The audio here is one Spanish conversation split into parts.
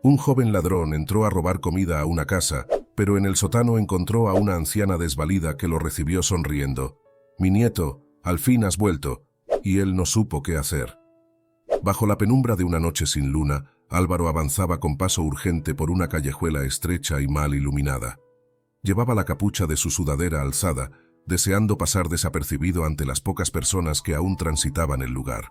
Un joven ladrón entró a robar comida a una casa, pero en el sótano encontró a una anciana desvalida que lo recibió sonriendo. «Mi nieto, al fin has vuelto», y él no supo qué hacer. Bajo la penumbra de una noche sin luna, Álvaro avanzaba con paso urgente por una callejuela estrecha y mal iluminada. Llevaba la capucha de su sudadera alzada, deseando pasar desapercibido ante las pocas personas que aún transitaban el lugar.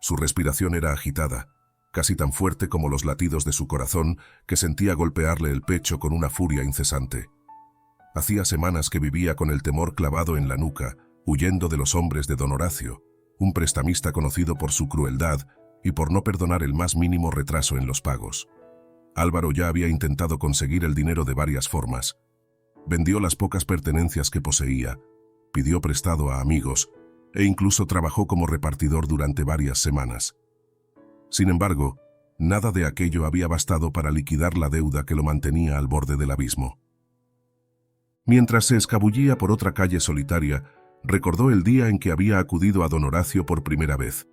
Su respiración era agitada, casi tan fuerte como los latidos de su corazón, que sentía golpearle el pecho con una furia incesante. Hacía semanas que vivía con el temor clavado en la nuca, huyendo de los hombres de don Horacio, un prestamista conocido por su crueldad y por no perdonar el más mínimo retraso en los pagos. Álvaro ya había intentado conseguir el dinero de varias formas. Vendió las pocas pertenencias que poseía, pidió prestado a amigos e incluso trabajó como repartidor durante varias semanas. Sin embargo, nada de aquello había bastado para liquidar la deuda que lo mantenía al borde del abismo. Mientras se escabullía por otra calle solitaria, recordó el día en que había acudido a don Horacio por primera vez.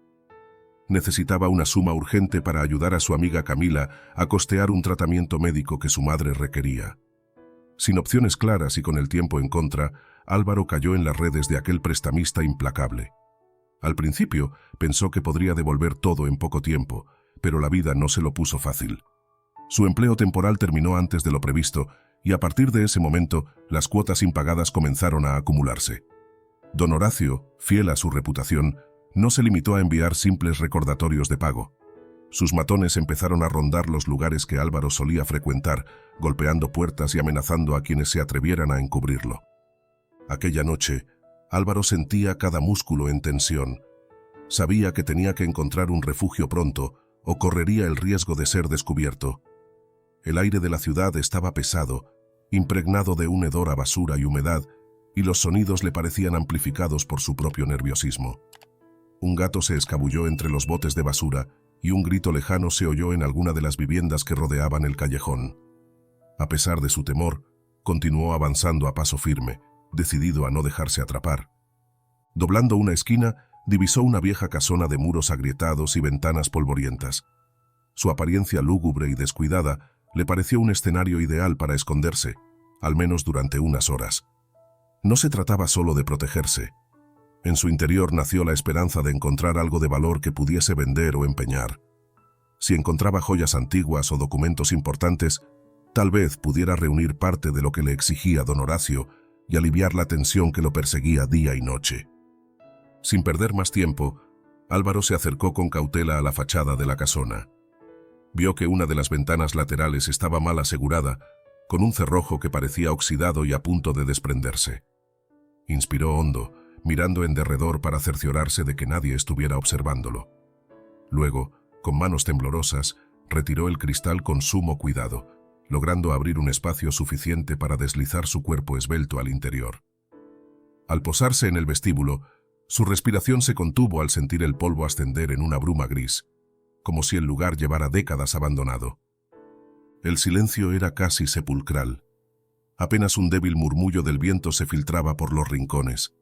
Necesitaba una suma urgente para ayudar a su amiga Camila a costear un tratamiento médico que su madre requería. Sin opciones claras y con el tiempo en contra, Álvaro cayó en las redes de aquel prestamista implacable. Al principio pensó que podría devolver todo en poco tiempo, pero la vida no se lo puso fácil. Su empleo temporal terminó antes de lo previsto y a partir de ese momento las cuotas impagadas comenzaron a acumularse. Don Horacio, fiel a su reputación, no se limitó a enviar simples recordatorios de pago. Sus matones empezaron a rondar los lugares que Álvaro solía frecuentar, golpeando puertas y amenazando a quienes se atrevieran a encubrirlo. Aquella noche, Álvaro sentía cada músculo en tensión. Sabía que tenía que encontrar un refugio pronto o correría el riesgo de ser descubierto. El aire de la ciudad estaba pesado, impregnado de un hedor a basura y humedad, y los sonidos le parecían amplificados por su propio nerviosismo. Un gato se escabulló entre los botes de basura y un grito lejano se oyó en alguna de las viviendas que rodeaban el callejón. A pesar de su temor, continuó avanzando a paso firme, decidido a no dejarse atrapar. Doblando una esquina, divisó una vieja casona de muros agrietados y ventanas polvorientas. Su apariencia lúgubre y descuidada le pareció un escenario ideal para esconderse, al menos durante unas horas. No se trataba solo de protegerse. En su interior nació la esperanza de encontrar algo de valor que pudiese vender o empeñar. Si encontraba joyas antiguas o documentos importantes, tal vez pudiera reunir parte de lo que le exigía don Horacio y aliviar la tensión que lo perseguía día y noche. Sin perder más tiempo, Álvaro se acercó con cautela a la fachada de la casona. Vio que una de las ventanas laterales estaba mal asegurada, con un cerrojo que parecía oxidado y a punto de desprenderse. Inspiró hondo, mirando en derredor para cerciorarse de que nadie estuviera observándolo. Luego, con manos temblorosas, retiró el cristal con sumo cuidado, logrando abrir un espacio suficiente para deslizar su cuerpo esbelto al interior. Al posarse en el vestíbulo, su respiración se contuvo al sentir el polvo ascender en una bruma gris, como si el lugar llevara décadas abandonado. El silencio era casi sepulcral. Apenas un débil murmullo del viento se filtraba por los rincones.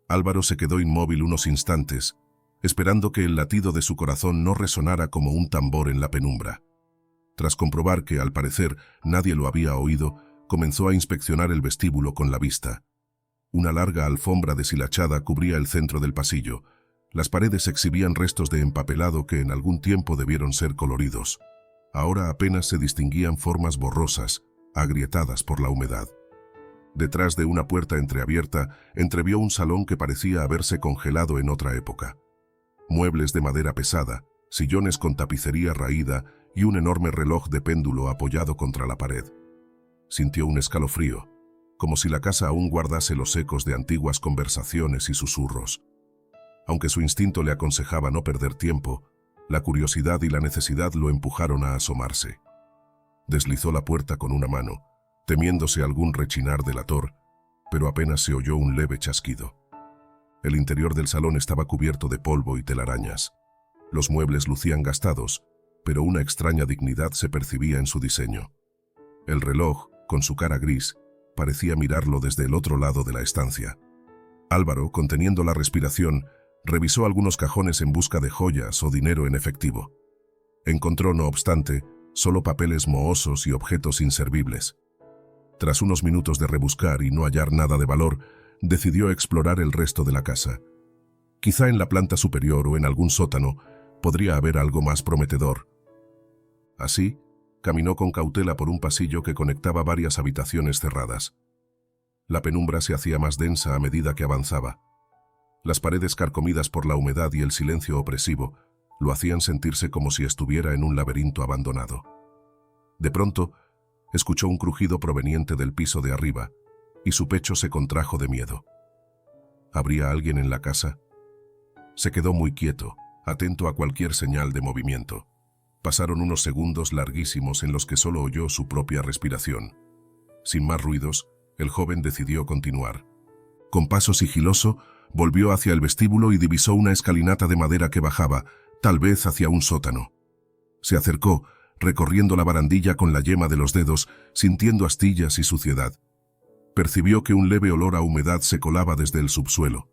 Álvaro se quedó inmóvil unos instantes, esperando que el latido de su corazón no resonara como un tambor en la penumbra. Tras comprobar que, al parecer, nadie lo había oído, comenzó a inspeccionar el vestíbulo con la vista. Una larga alfombra deshilachada cubría el centro del pasillo. Las paredes exhibían restos de empapelado que en algún tiempo debieron ser coloridos. Ahora apenas se distinguían formas borrosas, agrietadas por la humedad. Detrás de una puerta entreabierta, entrevió un salón que parecía haberse congelado en otra época. Muebles de madera pesada, sillones con tapicería raída y un enorme reloj de péndulo apoyado contra la pared. Sintió un escalofrío, como si la casa aún guardase los ecos de antiguas conversaciones y susurros. Aunque su instinto le aconsejaba no perder tiempo, la curiosidad y la necesidad lo empujaron a asomarse. Deslizó la puerta con una mano, temiéndose algún rechinar delator, pero apenas se oyó un leve chasquido. El interior del salón estaba cubierto de polvo y telarañas. Los muebles lucían gastados, pero una extraña dignidad se percibía en su diseño. El reloj, con su cara gris, parecía mirarlo desde el otro lado de la estancia. Álvaro, conteniendo la respiración, revisó algunos cajones en busca de joyas o dinero en efectivo. Encontró, no obstante, solo papeles mohosos y objetos inservibles. Tras unos minutos de rebuscar y no hallar nada de valor, decidió explorar el resto de la casa. Quizá en la planta superior o en algún sótano podría haber algo más prometedor. Así, caminó con cautela por un pasillo que conectaba varias habitaciones cerradas. La penumbra se hacía más densa a medida que avanzaba. Las paredes carcomidas por la humedad y el silencio opresivo lo hacían sentirse como si estuviera en un laberinto abandonado. De pronto, escuchó un crujido proveniente del piso de arriba y su pecho se contrajo de miedo. ¿Habría alguien en la casa? Se quedó muy quieto, atento a cualquier señal de movimiento. Pasaron unos segundos larguísimos en los que solo oyó su propia respiración. Sin más ruidos, el joven decidió continuar. Con paso sigiloso, volvió hacia el vestíbulo y divisó una escalinata de madera que bajaba, tal vez hacia un sótano. Se acercó, recorriendo la barandilla con la yema de los dedos, sintiendo astillas y suciedad. Percibió que un leve olor a humedad se colaba desde el subsuelo.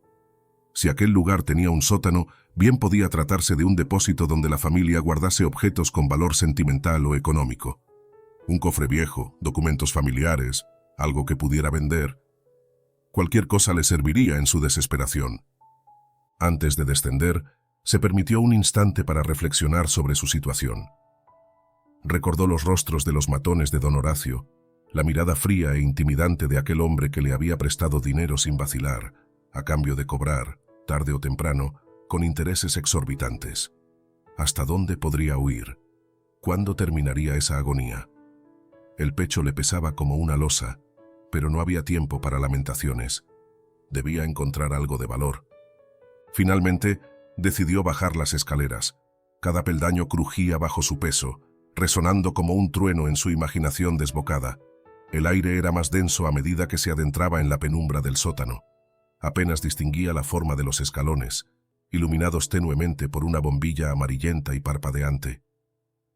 Si aquel lugar tenía un sótano, bien podía tratarse de un depósito donde la familia guardase objetos con valor sentimental o económico. Un cofre viejo, documentos familiares, algo que pudiera vender. Cualquier cosa le serviría en su desesperación. Antes de descender, se permitió un instante para reflexionar sobre su situación. Recordó los rostros de los matones de don Horacio, la mirada fría e intimidante de aquel hombre que le había prestado dinero sin vacilar, a cambio de cobrar, tarde o temprano, con intereses exorbitantes. ¿Hasta dónde podría huir? ¿Cuándo terminaría esa agonía? El pecho le pesaba como una losa, pero no había tiempo para lamentaciones. Debía encontrar algo de valor. Finalmente, decidió bajar las escaleras. Cada peldaño crujía bajo su peso, resonando como un trueno en su imaginación desbocada. El aire era más denso a medida que se adentraba en la penumbra del sótano. Apenas distinguía la forma de los escalones, iluminados tenuemente por una bombilla amarillenta y parpadeante.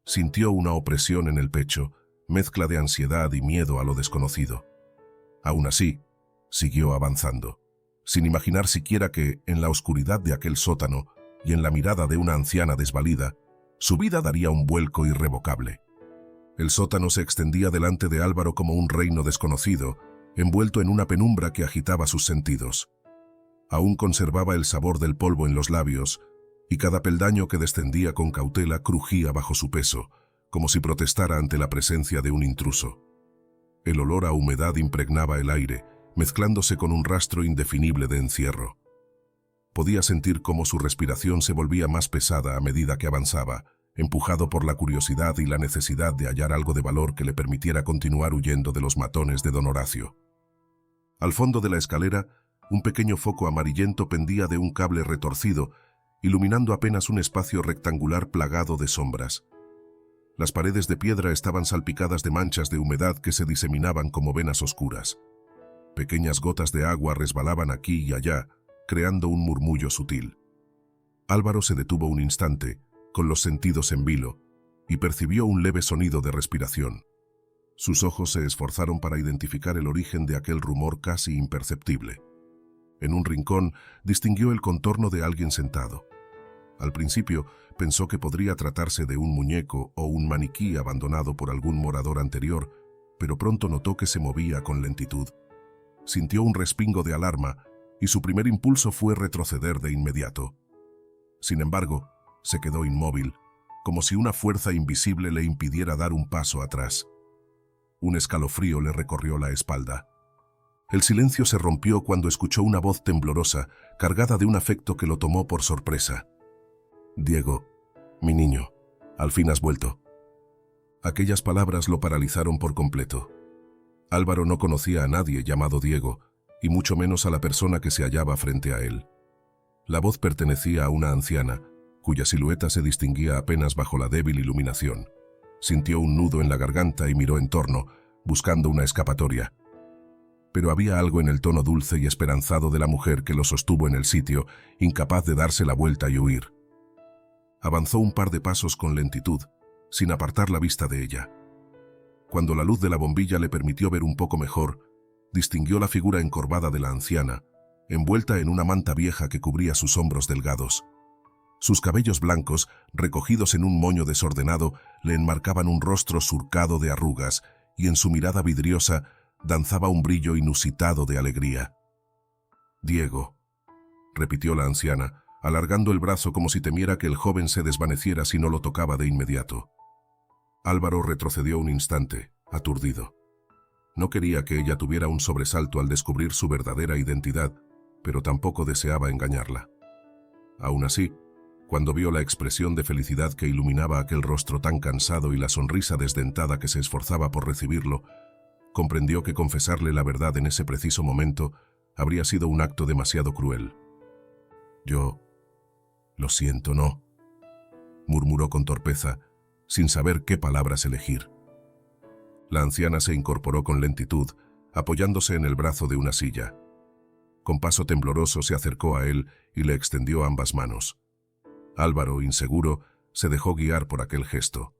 Sintió una opresión en el pecho, mezcla de ansiedad y miedo a lo desconocido. Aún así, siguió avanzando, sin imaginar siquiera que, en la oscuridad de aquel sótano y en la mirada de una anciana desvalida, su vida daría un vuelco irrevocable. El sótano se extendía delante de Álvaro como un reino desconocido, envuelto en una penumbra que agitaba sus sentidos. Aún conservaba el sabor del polvo en los labios, y cada peldaño que descendía con cautela crujía bajo su peso, como si protestara ante la presencia de un intruso. El olor a humedad impregnaba el aire, mezclándose con un rastro indefinible de encierro. Podía sentir cómo su respiración se volvía más pesada a medida que avanzaba, empujado por la curiosidad y la necesidad de hallar algo de valor que le permitiera continuar huyendo de los matones de don Horacio. Al fondo de la escalera, un pequeño foco amarillento pendía de un cable retorcido, iluminando apenas un espacio rectangular plagado de sombras. Las paredes de piedra estaban salpicadas de manchas de humedad que se diseminaban como venas oscuras. Pequeñas gotas de agua resbalaban aquí y allá, creando un murmullo sutil. Álvaro se detuvo un instante, con los sentidos en vilo, y percibió un leve sonido de respiración. Sus ojos se esforzaron para identificar el origen de aquel rumor casi imperceptible. En un rincón distinguió el contorno de alguien sentado. Al principio pensó que podría tratarse de un muñeco o un maniquí abandonado por algún morador anterior, pero pronto notó que se movía con lentitud. Sintió un respingo de alarma y su primer impulso fue retroceder de inmediato. Sin embargo, se quedó inmóvil, como si una fuerza invisible le impidiera dar un paso atrás. Un escalofrío le recorrió la espalda. El silencio se rompió cuando escuchó una voz temblorosa, cargada de un afecto que lo tomó por sorpresa. «Diego, mi niño, al fin has vuelto». Aquellas palabras lo paralizaron por completo. Álvaro no conocía a nadie llamado Diego, y mucho menos a la persona que se hallaba frente a él. La voz pertenecía a una anciana, cuya silueta se distinguía apenas bajo la débil iluminación. Sintió un nudo en la garganta y miró en torno, buscando una escapatoria. Pero había algo en el tono dulce y esperanzado de la mujer que lo sostuvo en el sitio, incapaz de darse la vuelta y huir. Avanzó un par de pasos con lentitud, sin apartar la vista de ella. Cuando la luz de la bombilla le permitió ver un poco mejor, distinguió la figura encorvada de la anciana, envuelta en una manta vieja que cubría sus hombros delgados. Sus cabellos blancos, recogidos en un moño desordenado, le enmarcaban un rostro surcado de arrugas, y en su mirada vidriosa danzaba un brillo inusitado de alegría. «Diego», repitió la anciana, alargando el brazo como si temiera que el joven se desvaneciera si no lo tocaba de inmediato. Álvaro retrocedió un instante, aturdido. No quería que ella tuviera un sobresalto al descubrir su verdadera identidad, pero tampoco deseaba engañarla. Aún así, cuando vio la expresión de felicidad que iluminaba aquel rostro tan cansado y la sonrisa desdentada que se esforzaba por recibirlo, comprendió que confesarle la verdad en ese preciso momento habría sido un acto demasiado cruel. «Yo... lo siento, no», murmuró con torpeza, sin saber qué palabras elegir. La anciana se incorporó con lentitud, apoyándose en el brazo de una silla. Con paso tembloroso se acercó a él y le extendió ambas manos. Álvaro, inseguro, se dejó guiar por aquel gesto.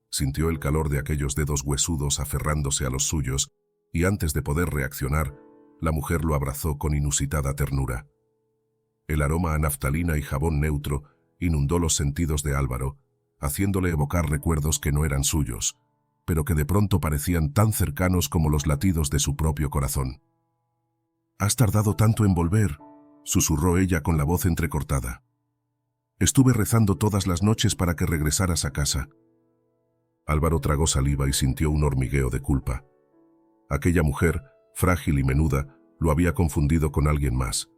Sintió el calor de aquellos dedos huesudos aferrándose a los suyos, y antes de poder reaccionar, la mujer lo abrazó con inusitada ternura. El aroma a naftalina y jabón neutro inundó los sentidos de Álvaro, haciéndole evocar recuerdos que no eran suyos, pero que de pronto parecían tan cercanos como los latidos de su propio corazón. «Has tardado tanto en volver», susurró ella con la voz entrecortada. «Estuve rezando todas las noches para que regresaras a casa». Álvaro tragó saliva y sintió un hormigueo de culpa. Aquella mujer, frágil y menuda, lo había confundido con alguien más.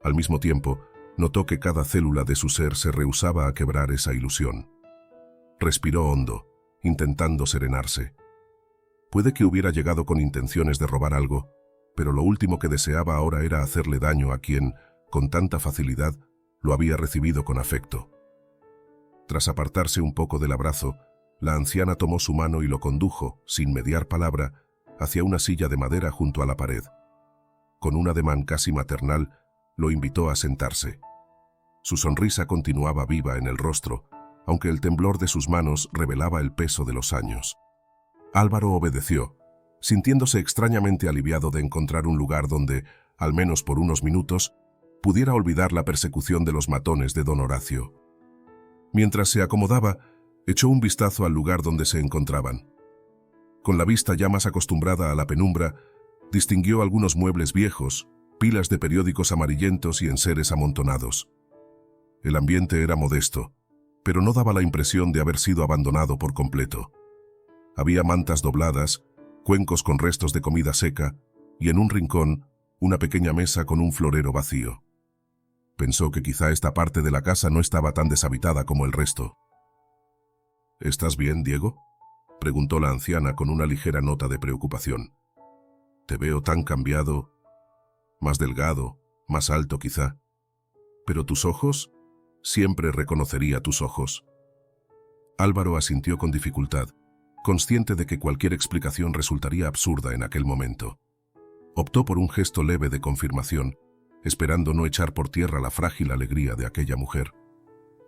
Al mismo tiempo, notó que cada célula de su ser se rehusaba a quebrar esa ilusión. Respiró hondo, intentando serenarse. Puede que hubiera llegado con intenciones de robar algo, pero lo último que deseaba ahora era hacerle daño a quien, con tanta facilidad, lo había recibido con afecto. Tras apartarse un poco del abrazo, la anciana tomó su mano y lo condujo, sin mediar palabra, hacia una silla de madera junto a la pared. Con un ademán casi maternal, lo invitó a sentarse. Su sonrisa continuaba viva en el rostro, aunque el temblor de sus manos revelaba el peso de los años. Álvaro obedeció, sintiéndose extrañamente aliviado de encontrar un lugar donde, al menos por unos minutos, pudiera olvidar la persecución de los matones de don Horacio. Mientras se acomodaba, echó un vistazo al lugar donde se encontraban. Con la vista ya más acostumbrada a la penumbra, distinguió algunos muebles viejos, pilas de periódicos amarillentos y enseres amontonados. El ambiente era modesto, pero no daba la impresión de haber sido abandonado por completo. Había mantas dobladas, cuencos con restos de comida seca, y en un rincón, una pequeña mesa con un florero vacío. Pensó que quizá esta parte de la casa no estaba tan deshabitada como el resto. «¿Estás bien, Diego?», preguntó la anciana con una ligera nota de preocupación. «Te veo tan cambiado, más delgado, más alto quizá. Pero tus ojos, siempre reconocería tus ojos». Álvaro asintió con dificultad, consciente de que cualquier explicación resultaría absurda en aquel momento. Optó por un gesto leve de confirmación, esperando no echar por tierra la frágil alegría de aquella mujer.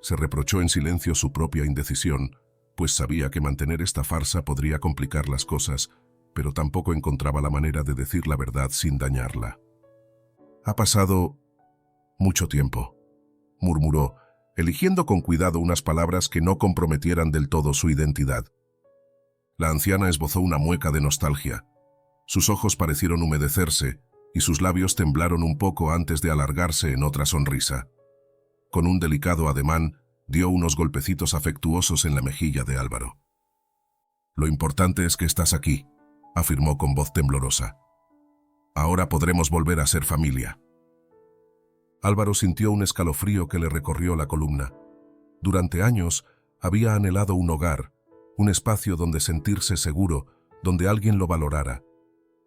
Se reprochó en silencio su propia indecisión, pues sabía que mantener esta farsa podría complicar las cosas, pero tampoco encontraba la manera de decir la verdad sin dañarla. «Ha pasado mucho tiempo», murmuró, eligiendo con cuidado unas palabras que no comprometieran del todo su identidad. La anciana esbozó una mueca de nostalgia. Sus ojos parecieron humedecerse y sus labios temblaron un poco antes de alargarse en otra sonrisa. Con un delicado ademán, dio unos golpecitos afectuosos en la mejilla de Álvaro. «Lo importante es que estás aquí», afirmó con voz temblorosa. «Ahora podremos volver a ser familia». Álvaro sintió un escalofrío que le recorrió la columna. Durante años había anhelado un hogar, un espacio donde sentirse seguro, donde alguien lo valorara.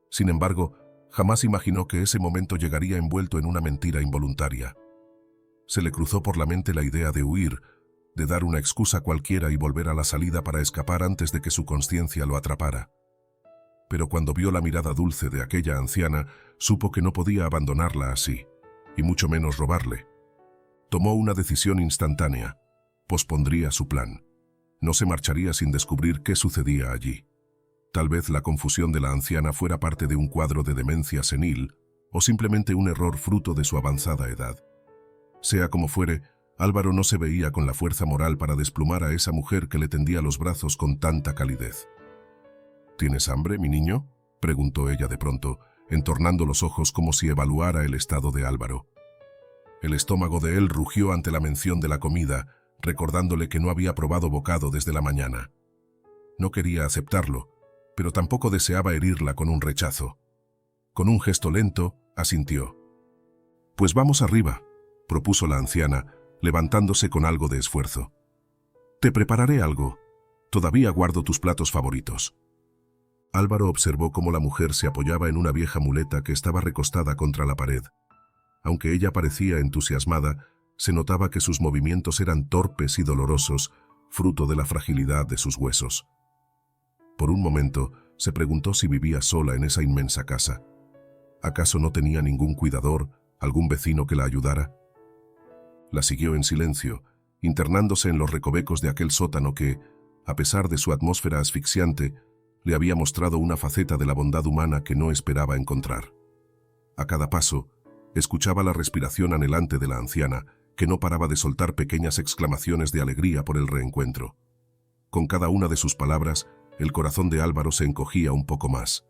Sin embargo, jamás imaginó que ese momento llegaría envuelto en una mentira involuntaria. Se le cruzó por la mente la idea de huir, de dar una excusa cualquiera y volver a la salida para escapar antes de que su conciencia lo atrapara. Pero cuando vio la mirada dulce de aquella anciana, supo que no podía abandonarla así, y mucho menos robarle. Tomó una decisión instantánea. Pospondría su plan. No se marcharía sin descubrir qué sucedía allí. Tal vez la confusión de la anciana fuera parte de un cuadro de demencia senil, o simplemente un error fruto de su avanzada edad. Sea como fuere, Álvaro no se veía con la fuerza moral para desplumar a esa mujer que le tendía los brazos con tanta calidez. ¿Tienes hambre, mi niño?, preguntó ella de pronto, entornando los ojos como si evaluara el estado de Álvaro. El estómago de él rugió ante la mención de la comida, recordándole que no había probado bocado desde la mañana. No quería aceptarlo, pero tampoco deseaba herirla con un rechazo. Con un gesto lento, asintió. «Pues vamos arriba», propuso la anciana, levantándose con algo de esfuerzo. «Te prepararé algo. Todavía guardo tus platos favoritos». Álvaro observó cómo la mujer se apoyaba en una vieja muleta que estaba recostada contra la pared. Aunque ella parecía entusiasmada, se notaba que sus movimientos eran torpes y dolorosos, fruto de la fragilidad de sus huesos. Por un momento, se preguntó si vivía sola en esa inmensa casa. ¿Acaso no tenía ningún cuidador, algún vecino que la ayudara? La siguió en silencio, internándose en los recovecos de aquel sótano que, a pesar de su atmósfera asfixiante, le había mostrado una faceta de la bondad humana que no esperaba encontrar. A cada paso, escuchaba la respiración anhelante de la anciana, que no paraba de soltar pequeñas exclamaciones de alegría por el reencuentro. Con cada una de sus palabras, el corazón de Álvaro se encogía un poco más.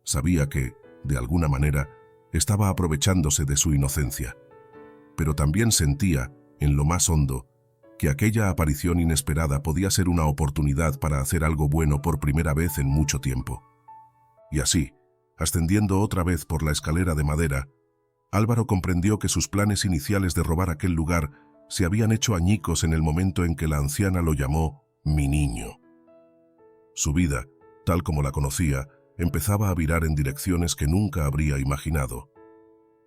Sabía que, de alguna manera, estaba aprovechándose de su inocencia. Pero también sentía, en lo más hondo, que aquella aparición inesperada podía ser una oportunidad para hacer algo bueno por primera vez en mucho tiempo. Y así, ascendiendo otra vez por la escalera de madera, Álvaro comprendió que sus planes iniciales de robar aquel lugar se habían hecho añicos en el momento en que la anciana lo llamó «mi niño». Su vida, tal como la conocía, empezaba a virar en direcciones que nunca habría imaginado.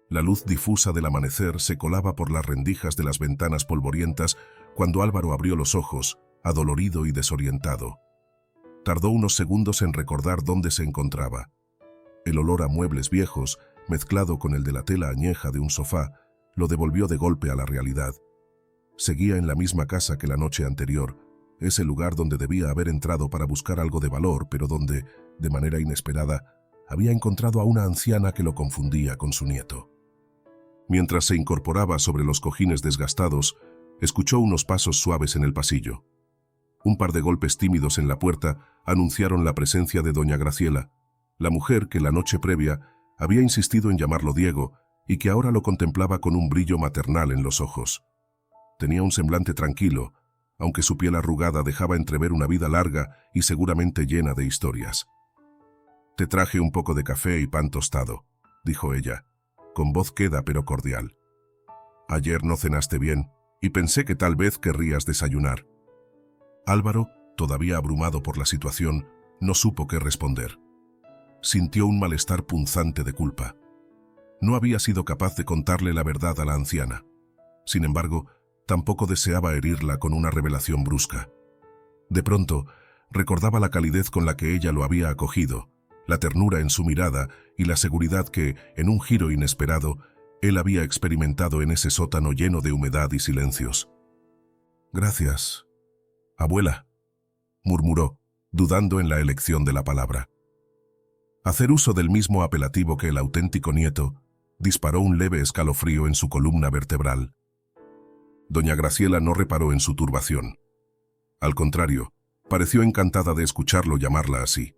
La luz difusa del amanecer se colaba por las rendijas de las ventanas polvorientas cuando Álvaro abrió los ojos, adolorido y desorientado. Tardó unos segundos en recordar dónde se encontraba. El olor a muebles viejos, mezclado con el de la tela añeja de un sofá, lo devolvió de golpe a la realidad. Seguía en la misma casa que la noche anterior, ese lugar donde debía haber entrado para buscar algo de valor, pero donde, de manera inesperada, había encontrado a una anciana que lo confundía con su nieto. Mientras se incorporaba sobre los cojines desgastados, escuchó unos pasos suaves en el pasillo. Un par de golpes tímidos en la puerta anunciaron la presencia de doña Graciela, la mujer que la noche previa había insistido en llamarlo Diego y que ahora lo contemplaba con un brillo maternal en los ojos. Tenía un semblante tranquilo, aunque su piel arrugada dejaba entrever una vida larga y seguramente llena de historias. «Te traje un poco de café y pan tostado», dijo ella, con voz queda pero cordial. «Ayer no cenaste bien y pensé que tal vez querrías desayunar». Álvaro, todavía abrumado por la situación, no supo qué responder. Sintió un malestar punzante de culpa. No había sido capaz de contarle la verdad a la anciana. Sin embargo, tampoco deseaba herirla con una revelación brusca. De pronto, recordaba la calidez con la que ella lo había acogido, la ternura en su mirada y la seguridad que, en un giro inesperado, él había experimentado en ese sótano lleno de humedad y silencios. «Gracias, abuela», murmuró, dudando en la elección de la palabra. Hacer uso del mismo apelativo que el auténtico nieto disparó un leve escalofrío en su columna vertebral. Doña Graciela no reparó en su turbación. Al contrario, pareció encantada de escucharlo llamarla así.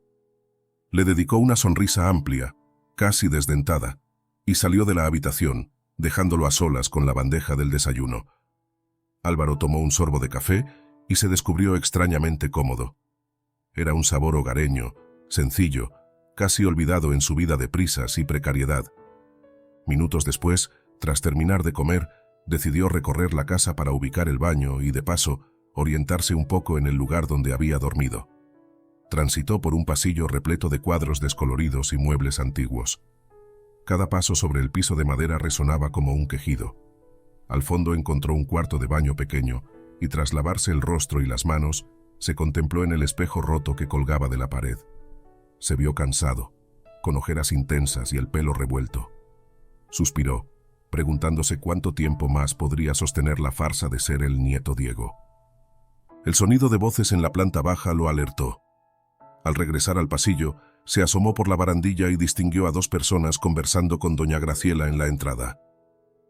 Le dedicó una sonrisa amplia, casi desdentada, y salió de la habitación, dejándolo a solas con la bandeja del desayuno. Álvaro tomó un sorbo de café y se descubrió extrañamente cómodo. Era un sabor hogareño, sencillo, casi olvidado en su vida de prisas y precariedad. Minutos después, tras terminar de comer, decidió recorrer la casa para ubicar el baño y, de paso, orientarse un poco en el lugar donde había dormido. Transitó por un pasillo repleto de cuadros descoloridos y muebles antiguos. Cada paso sobre el piso de madera resonaba como un quejido. Al fondo encontró un cuarto de baño pequeño y, tras lavarse el rostro y las manos, se contempló en el espejo roto que colgaba de la pared. Se vio cansado, con ojeras intensas y el pelo revuelto. Suspiró, preguntándose cuánto tiempo más podría sostener la farsa de ser el nieto Diego. El sonido de voces en la planta baja lo alertó. Al regresar al pasillo, se asomó por la barandilla y distinguió a dos personas conversando con doña Graciela en la entrada.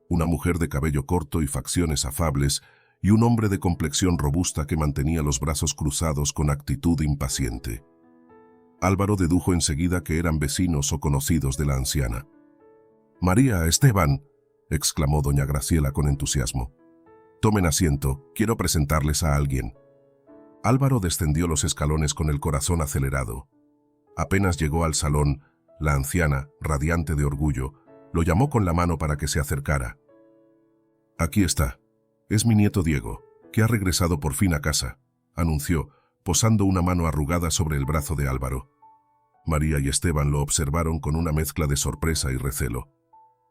una mujer de cabello corto y facciones afables, y un hombre de complexión robusta que mantenía los brazos cruzados con actitud impaciente. Álvaro dedujo enseguida que eran vecinos o conocidos de la anciana. «María, Esteban», exclamó doña Graciela con entusiasmo. «Tomen asiento, quiero presentarles a alguien». Álvaro descendió los escalones con el corazón acelerado. Apenas llegó al salón, la anciana, radiante de orgullo, lo llamó con la mano para que se acercara. «Aquí está. Es mi nieto Diego, que ha regresado por fin a casa», anunció, posando una mano arrugada sobre el brazo de Álvaro. María y Esteban lo observaron con una mezcla de sorpresa y recelo.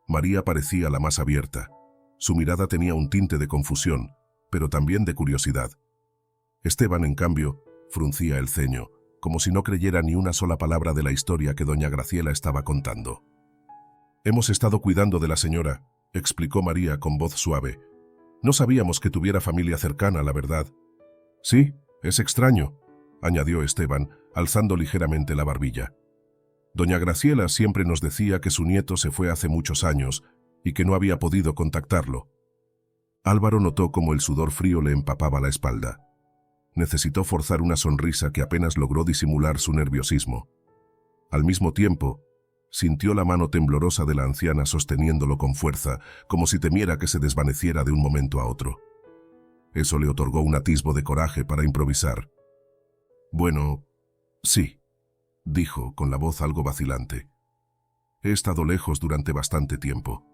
María parecía la más abierta. Su mirada tenía un tinte de confusión, pero también de curiosidad. Esteban, en cambio, fruncía el ceño, como si no creyera ni una sola palabra de la historia que doña Graciela estaba contando. «Hemos estado cuidando de la señora», explicó María con voz suave. «No sabíamos que tuviera familia cercana, la verdad». «Sí, es extraño», añadió Esteban, alzando ligeramente la barbilla. «Doña Graciela siempre nos decía que su nieto se fue hace muchos años y que no había podido contactarlo». Álvaro notó cómo el sudor frío le empapaba la espalda. Necesitó forzar una sonrisa que apenas logró disimular su nerviosismo. Al mismo tiempo, sintió la mano temblorosa de la anciana sosteniéndolo con fuerza, como si temiera que se desvaneciera de un momento a otro. Eso le otorgó un atisbo de coraje para improvisar. «Bueno, sí», dijo con la voz algo vacilante. «He estado lejos durante bastante tiempo.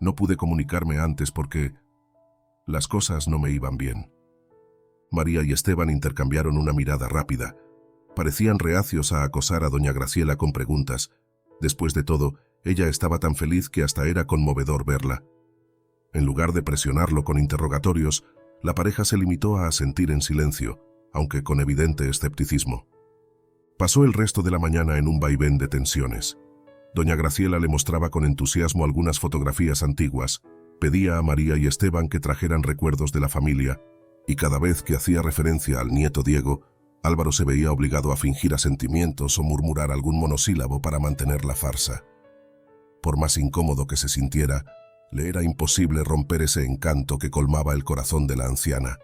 No pude comunicarme antes porque las cosas no me iban bien». María y Esteban intercambiaron una mirada rápida. Parecían reacios a acosar a doña Graciela con preguntas. Después de todo, ella estaba tan feliz que hasta era conmovedor verla. En lugar de presionarlo con interrogatorios, la pareja se limitó a asentir en silencio, aunque con evidente escepticismo. Pasó el resto de la mañana en un vaivén de tensiones. Doña Graciela le mostraba con entusiasmo algunas fotografías antiguas, pedía a María y Esteban que trajeran recuerdos de la familia, y cada vez que hacía referencia al nieto Diego, Álvaro se veía obligado a fingir asentimientos o murmurar algún monosílabo para mantener la farsa. Por más incómodo que se sintiera, le era imposible romper ese encanto que colmaba el corazón de la anciana.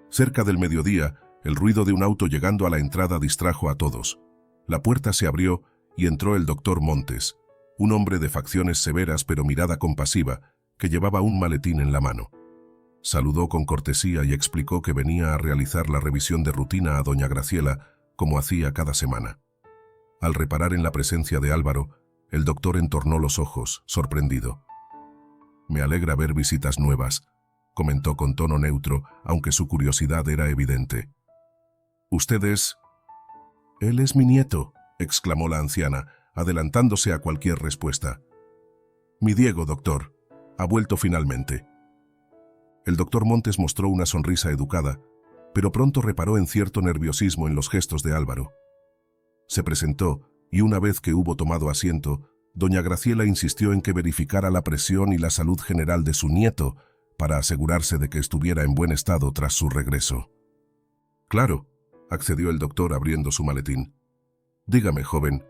Cerca del mediodía, el ruido de un auto llegando a la entrada distrajo a todos. La puerta se abrió y entró el doctor Montes, un hombre de facciones severas pero mirada compasiva, que llevaba un maletín en la mano. Saludó con cortesía y explicó que venía a realizar la revisión de rutina a doña Graciela, como hacía cada semana. Al reparar en la presencia de Álvaro, el doctor entornó los ojos, sorprendido. «Me alegra ver visitas nuevas», comentó con tono neutro, aunque su curiosidad era evidente. «¿Usted es...?» «Él es mi nieto», exclamó la anciana, adelantándose a cualquier respuesta. «Mi Diego, doctor. Ha vuelto finalmente». El doctor Montes mostró una sonrisa educada, pero pronto reparó en cierto nerviosismo en los gestos de Álvaro. Se presentó, y una vez que hubo tomado asiento, doña Graciela insistió en que verificara la presión y la salud general de su nieto para asegurarse de que estuviera en buen estado tras su regreso. «Claro», accedió el doctor abriendo su maletín. «Dígame, joven,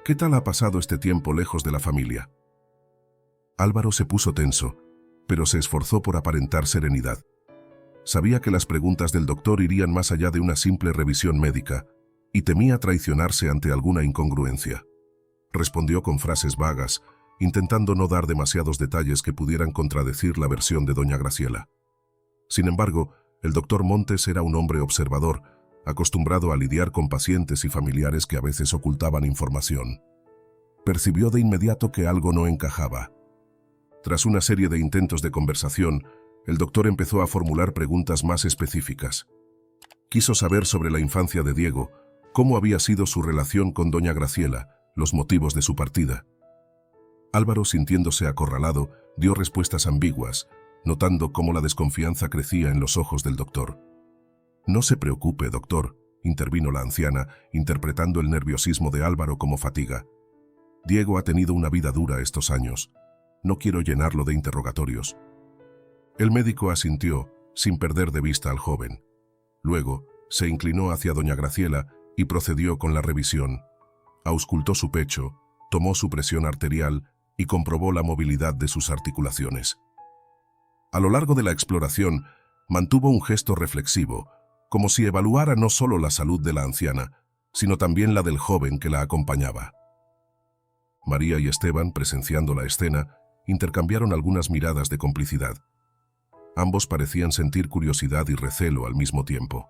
¿qué tal ha pasado este tiempo lejos de la familia?» Álvaro se puso tenso, pero se esforzó por aparentar serenidad. Sabía que las preguntas del doctor irían más allá de una simple revisión médica, y temía traicionarse ante alguna incongruencia. Respondió con frases vagas, intentando no dar demasiados detalles que pudieran contradecir la versión de doña Graciela. Sin embargo, el doctor Montes era un hombre observador, acostumbrado a lidiar con pacientes y familiares que a veces ocultaban información. Percibió de inmediato que algo no encajaba. Tras una serie de intentos de conversación, el doctor empezó a formular preguntas más específicas. Quiso saber sobre la infancia de Diego, cómo había sido su relación con doña Graciela, los motivos de su partida. Álvaro, sintiéndose acorralado, dio respuestas ambiguas, notando cómo la desconfianza crecía en los ojos del doctor. «No se preocupe, doctor», intervino la anciana, interpretando el nerviosismo de Álvaro como fatiga. «Diego ha tenido una vida dura estos años. No quiero llenarlo de interrogatorios». El médico asintió, sin perder de vista al joven. Luego, se inclinó hacia doña Graciela y procedió con la revisión. Auscultó su pecho, tomó su presión arterial y comprobó la movilidad de sus articulaciones. A lo largo de la exploración, mantuvo un gesto reflexivo, como si evaluara no solo la salud de la anciana, sino también la del joven que la acompañaba. María y Esteban, presenciando la escena, intercambiaron algunas miradas de complicidad. Ambos parecían sentir curiosidad y recelo al mismo tiempo.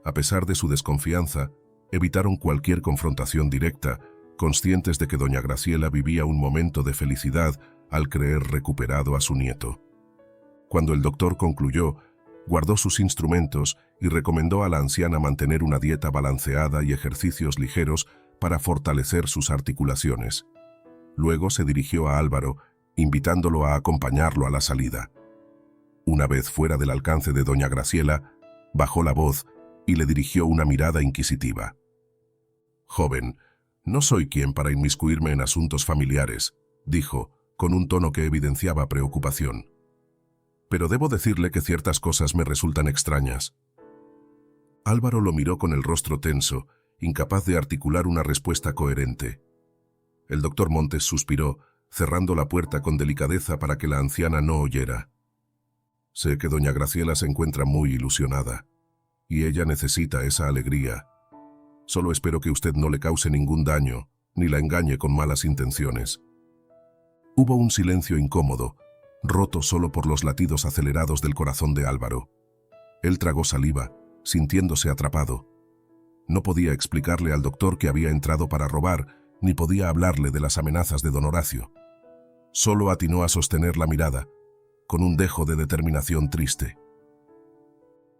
A pesar de su desconfianza, evitaron cualquier confrontación directa, conscientes de que doña Graciela vivía un momento de felicidad al creer recuperado a su nieto. Cuando el doctor concluyó, guardó sus instrumentos y recomendó a la anciana mantener una dieta balanceada y ejercicios ligeros para fortalecer sus articulaciones. Luego se dirigió a Álvaro, invitándolo a acompañarlo a la salida. Una vez fuera del alcance de doña Graciela, bajó la voz y le dirigió una mirada inquisitiva. «Joven, no soy quien para inmiscuirme en asuntos familiares», dijo, con un tono que evidenciaba preocupación. «Pero debo decirle que ciertas cosas me resultan extrañas». Álvaro lo miró con el rostro tenso, incapaz de articular una respuesta coherente. El doctor Montes suspiró, cerrando la puerta con delicadeza para que la anciana no oyera. «Sé que doña Graciela se encuentra muy ilusionada, y ella necesita esa alegría. Solo espero que usted no le cause ningún daño, ni la engañe con malas intenciones». Hubo un silencio incómodo, roto solo por los latidos acelerados del corazón de Álvaro. Él tragó saliva, sintiéndose atrapado. No podía explicarle al doctor que había entrado para robar, ni podía hablarle de las amenazas de don Horacio. Solo atinó a sostener la mirada, con un dejo de determinación triste.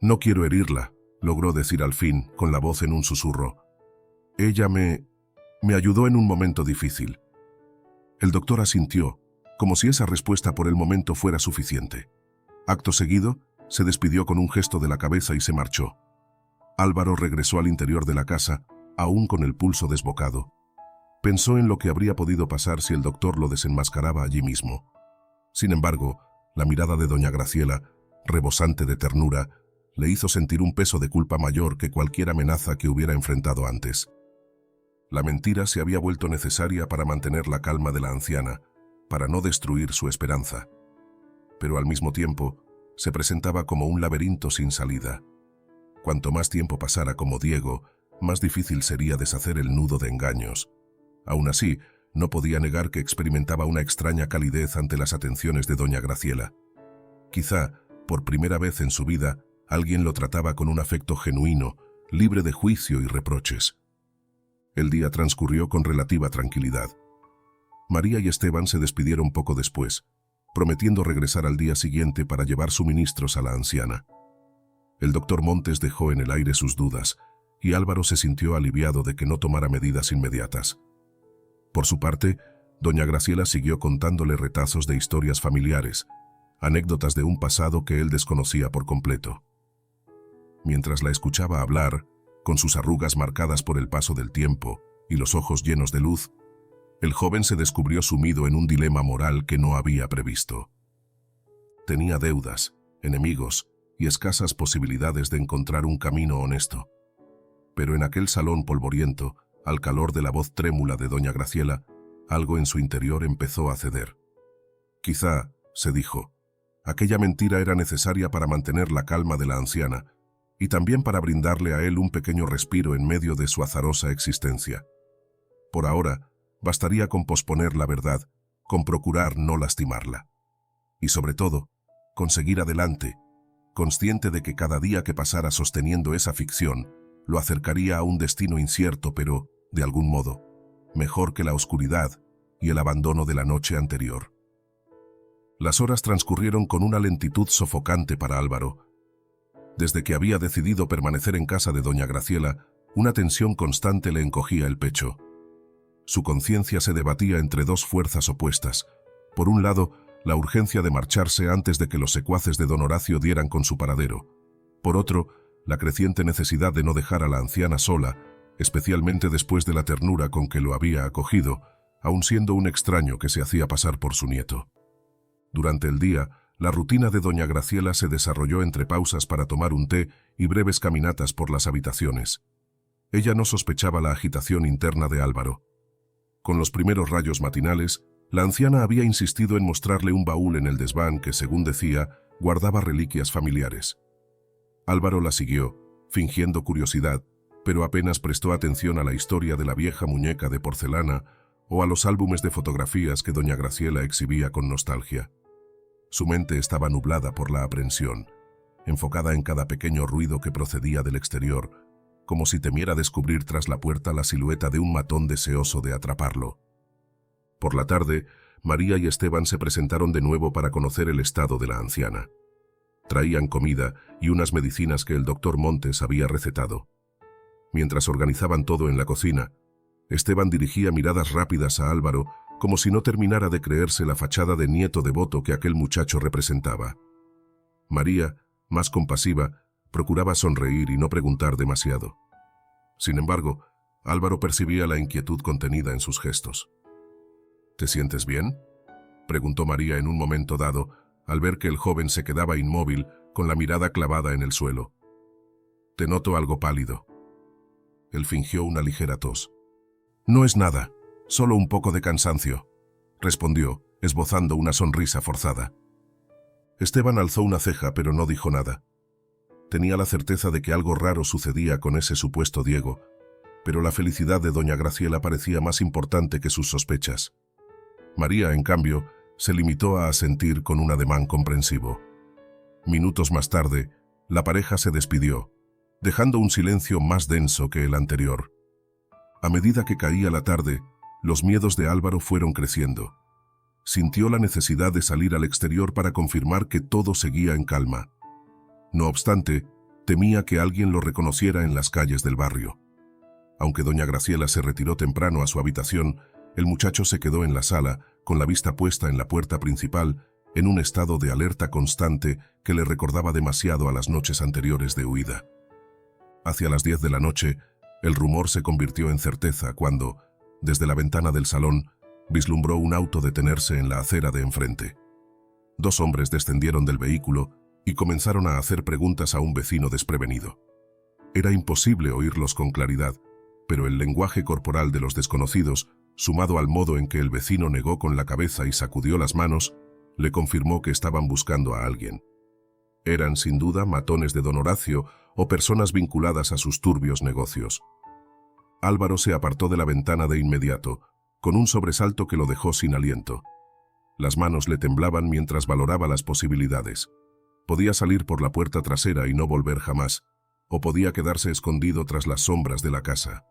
«No quiero herirla», logró decir al fin, con la voz en un susurro. «Ella me ayudó en un momento difícil». El doctor asintió, como si esa respuesta por el momento fuera suficiente. Acto seguido, se despidió con un gesto de la cabeza y se marchó. Álvaro regresó al interior de la casa, aún con el pulso desbocado. Pensó en lo que habría podido pasar si el doctor lo desenmascaraba allí mismo. Sin embargo, la mirada de doña Graciela, rebosante de ternura, le hizo sentir un peso de culpa mayor que cualquier amenaza que hubiera enfrentado antes. La mentira se había vuelto necesaria para mantener la calma de la anciana, para no destruir su esperanza. Pero al mismo tiempo, se presentaba como un laberinto sin salida. Cuanto más tiempo pasara como Diego, más difícil sería deshacer el nudo de engaños. Aún así, no podía negar que experimentaba una extraña calidez ante las atenciones de doña Graciela. Quizá, por primera vez en su vida, alguien lo trataba con un afecto genuino, libre de juicio y reproches. El día transcurrió con relativa tranquilidad. María y Esteban se despidieron poco después, prometiendo regresar al día siguiente para llevar suministros a la anciana. El doctor Montes dejó en el aire sus dudas, y Álvaro se sintió aliviado de que no tomara medidas inmediatas. Por su parte, doña Graciela siguió contándole retazos de historias familiares, anécdotas de un pasado que él desconocía por completo. Mientras la escuchaba hablar, con sus arrugas marcadas por el paso del tiempo y los ojos llenos de luz, el joven se descubrió sumido en un dilema moral que no había previsto. Tenía deudas, enemigos y escasas posibilidades de encontrar un camino honesto. Pero en aquel salón polvoriento, al calor de la voz trémula de doña Graciela, algo en su interior empezó a ceder. Quizá, se dijo, aquella mentira era necesaria para mantener la calma de la anciana y también para brindarle a él un pequeño respiro en medio de su azarosa existencia. Por ahora, bastaría con posponer la verdad, con procurar no lastimarla. Y sobre todo, con seguir adelante, consciente de que cada día que pasara sosteniendo esa ficción lo acercaría a un destino incierto, pero, de algún modo, mejor que la oscuridad y el abandono de la noche anterior. Las horas transcurrieron con una lentitud sofocante para Álvaro. Desde que había decidido permanecer en casa de doña Graciela, una tensión constante le encogía el pecho. Su conciencia se debatía entre dos fuerzas opuestas. Por un lado, la urgencia de marcharse antes de que los secuaces de don Horacio dieran con su paradero. Por otro, la creciente necesidad de no dejar a la anciana sola, especialmente después de la ternura con que lo había acogido, aun siendo un extraño que se hacía pasar por su nieto. Durante el día, la rutina de doña Graciela se desarrolló entre pausas para tomar un té y breves caminatas por las habitaciones. Ella no sospechaba la agitación interna de Álvaro. Con los primeros rayos matinales, La anciana había insistido en mostrarle un baúl en el desván que, según decía, guardaba reliquias familiares. Álvaro la siguió, fingiendo curiosidad, pero apenas prestó atención a la historia de la vieja muñeca de porcelana o a los álbumes de fotografías que doña Graciela exhibía con nostalgia. Su mente estaba nublada por la aprensión, enfocada en cada pequeño ruido que procedía del exterior, como si temiera descubrir tras la puerta la silueta de un matón deseoso de atraparlo. Por la tarde, María y Esteban se presentaron de nuevo para conocer el estado de la anciana. Traían comida y unas medicinas que el doctor Montes había recetado. Mientras organizaban todo en la cocina, Esteban dirigía miradas rápidas a Álvaro, como si no terminara de creerse la fachada de nieto devoto que aquel muchacho representaba. María, más compasiva, procuraba sonreír y no preguntar demasiado. Sin embargo, Álvaro percibía la inquietud contenida en sus gestos. ¿Te sientes bien?, preguntó María en un momento dado, al ver que el joven se quedaba inmóvil, con la mirada clavada en el suelo. Te noto algo pálido. Él fingió una ligera tos. No es nada, solo un poco de cansancio, respondió, esbozando una sonrisa forzada. Esteban alzó una ceja, pero no dijo nada. Tenía la certeza de que algo raro sucedía con ese supuesto Diego, pero la felicidad de doña Graciela parecía más importante que sus sospechas. María, en cambio, se limitó a asentir con un ademán comprensivo. Minutos más tarde, la pareja se despidió, dejando un silencio más denso que el anterior. A medida que caía la tarde, los miedos de Álvaro fueron creciendo. Sintió la necesidad de salir al exterior para confirmar que todo seguía en calma. No obstante, temía que alguien lo reconociera en las calles del barrio. Aunque doña Graciela se retiró temprano a su habitación, el muchacho se quedó en la sala, con la vista puesta en la puerta principal, en un estado de alerta constante que le recordaba demasiado a las noches anteriores de huida. Hacia las 10 de la noche, el rumor se convirtió en certeza cuando, desde la ventana del salón, vislumbró un auto detenerse en la acera de enfrente. 2 hombres descendieron del vehículo y comenzaron a hacer preguntas a un vecino desprevenido. Era imposible oírlos con claridad, pero el lenguaje corporal de los desconocidos, sumado al modo en que el vecino negó con la cabeza y sacudió las manos, le confirmó que estaban buscando a alguien. Eran, sin duda, matones de don Horacio o personas vinculadas a sus turbios negocios. Álvaro se apartó de la ventana de inmediato, con un sobresalto que lo dejó sin aliento. Las manos le temblaban mientras valoraba las posibilidades. Podía salir por la puerta trasera y no volver jamás, o podía quedarse escondido tras las sombras de la casa.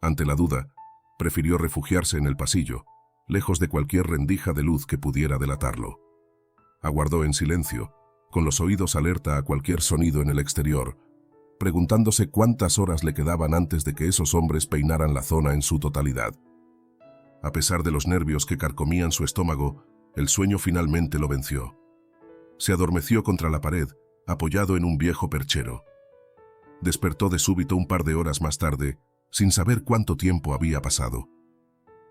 Ante la duda, prefirió refugiarse en el pasillo, lejos de cualquier rendija de luz que pudiera delatarlo. Aguardó en silencio, con los oídos alerta a cualquier sonido en el exterior, preguntándose cuántas horas le quedaban antes de que esos hombres peinaran la zona en su totalidad. A pesar de los nervios que carcomían su estómago, el sueño finalmente lo venció. Se adormeció contra la pared, apoyado en un viejo perchero. Despertó de súbito un par de horas más tarde, sin saber cuánto tiempo había pasado.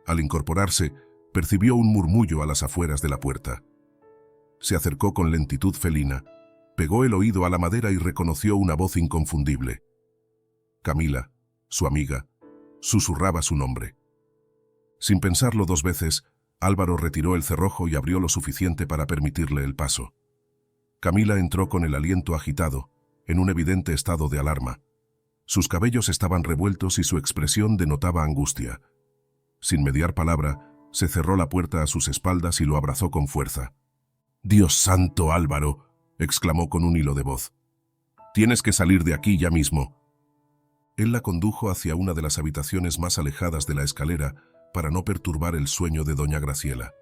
Al incorporarse, percibió un murmullo a las afueras de la puerta. Se acercó con lentitud felina, pegó el oído a la madera y reconoció una voz inconfundible. Camila, su amiga, susurraba su nombre. Sin pensarlo 2 veces, Álvaro retiró el cerrojo y abrió lo suficiente para permitirle el paso. Camila entró con el aliento agitado, en un evidente estado de alarma. Sus cabellos estaban revueltos y su expresión denotaba angustia. Sin mediar palabra, se cerró la puerta a sus espaldas y lo abrazó con fuerza. «¡Dios santo, Álvaro!», exclamó con un hilo de voz. «Tienes que salir de aquí ya mismo». Él la condujo hacia una de las habitaciones más alejadas de la escalera para no perturbar el sueño de doña Graciela.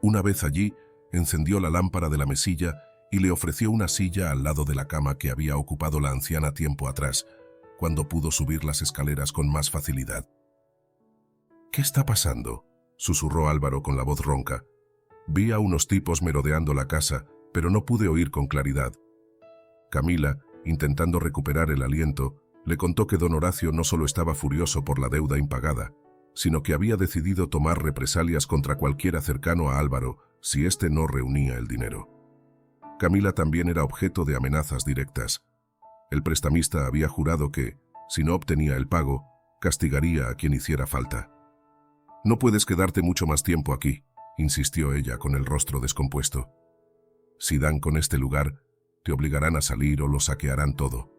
Una vez allí, encendió la lámpara de la mesilla y le ofreció una silla al lado de la cama que había ocupado la anciana tiempo atrás, cuando pudo subir las escaleras con más facilidad. «¿Qué está pasando?», susurró Álvaro con la voz ronca. «Vi a unos tipos merodeando la casa, pero no pude oír con claridad». Camila, intentando recuperar el aliento, le contó que don Horacio no solo estaba furioso por la deuda impagada, sino que había decidido tomar represalias contra cualquiera cercano a Álvaro si éste no reunía el dinero. Camila también era objeto de amenazas directas. El prestamista había jurado que, si no obtenía el pago, castigaría a quien hiciera falta. No puedes quedarte mucho más tiempo aquí, insistió ella con el rostro descompuesto. Si dan con este lugar, te obligarán a salir o lo saquearán todo.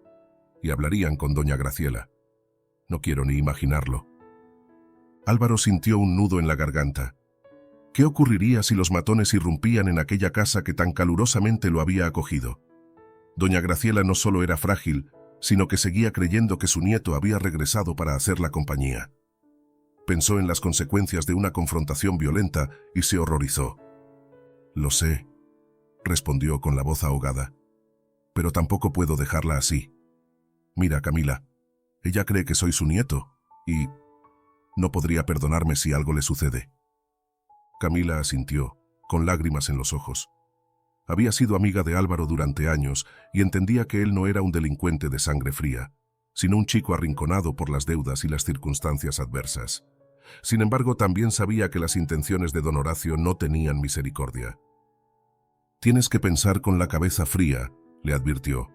Y hablarían con doña Graciela. No quiero ni imaginarlo. Álvaro sintió un nudo en la garganta. ¿Qué ocurriría si los matones irrumpían en aquella casa que tan calurosamente lo había acogido? Doña Graciela no solo era frágil, sino que seguía creyendo que su nieto había regresado para hacer la compañía. Pensó en las consecuencias de una confrontación violenta y se horrorizó. «Lo sé», respondió con la voz ahogada. «Pero tampoco puedo dejarla así. Mira, Camila, ella cree que soy su nieto y no podría perdonarme si algo le sucede». Camila asintió, con lágrimas en los ojos. Había sido amiga de Álvaro durante años y entendía que él no era un delincuente de sangre fría, sino un chico arrinconado por las deudas y las circunstancias adversas. Sin embargo, también sabía que las intenciones de don Horacio no tenían misericordia. «Tienes que pensar con la cabeza fría», le advirtió.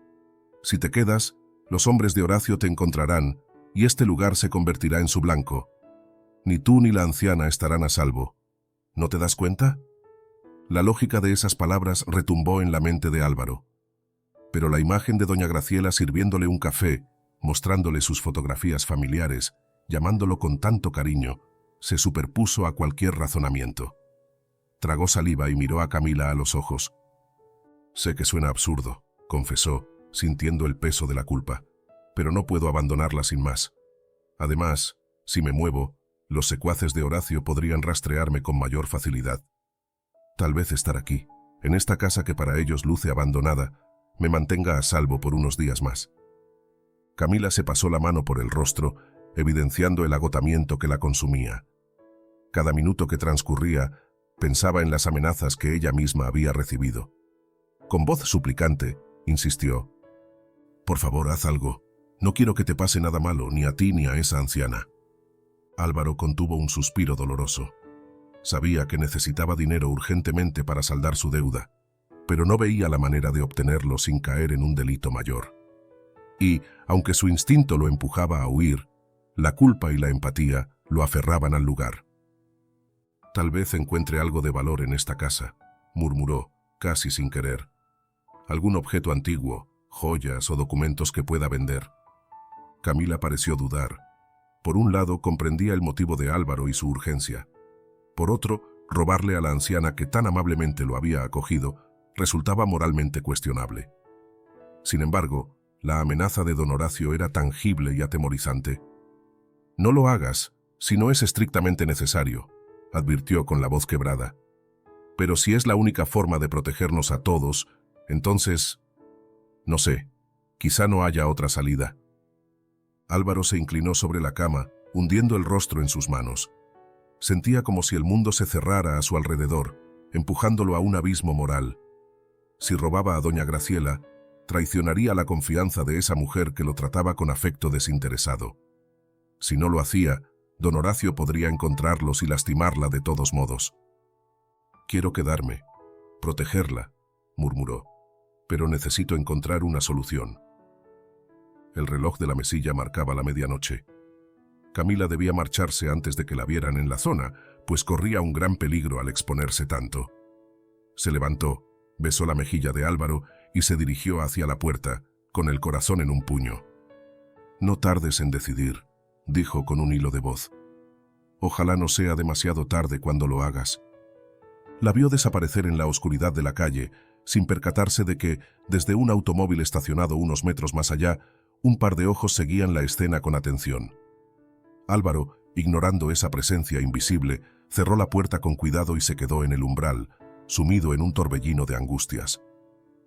«Si te quedas, los hombres de Horacio te encontrarán y este lugar se convertirá en su blanco. Ni tú ni la anciana estarán a salvo. ¿No te das cuenta?». La lógica de esas palabras retumbó en la mente de Álvaro. Pero la imagen de doña Graciela sirviéndole un café, mostrándole sus fotografías familiares, llamándolo con tanto cariño, se superpuso a cualquier razonamiento. Tragó saliva y miró a Camila a los ojos. «Sé que suena absurdo», confesó, sintiendo el peso de la culpa, «pero no puedo abandonarla sin más. Además, si me muevo, los secuaces de Horacio podrían rastrearme con mayor facilidad. Tal vez estar aquí, en esta casa que para ellos luce abandonada, me mantenga a salvo por unos días más». Camila se pasó la mano por el rostro, evidenciando el agotamiento que la consumía. Cada minuto que transcurría, pensaba en las amenazas que ella misma había recibido. Con voz suplicante, insistió: «Por favor, haz algo. No quiero que te pase nada malo, ni a ti ni a esa anciana». Álvaro contuvo un suspiro doloroso. Sabía que necesitaba dinero urgentemente para saldar su deuda, pero no veía la manera de obtenerlo sin caer en un delito mayor. Y, aunque su instinto lo empujaba a huir, la culpa y la empatía lo aferraban al lugar. «Tal vez encuentre algo de valor en esta casa», murmuró, casi sin querer. «Algún objeto antiguo, joyas o documentos que pueda vender». Camila pareció dudar. Por un lado, comprendía el motivo de Álvaro y su urgencia. Por otro, robarle a la anciana que tan amablemente lo había acogido resultaba moralmente cuestionable. Sin embargo, la amenaza de don Horacio era tangible y atemorizante. «No lo hagas, si no es estrictamente necesario», advirtió con la voz quebrada. «Pero si es la única forma de protegernos a todos, entonces, no sé, quizá no haya otra salida». Álvaro se inclinó sobre la cama, hundiendo el rostro en sus manos. Sentía como si el mundo se cerrara a su alrededor, empujándolo a un abismo moral. Si robaba a doña Graciela, traicionaría la confianza de esa mujer que lo trataba con afecto desinteresado. Si no lo hacía, don Horacio podría encontrarlos y lastimarla de todos modos. «Quiero quedarme, protegerla», murmuró, «pero necesito encontrar una solución». El reloj de la mesilla marcaba la medianoche. Camila debía marcharse antes de que la vieran en la zona, pues corría un gran peligro al exponerse tanto. Se levantó, besó la mejilla de Álvaro y se dirigió hacia la puerta, con el corazón en un puño. «No tardes en decidir», dijo con un hilo de voz. «Ojalá no sea demasiado tarde cuando lo hagas». La vio desaparecer en la oscuridad de la calle, sin percatarse de que, desde un automóvil estacionado unos metros más allá, un par de ojos seguían la escena con atención. Álvaro, ignorando esa presencia invisible, cerró la puerta con cuidado y se quedó en el umbral, sumido en un torbellino de angustias.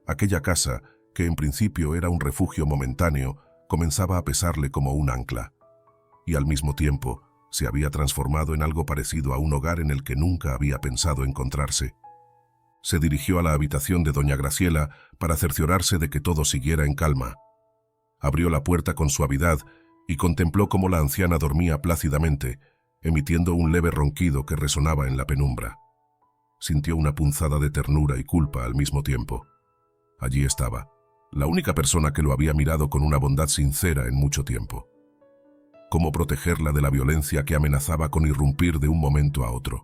Aquella casa, que en principio era un refugio momentáneo, comenzaba a pesarle como un ancla. Y al mismo tiempo, se había transformado en algo parecido a un hogar en el que nunca había pensado encontrarse. Se dirigió a la habitación de doña Graciela para cerciorarse de que todo siguiera en calma. Abrió la puerta con suavidad y contempló cómo la anciana dormía plácidamente, emitiendo un leve ronquido que resonaba en la penumbra. Sintió una punzada de ternura y culpa al mismo tiempo. Allí estaba, la única persona que lo había mirado con una bondad sincera en mucho tiempo. cómo protegerla de la violencia que amenazaba con irrumpir de un momento a otro.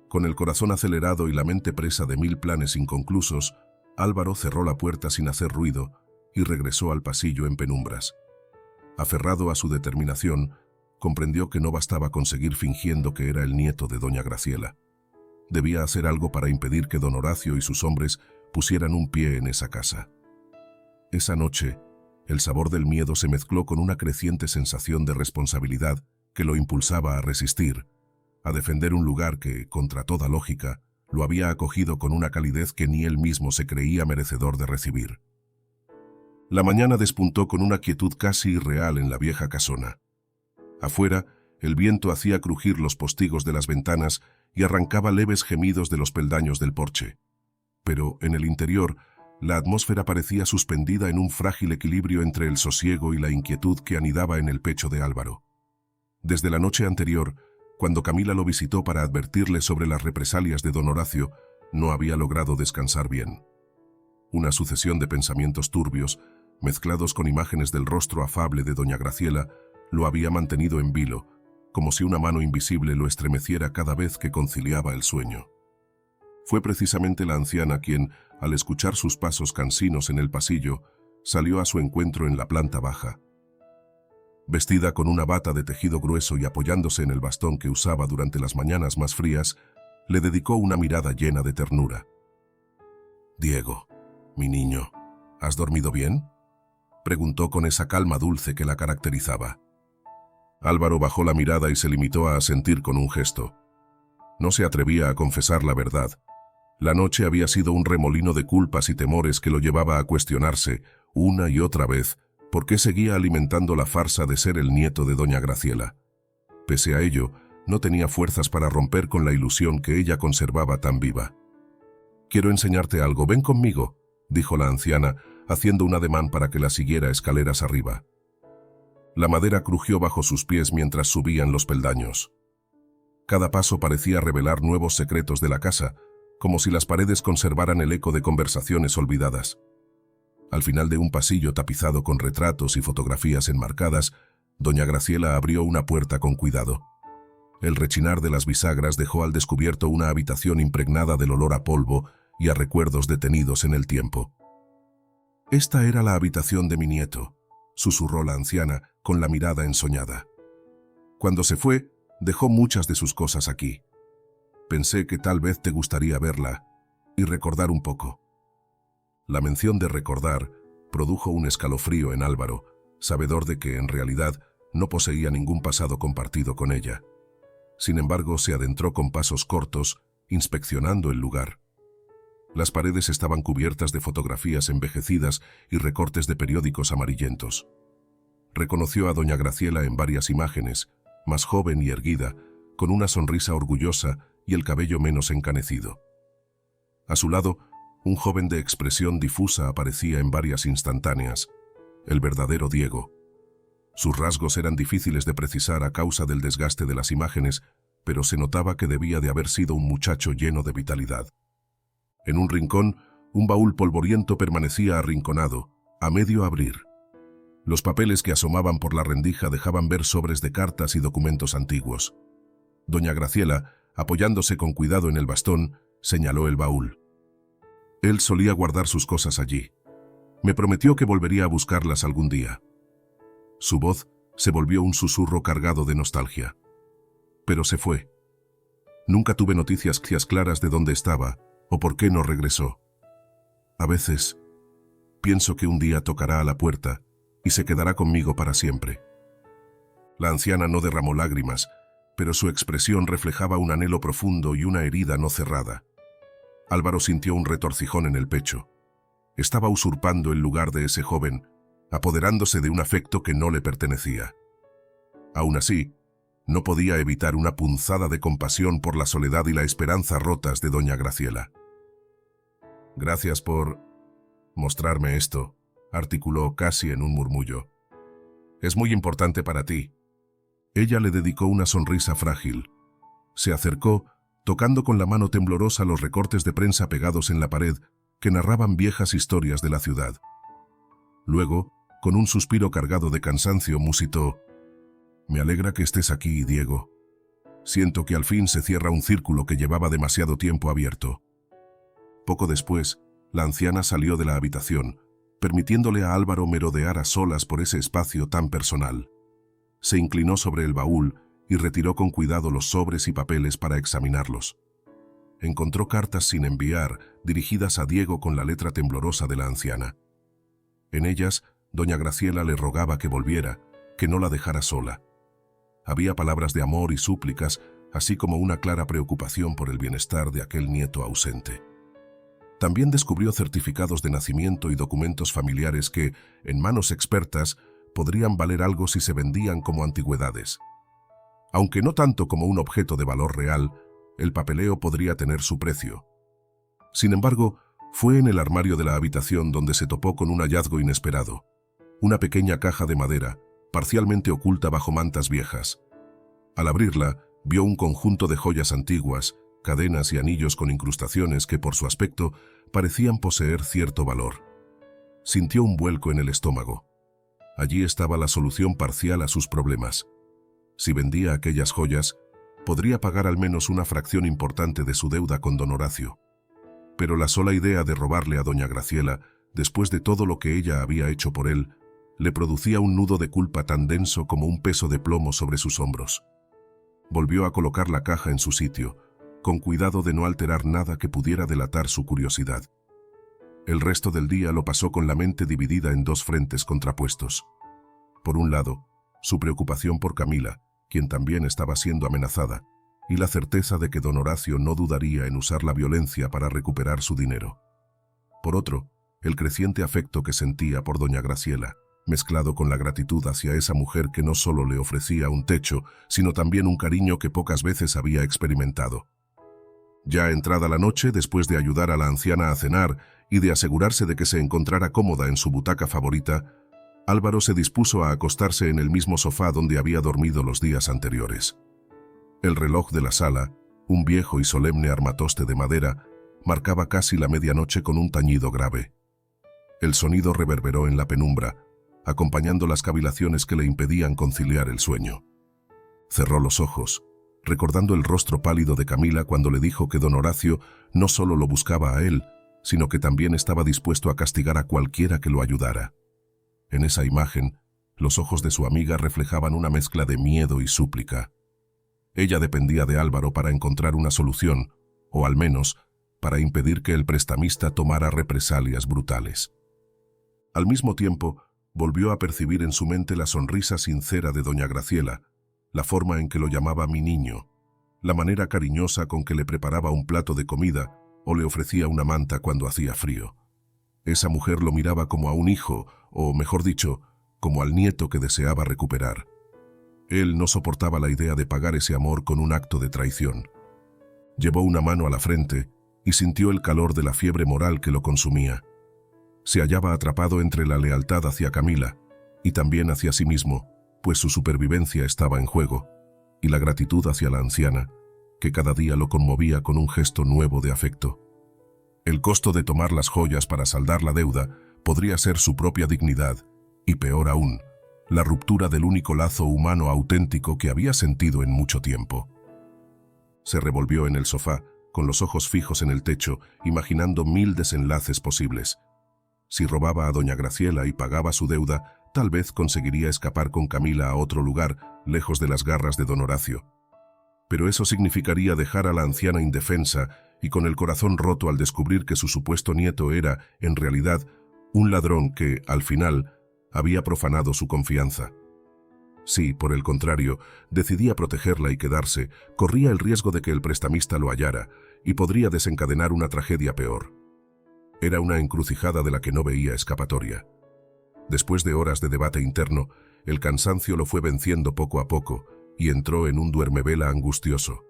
Con el corazón acelerado y la mente presa de 1000 planes inconclusos, Álvaro cerró la puerta sin hacer ruido y regresó al pasillo en penumbras. Aferrado a su determinación, comprendió que no bastaba con seguir fingiendo que era el nieto de doña Graciela. Debía hacer algo para impedir que don Horacio y sus hombres pusieran un pie en esa casa. Esa noche, el sabor del miedo se mezcló con una creciente sensación de responsabilidad que lo impulsaba a resistir, a defender un lugar que, contra toda lógica, lo había acogido con una calidez que ni él mismo se creía merecedor de recibir. La mañana despuntó con una quietud casi irreal en la vieja casona. Afuera, el viento hacía crujir los postigos de las ventanas y arrancaba leves gemidos de los peldaños del porche. Pero, en el interior, la atmósfera parecía suspendida en un frágil equilibrio entre el sosiego y la inquietud que anidaba en el pecho de Álvaro. Desde la noche anterior, cuando Camila lo visitó para advertirle sobre las represalias de don Horacio, no había logrado descansar bien. Una sucesión de pensamientos turbios, mezclados con imágenes del rostro afable de doña Graciela, lo había mantenido en vilo, como si una mano invisible lo estremeciera cada vez que conciliaba el sueño. Fue precisamente la anciana quien, al escuchar sus pasos cansinos en el pasillo, salió a su encuentro en la planta baja. Vestida con una bata de tejido grueso y apoyándose en el bastón que usaba durante las mañanas más frías, le dedicó una mirada llena de ternura. «Diego, mi niño, ¿has dormido bien?», preguntó con esa calma dulce que la caracterizaba. Álvaro bajó la mirada y se limitó a asentir con un gesto. No se atrevía a confesar la verdad. La noche había sido un remolino de culpas y temores que lo llevaba a cuestionarse, una y otra vez, por qué seguía alimentando la farsa de ser el nieto de doña Graciela. Pese a ello, no tenía fuerzas para romper con la ilusión que ella conservaba tan viva. «Quiero enseñarte algo, ven conmigo», dijo la anciana, haciendo un ademán para que la siguiera escaleras arriba. La madera crujió bajo sus pies mientras subían los peldaños. Cada paso parecía revelar nuevos secretos de la casa, como si las paredes conservaran el eco de conversaciones olvidadas. Al final de un pasillo tapizado con retratos y fotografías enmarcadas, doña Graciela abrió una puerta con cuidado. El rechinar de las bisagras dejó al descubierto una habitación impregnada del olor a polvo y a recuerdos detenidos en el tiempo. «Esta era la habitación de mi nieto», susurró la anciana con la mirada ensoñada. «Cuando se fue, dejó muchas de sus cosas aquí. Pensé que tal vez te gustaría verla y recordar un poco». La mención de recordar produjo un escalofrío en Álvaro, sabedor de que, en realidad, no poseía ningún pasado compartido con ella. Sin embargo, se adentró con pasos cortos, inspeccionando el lugar. Las paredes estaban cubiertas de fotografías envejecidas y recortes de periódicos amarillentos. Reconoció a doña Graciela en varias imágenes, más joven y erguida, con una sonrisa orgullosa y el cabello menos encanecido. A su lado, un joven de expresión difusa aparecía en varias instantáneas, el verdadero Diego. Sus rasgos eran difíciles de precisar a causa del desgaste de las imágenes, pero se notaba que debía de haber sido un muchacho lleno de vitalidad. En un rincón, un baúl polvoriento permanecía arrinconado, a medio abrir. Los papeles que asomaban por la rendija dejaban ver sobres de cartas y documentos antiguos. Doña Graciela, apoyándose con cuidado en el bastón, señaló el baúl. Él solía guardar sus cosas allí. Me prometió que volvería a buscarlas algún día. Su voz se volvió un susurro cargado de nostalgia. Pero se fue. Nunca tuve noticias claras de dónde estaba o por qué no regresó. A veces, pienso que un día tocará a la puerta y se quedará conmigo para siempre. La anciana no derramó lágrimas, pero su expresión reflejaba un anhelo profundo y una herida no cerrada. Álvaro sintió un retorcijón en el pecho. Estaba usurpando el lugar de ese joven, apoderándose de un afecto que no le pertenecía. Aún así, no podía evitar una punzada de compasión por la soledad y la esperanza rotas de doña Graciela. «Gracias por mostrarme esto», articuló casi en un murmullo. «Es muy importante para ti». Ella le dedicó una sonrisa frágil. Se acercó, tocando con la mano temblorosa los recortes de prensa pegados en la pared que narraban viejas historias de la ciudad. Luego, con un suspiro cargado de cansancio, musitó: Me alegra que estés aquí, Diego. Siento que al fin se cierra un círculo que llevaba demasiado tiempo abierto. Poco después, la anciana salió de la habitación, permitiéndole a Álvaro merodear a solas por ese espacio tan personal. Se inclinó sobre el baúl y retiró con cuidado los sobres y papeles para examinarlos. Encontró cartas sin enviar, dirigidas a Diego con la letra temblorosa de la anciana. En ellas, doña Graciela le rogaba que volviera, que no la dejara sola. Había palabras de amor y súplicas, así como una clara preocupación por el bienestar de aquel nieto ausente. También descubrió certificados de nacimiento y documentos familiares que, en manos expertas, podrían valer algo si se vendían como antigüedades. Aunque no tanto como un objeto de valor real, el papeleo podría tener su precio. Sin embargo, fue en el armario de la habitación donde se topó con un hallazgo inesperado. Una pequeña caja de madera, parcialmente oculta bajo mantas viejas. Al abrirla, vio un conjunto de joyas antiguas, cadenas y anillos con incrustaciones que, por su aspecto, parecían poseer cierto valor. Sintió un vuelco en el estómago. Allí estaba la solución parcial a sus problemas. Si vendía aquellas joyas, podría pagar al menos una fracción importante de su deuda con don Horacio. Pero la sola idea de robarle a doña Graciela, después de todo lo que ella había hecho por él, le producía un nudo de culpa tan denso como un peso de plomo sobre sus hombros. Volvió a colocar la caja en su sitio, con cuidado de no alterar nada que pudiera delatar su curiosidad. El resto del día lo pasó con la mente dividida en dos frentes contrapuestos. Por un lado, su preocupación por Camila, quien también estaba siendo amenazada, y la certeza de que don Horacio no dudaría en usar la violencia para recuperar su dinero. Por otro, el creciente afecto que sentía por doña Graciela, mezclado con la gratitud hacia esa mujer que no solo le ofrecía un techo, sino también un cariño que pocas veces había experimentado. Ya entrada la noche, después de ayudar a la anciana a cenar y de asegurarse de que se encontrara cómoda en su butaca favorita, Álvaro se dispuso a acostarse en el mismo sofá donde había dormido los días anteriores. El reloj de la sala, un viejo y solemne armatoste de madera, marcaba casi la medianoche con un tañido grave. El sonido reverberó en la penumbra, acompañando las cavilaciones que le impedían conciliar el sueño. Cerró los ojos, recordando el rostro pálido de Camila cuando le dijo que don Horacio no solo lo buscaba a él, sino que también estaba dispuesto a castigar a cualquiera que lo ayudara. En esa imagen, los ojos de su amiga reflejaban una mezcla de miedo y súplica. Ella dependía de Álvaro para encontrar una solución, o al menos, para impedir que el prestamista tomara represalias brutales. Al mismo tiempo, volvió a percibir en su mente la sonrisa sincera de doña Graciela, la forma en que lo llamaba mi niño, la manera cariñosa con que le preparaba un plato de comida o le ofrecía una manta cuando hacía frío. Esa mujer lo miraba como a un hijo, o mejor dicho, como al nieto que deseaba recuperar. Él no soportaba la idea de pagar ese amor con un acto de traición. Llevó una mano a la frente y sintió el calor de la fiebre moral que lo consumía. Se hallaba atrapado entre la lealtad hacia Camila y también hacia sí mismo, pues su supervivencia estaba en juego, y la gratitud hacia la anciana, que cada día lo conmovía con un gesto nuevo de afecto. El costo de tomar las joyas para saldar la deuda podría ser su propia dignidad, y peor aún, la ruptura del único lazo humano auténtico que había sentido en mucho tiempo. Se revolvió en el sofá, con los ojos fijos en el techo, imaginando 1000 desenlaces posibles. Si robaba a doña Graciela y pagaba su deuda, tal vez conseguiría escapar con Camila a otro lugar, lejos de las garras de don Horacio. Pero eso significaría dejar a la anciana indefensa y con el corazón roto al descubrir que su supuesto nieto era, en realidad, un ladrón que, al final, había profanado su confianza. Si, por el contrario, decidía protegerla y quedarse, corría el riesgo de que el prestamista lo hallara y podría desencadenar una tragedia peor. Era una encrucijada de la que no veía escapatoria. Después de horas de debate interno, el cansancio lo fue venciendo poco a poco y entró en un duermevela angustioso.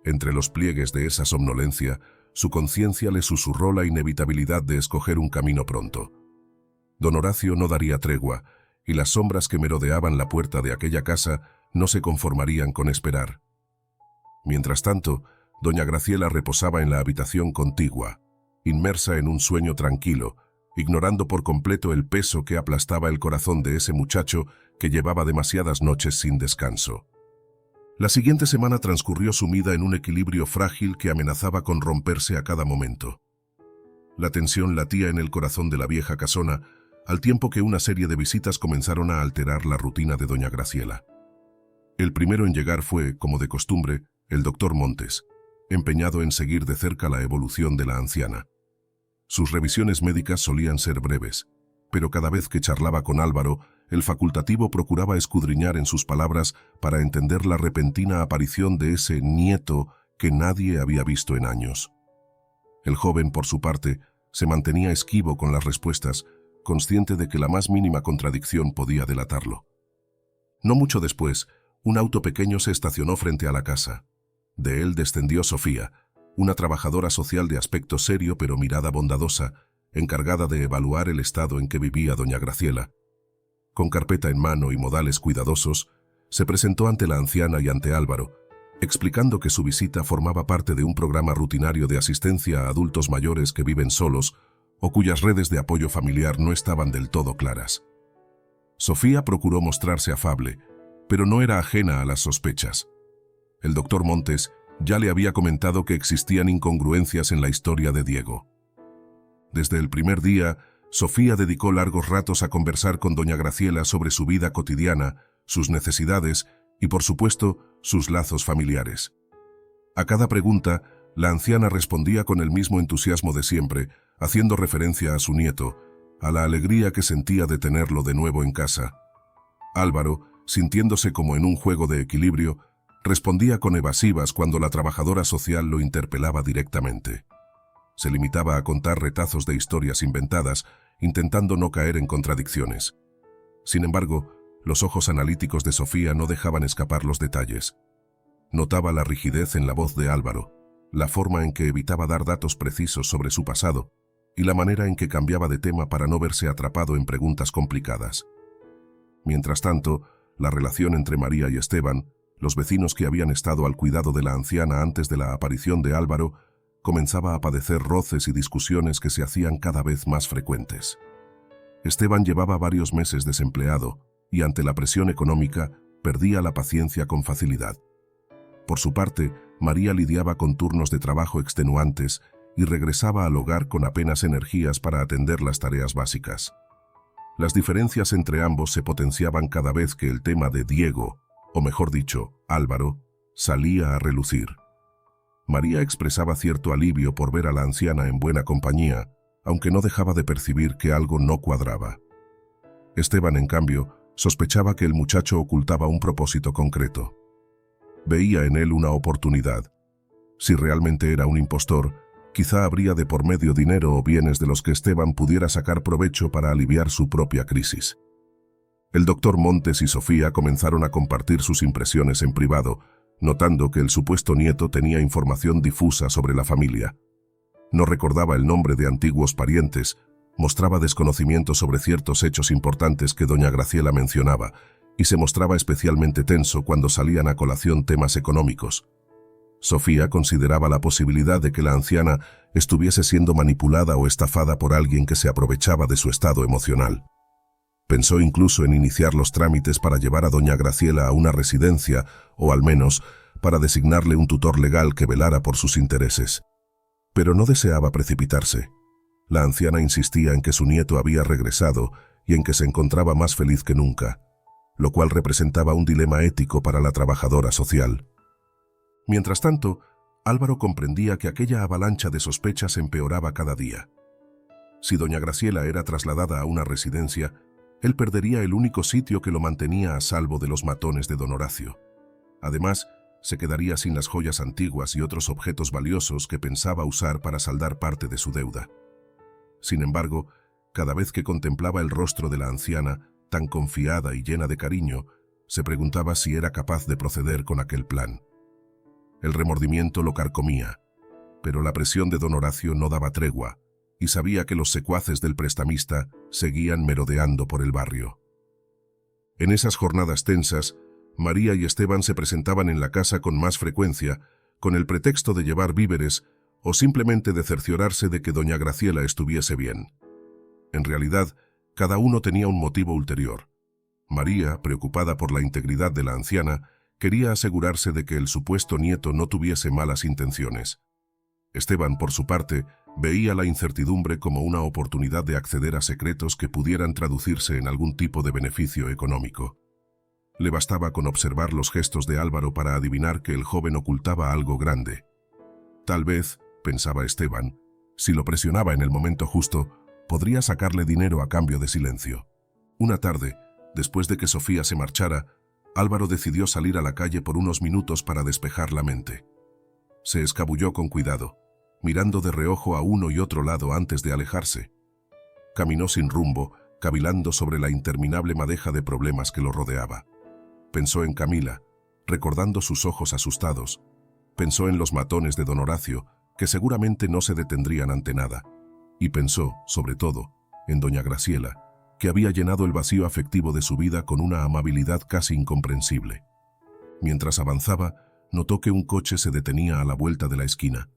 Entre los pliegues de esa somnolencia, su conciencia le susurró la inevitabilidad de escoger un camino pronto. Don Horacio no daría tregua, y las sombras que merodeaban la puerta de aquella casa no se conformarían con esperar. Mientras tanto, doña Graciela reposaba en la habitación contigua, inmersa en un sueño tranquilo, ignorando por completo el peso que aplastaba el corazón de ese muchacho que llevaba demasiadas noches sin descanso. La siguiente semana transcurrió sumida en un equilibrio frágil que amenazaba con romperse a cada momento. La tensión latía en el corazón de la vieja casona, al tiempo que una serie de visitas comenzaron a alterar la rutina de doña Graciela. El primero en llegar fue, como de costumbre, el doctor Montes, empeñado en seguir de cerca la evolución de la anciana. Sus revisiones médicas solían ser breves, pero cada vez que charlaba con Álvaro, el facultativo procuraba escudriñar en sus palabras para entender la repentina aparición de ese nieto que nadie había visto en años. El joven, por su parte, se mantenía esquivo con las respuestas, consciente de que la más mínima contradicción podía delatarlo. No mucho después, un auto pequeño se estacionó frente a la casa. De él descendió Sofía, una trabajadora social de aspecto serio pero mirada bondadosa, encargada de evaluar el estado en que vivía doña Graciela. Con carpeta en mano y modales cuidadosos, se presentó ante la anciana y ante Álvaro, explicando que su visita formaba parte de un programa rutinario de asistencia a adultos mayores que viven solos o cuyas redes de apoyo familiar no estaban del todo claras. Sofía procuró mostrarse afable, pero no era ajena a las sospechas. El doctor Montes ya le había comentado que existían incongruencias en la historia de Diego. Desde el primer día, Sofía dedicó largos ratos a conversar con doña Graciela sobre su vida cotidiana, sus necesidades y, por supuesto, sus lazos familiares. A cada pregunta, la anciana respondía con el mismo entusiasmo de siempre, haciendo referencia a su nieto, a la alegría que sentía de tenerlo de nuevo en casa. Álvaro, sintiéndose como en un juego de equilibrio, respondía con evasivas cuando la trabajadora social lo interpelaba directamente. Se limitaba a contar retazos de historias inventadas, intentando no caer en contradicciones. Sin embargo, los ojos analíticos de Sofía no dejaban escapar los detalles. Notaba la rigidez en la voz de Álvaro, la forma en que evitaba dar datos precisos sobre su pasado y la manera en que cambiaba de tema para no verse atrapado en preguntas complicadas. Mientras tanto, la relación entre María y Esteban, los vecinos que habían estado al cuidado de la anciana antes de la aparición de Álvaro, comenzaba a padecer roces y discusiones que se hacían cada vez más frecuentes. Esteban llevaba varios meses desempleado y ante la presión económica perdía la paciencia con facilidad. Por su parte, María lidiaba con turnos de trabajo extenuantes y regresaba al hogar con apenas energías para atender las tareas básicas. Las diferencias entre ambos se potenciaban cada vez que el tema de Diego, o mejor dicho, Álvaro, salía a relucir. María expresaba cierto alivio por ver a la anciana en buena compañía, aunque no dejaba de percibir que algo no cuadraba. Esteban, en cambio, sospechaba que el muchacho ocultaba un propósito concreto. Veía en él una oportunidad. Si realmente era un impostor, quizá habría de por medio dinero o bienes de los que Esteban pudiera sacar provecho para aliviar su propia crisis. El doctor Montes y Sofía comenzaron a compartir sus impresiones en privado, notando que el supuesto nieto tenía información difusa sobre la familia. No recordaba el nombre de antiguos parientes, mostraba desconocimiento sobre ciertos hechos importantes que doña Graciela mencionaba, y se mostraba especialmente tenso cuando salían a colación temas económicos. Sofía consideraba la posibilidad de que la anciana estuviese siendo manipulada o estafada por alguien que se aprovechaba de su estado emocional. Pensó incluso en iniciar los trámites para llevar a doña Graciela a una residencia, o al menos, para designarle un tutor legal que velara por sus intereses. Pero no deseaba precipitarse. La anciana insistía en que su nieto había regresado y en que se encontraba más feliz que nunca, lo cual representaba un dilema ético para la trabajadora social. Mientras tanto, Álvaro comprendía que aquella avalancha de sospechas empeoraba cada día. Si doña Graciela era trasladada a una residencia, él perdería el único sitio que lo mantenía a salvo de los matones de don Horacio. Además, se quedaría sin las joyas antiguas y otros objetos valiosos que pensaba usar para saldar parte de su deuda. Sin embargo, cada vez que contemplaba el rostro de la anciana, tan confiada y llena de cariño, se preguntaba si era capaz de proceder con aquel plan. El remordimiento lo carcomía, pero la presión de don Horacio no daba tregua, y sabía que los secuaces del prestamista seguían merodeando por el barrio. En esas jornadas tensas, María y Esteban se presentaban en la casa con más frecuencia, con el pretexto de llevar víveres o simplemente de cerciorarse de que doña Graciela estuviese bien. En realidad, cada uno tenía un motivo ulterior. María, preocupada por la integridad de la anciana, quería asegurarse de que el supuesto nieto no tuviese malas intenciones. Esteban, por su parte, veía la incertidumbre como una oportunidad de acceder a secretos que pudieran traducirse en algún tipo de beneficio económico. Le bastaba con observar los gestos de Álvaro para adivinar que el joven ocultaba algo grande. Tal vez, pensaba Esteban, si lo presionaba en el momento justo, podría sacarle dinero a cambio de silencio. Una tarde, después de que Sofía se marchara, Álvaro decidió salir a la calle por unos minutos para despejar la mente. Se escabulló con cuidado, mirando de reojo a uno y otro lado antes de alejarse. Caminó sin rumbo, cavilando sobre la interminable madeja de problemas que lo rodeaba. Pensó en Camila, recordando sus ojos asustados. Pensó en los matones de don Horacio, que seguramente no se detendrían ante nada. Y pensó, sobre todo, en doña Graciela, que había llenado el vacío afectivo de su vida con una amabilidad casi incomprensible. Mientras avanzaba, notó que un coche se detenía a la vuelta de la esquina.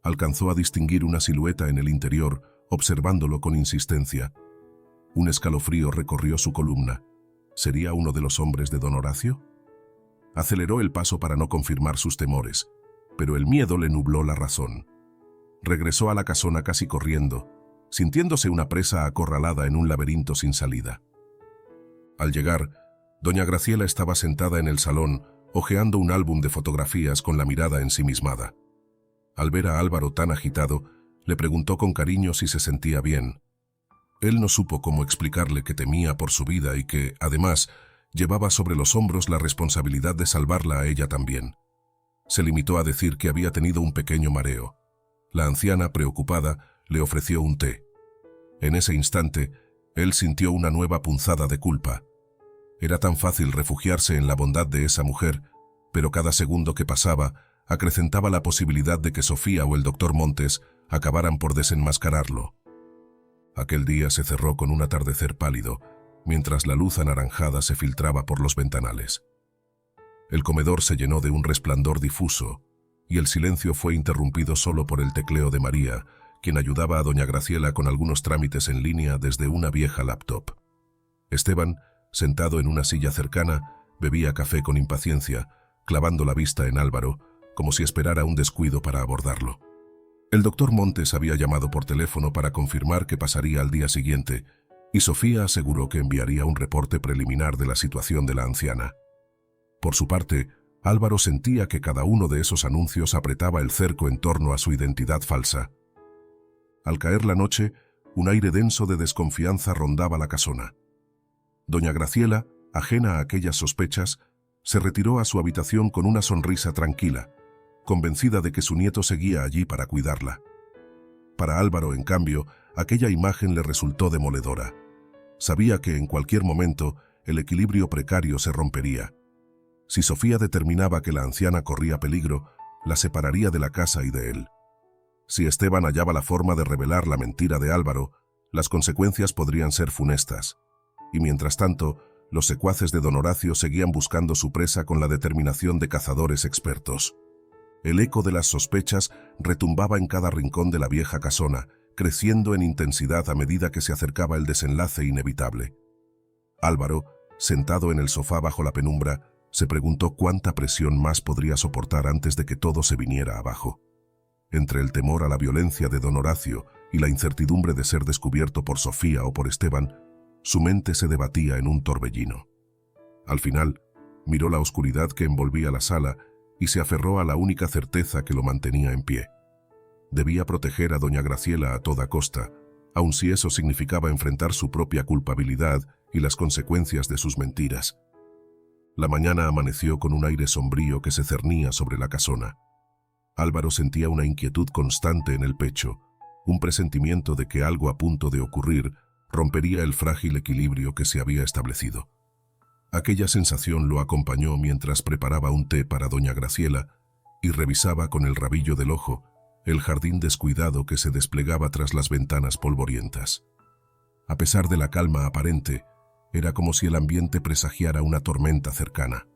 Alcanzó a distinguir una silueta en el interior, observándolo con insistencia. Un escalofrío recorrió su columna. ¿Sería uno de los hombres de don Horacio? Aceleró el paso para no confirmar sus temores, pero el miedo le nubló la razón. Regresó a la casona casi corriendo, sintiéndose una presa acorralada en un laberinto sin salida. Al llegar, doña Graciela estaba sentada en el salón, hojeando un álbum de fotografías con la mirada ensimismada. Al ver a Álvaro tan agitado, le preguntó con cariño si se sentía bien. Él no supo cómo explicarle que temía por su vida y que, además, llevaba sobre los hombros la responsabilidad de salvarla a ella también. Se limitó a decir que había tenido un pequeño mareo. La anciana, preocupada, le ofreció un té. En ese instante, él sintió una nueva punzada de culpa. Era tan fácil refugiarse en la bondad de esa mujer, pero cada segundo que pasaba acrecentaba la posibilidad de que Sofía o el doctor Montes acabaran por desenmascararlo. Aquel día se cerró con un atardecer pálido, mientras la luz anaranjada se filtraba por los ventanales. El comedor se llenó de un resplandor difuso, y el silencio fue interrumpido solo por el tecleo de María, quien ayudaba a doña Graciela con algunos trámites en línea desde una vieja laptop. Esteban, sentado en una silla cercana, bebía café con impaciencia, clavando la vista en Álvaro, como si esperara un descuido para abordarlo. El doctor Montes había llamado por teléfono para confirmar que pasaría al día siguiente, y Sofía aseguró que enviaría un reporte preliminar de la situación de la anciana. Por su parte, Álvaro sentía que cada uno de esos anuncios apretaba el cerco en torno a su identidad falsa. Al caer la noche, un aire denso de desconfianza rondaba la casona. Doña Graciela, ajena a aquellas sospechas, se retiró a su habitación con una sonrisa tranquila, convencida de que su nieto seguía allí para cuidarla. Para Álvaro, en cambio, aquella imagen le resultó demoledora. Sabía que en cualquier momento el equilibrio precario se rompería. Si Sofía determinaba que la anciana corría peligro, la separaría de la casa y de él. Si Esteban hallaba la forma de revelar la mentira de Álvaro, las consecuencias podrían ser funestas. Y mientras tanto, los secuaces de don Horacio seguían buscando su presa con la determinación de cazadores expertos. El eco de las sospechas retumbaba en cada rincón de la vieja casona, creciendo en intensidad a medida que se acercaba el desenlace inevitable. Álvaro, sentado en el sofá bajo la penumbra, se preguntó cuánta presión más podría soportar antes de que todo se viniera abajo. Entre el temor a la violencia de don Horacio y la incertidumbre de ser descubierto por Sofía o por Esteban, su mente se debatía en un torbellino. Al final, miró la oscuridad que envolvía la sala y se aferró a la única certeza que lo mantenía en pie. Debía proteger a doña Graciela a toda costa, aun si eso significaba enfrentar su propia culpabilidad y las consecuencias de sus mentiras. La mañana amaneció con un aire sombrío que se cernía sobre la casona. Álvaro sentía una inquietud constante en el pecho, un presentimiento de que algo a punto de ocurrir rompería el frágil equilibrio que se había establecido. Aquella sensación lo acompañó mientras preparaba un té para doña Graciela y revisaba con el rabillo del ojo el jardín descuidado que se desplegaba tras las ventanas polvorientas. A pesar de la calma aparente, era como si el ambiente presagiara una tormenta cercana.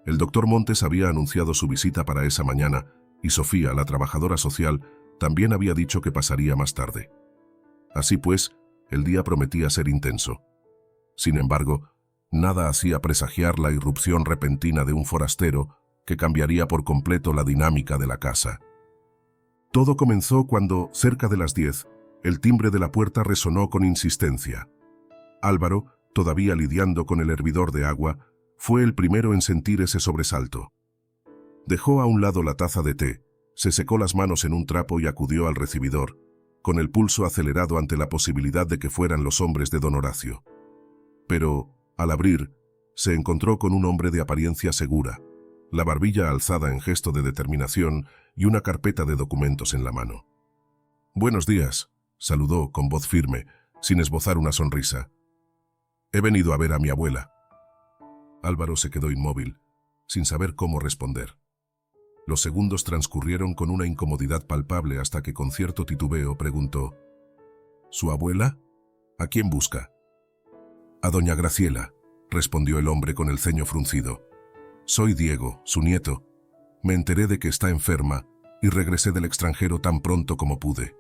El doctor Montes había anunciado su visita para esa mañana y Sofía, la trabajadora social, también había dicho que pasaría más tarde. Así pues, el día prometía ser intenso. Sin embargo, Nada hacía presagiar la irrupción repentina de un forastero que cambiaría por completo la dinámica de la casa. Todo comenzó cuando, cerca de las 10, el timbre de la puerta resonó con insistencia. Álvaro, todavía lidiando con el hervidor de agua, fue el primero en sentir ese sobresalto. Dejó a un lado la taza de té, se secó las manos en un trapo y acudió al recibidor, con el pulso acelerado ante la posibilidad de que fueran los hombres de don Horacio. Pero, al abrir, se encontró con un hombre de apariencia segura, la barbilla alzada en gesto de determinación y una carpeta de documentos en la mano. «Buenos días», saludó con voz firme, sin esbozar una sonrisa. «He venido a ver a mi abuela». Álvaro se quedó inmóvil, sin saber cómo responder. Los segundos transcurrieron con una incomodidad palpable hasta que con cierto titubeo preguntó: «¿Su abuela? ¿A quién busca?» «A doña Graciela», respondió el hombre con el ceño fruncido. «Soy Diego, su nieto. Me enteré de que está enferma y regresé del extranjero tan pronto como pude».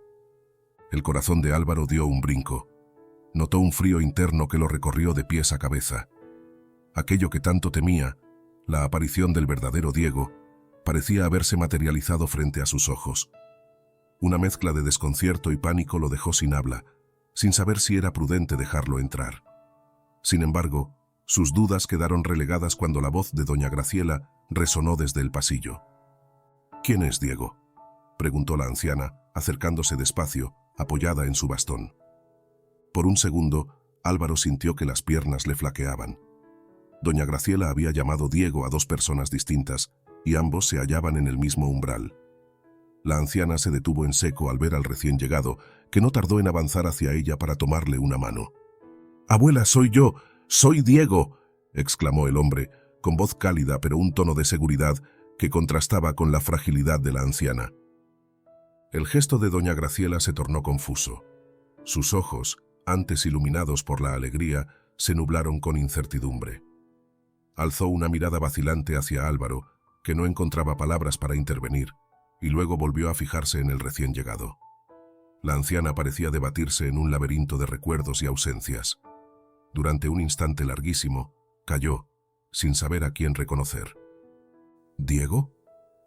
El corazón de Álvaro dio un brinco. Notó un frío interno que lo recorrió de pies a cabeza. Aquello que tanto temía, la aparición del verdadero Diego, parecía haberse materializado frente a sus ojos. Una mezcla de desconcierto y pánico lo dejó sin habla, sin saber si era prudente dejarlo entrar. Sin embargo, sus dudas quedaron relegadas cuando la voz de doña Graciela resonó desde el pasillo. «¿Quién es Diego?», preguntó la anciana, acercándose despacio, apoyada en su bastón. Por un segundo, Álvaro sintió que las piernas le flaqueaban. Doña Graciela había llamado Diego a dos personas distintas, y ambos se hallaban en el mismo umbral. La anciana se detuvo en seco al ver al recién llegado, que no tardó en avanzar hacia ella para tomarle una mano. «Abuela, soy yo, soy Diego», exclamó el hombre, con voz cálida pero un tono de seguridad que contrastaba con la fragilidad de la anciana. El gesto de doña Graciela se tornó confuso. Sus ojos, antes iluminados por la alegría, se nublaron con incertidumbre. Alzó una mirada vacilante hacia Álvaro, que no encontraba palabras para intervenir, y luego volvió a fijarse en el recién llegado. La anciana parecía debatirse en un laberinto de recuerdos y ausencias. Durante un instante larguísimo, calló, sin saber a quién reconocer. «¿Diego?»,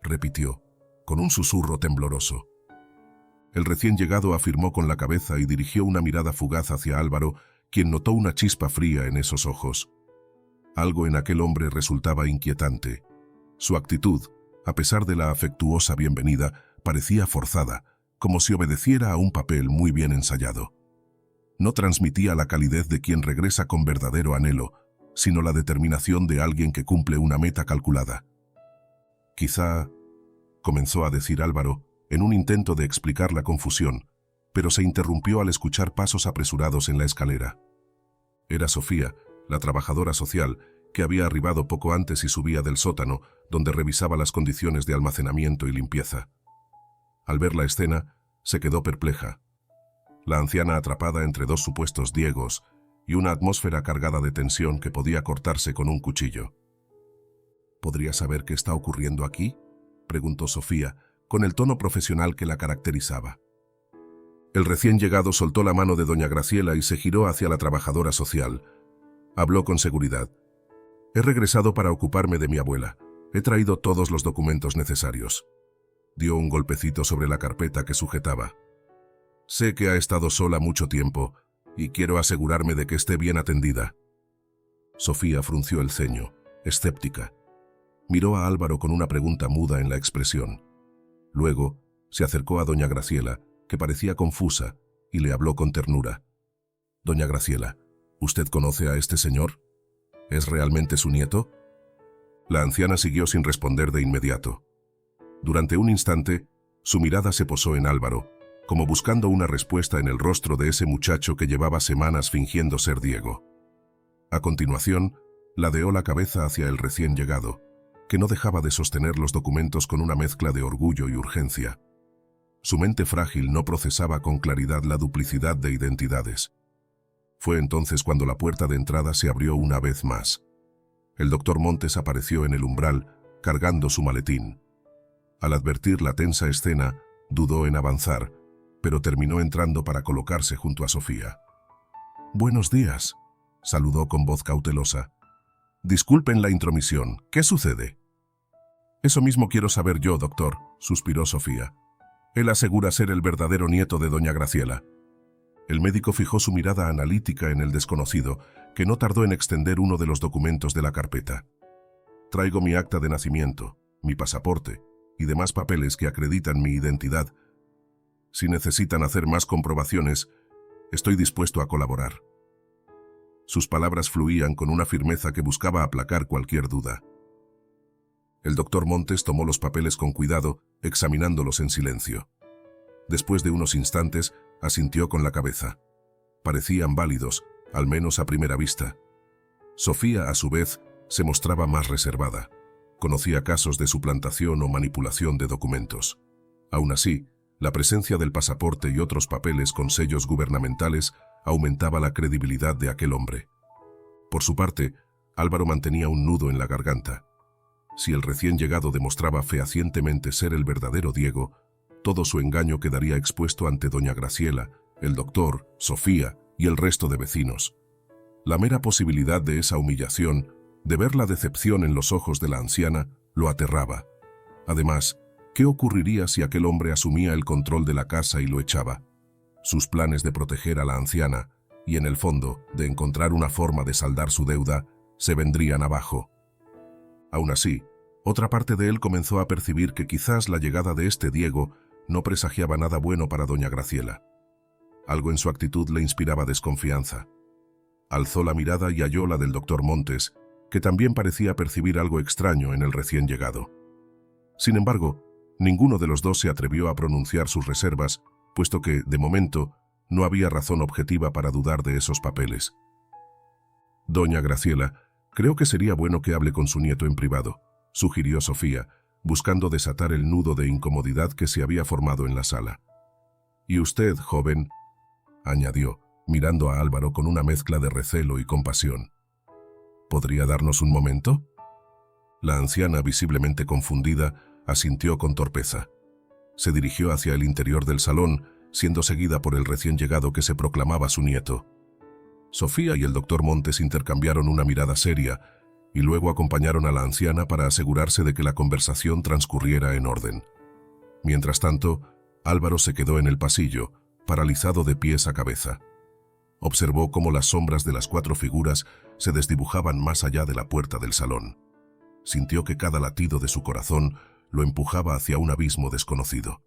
repitió, con un susurro tembloroso. El recién llegado afirmó con la cabeza y dirigió una mirada fugaz hacia Álvaro, quien notó una chispa fría en esos ojos. Algo en aquel hombre resultaba inquietante. Su actitud, a pesar de la afectuosa bienvenida, parecía forzada, como si obedeciera a un papel muy bien ensayado. No transmitía la calidez de quien regresa con verdadero anhelo, sino la determinación de alguien que cumple una meta calculada. «Quizá», comenzó a decir Álvaro, en un intento de explicar la confusión, pero se interrumpió al escuchar pasos apresurados en la escalera. Era Sofía, la trabajadora social, que había arribado poco antes y subía del sótano, donde revisaba las condiciones de almacenamiento y limpieza. Al ver la escena, se quedó perpleja. La anciana atrapada entre dos supuestos Diegos y una atmósfera cargada de tensión que podía cortarse con un cuchillo. «¿Podría saber qué está ocurriendo aquí?», preguntó Sofía, con el tono profesional que la caracterizaba. El recién llegado soltó la mano de doña Graciela y se giró hacia la trabajadora social. Habló con seguridad. «He regresado para ocuparme de mi abuela. He traído todos los documentos necesarios». Dio un golpecito sobre la carpeta que sujetaba. «Sé que ha estado sola mucho tiempo y quiero asegurarme de que esté bien atendida». Sofía frunció el ceño, escéptica. Miró a Álvaro con una pregunta muda en la expresión. Luego, se acercó a doña Graciela, que parecía confusa, y le habló con ternura. «Doña Graciela, ¿usted conoce a este señor? ¿Es realmente su nieto?». La anciana siguió sin responder de inmediato. Durante un instante, su mirada se posó en Álvaro, como buscando una respuesta en el rostro de ese muchacho que llevaba semanas fingiendo ser Diego. A continuación, ladeó la cabeza hacia el recién llegado, que no dejaba de sostener los documentos con una mezcla de orgullo y urgencia. Su mente frágil no procesaba con claridad la duplicidad de identidades. Fue entonces cuando la puerta de entrada se abrió una vez más. El doctor Montes apareció en el umbral, cargando su maletín. Al advertir la tensa escena, dudó en avanzar, pero terminó entrando para colocarse junto a Sofía. «Buenos días», saludó con voz cautelosa. Disculpen la intromisión. ¿Qué sucede? Eso mismo quiero saber yo, doctor, suspiró Sofía. Él asegura ser el verdadero nieto de doña Graciela. El médico fijó su mirada analítica en el desconocido, que no tardó en extender uno de los documentos de la carpeta. Traigo mi acta de nacimiento, mi pasaporte y demás papeles que acreditan mi identidad. Si necesitan hacer más comprobaciones, estoy dispuesto a colaborar. Sus palabras fluían con una firmeza que buscaba aplacar cualquier duda. El doctor Montes tomó los papeles con cuidado, examinándolos en silencio. Después de unos instantes, asintió con la cabeza. Parecían válidos, al menos a primera vista. Sofía, a su vez, se mostraba más reservada. Conocía casos de suplantación o manipulación de documentos. Aún así, la presencia del pasaporte y otros papeles con sellos gubernamentales aumentaba la credibilidad de aquel hombre. Por su parte, Álvaro mantenía un nudo en la garganta. Si el recién llegado demostraba fehacientemente ser el verdadero Diego, todo su engaño quedaría expuesto ante doña Graciela, el doctor, Sofía y el resto de vecinos. La mera posibilidad de esa humillación, de ver la decepción en los ojos de la anciana, lo aterraba. Además, ¿qué ocurriría si aquel hombre asumía el control de la casa y lo echaba? Sus planes de proteger a la anciana y, en el fondo, de encontrar una forma de saldar su deuda, se vendrían abajo. Aún así, otra parte de él comenzó a percibir que quizás la llegada de este Diego no presagiaba nada bueno para doña Graciela. Algo en su actitud le inspiraba desconfianza. Alzó la mirada y halló la del doctor Montes, que también parecía percibir algo extraño en el recién llegado. Sin embargo, ninguno de los dos se atrevió a pronunciar sus reservas, puesto que, de momento, no había razón objetiva para dudar de esos papeles. Doña Graciela, creo que sería bueno que hable con su nieto en privado, sugirió Sofía, buscando desatar el nudo de incomodidad que se había formado en la sala. Y usted, joven, añadió, mirando a Álvaro con una mezcla de recelo y compasión. ¿Podría darnos un momento? La anciana, visiblemente confundida, asintió con torpeza. Se dirigió hacia el interior del salón, siendo seguida por el recién llegado que se proclamaba su nieto. Sofía y el doctor Montes intercambiaron una mirada seria y luego acompañaron a la anciana para asegurarse de que la conversación transcurriera en orden. Mientras tanto, Álvaro se quedó en el pasillo, paralizado de pies a cabeza. Observó cómo las sombras de las cuatro figuras se desdibujaban más allá de la puerta del salón. Sintió que cada latido de su corazón lo empujaba hacia un abismo desconocido.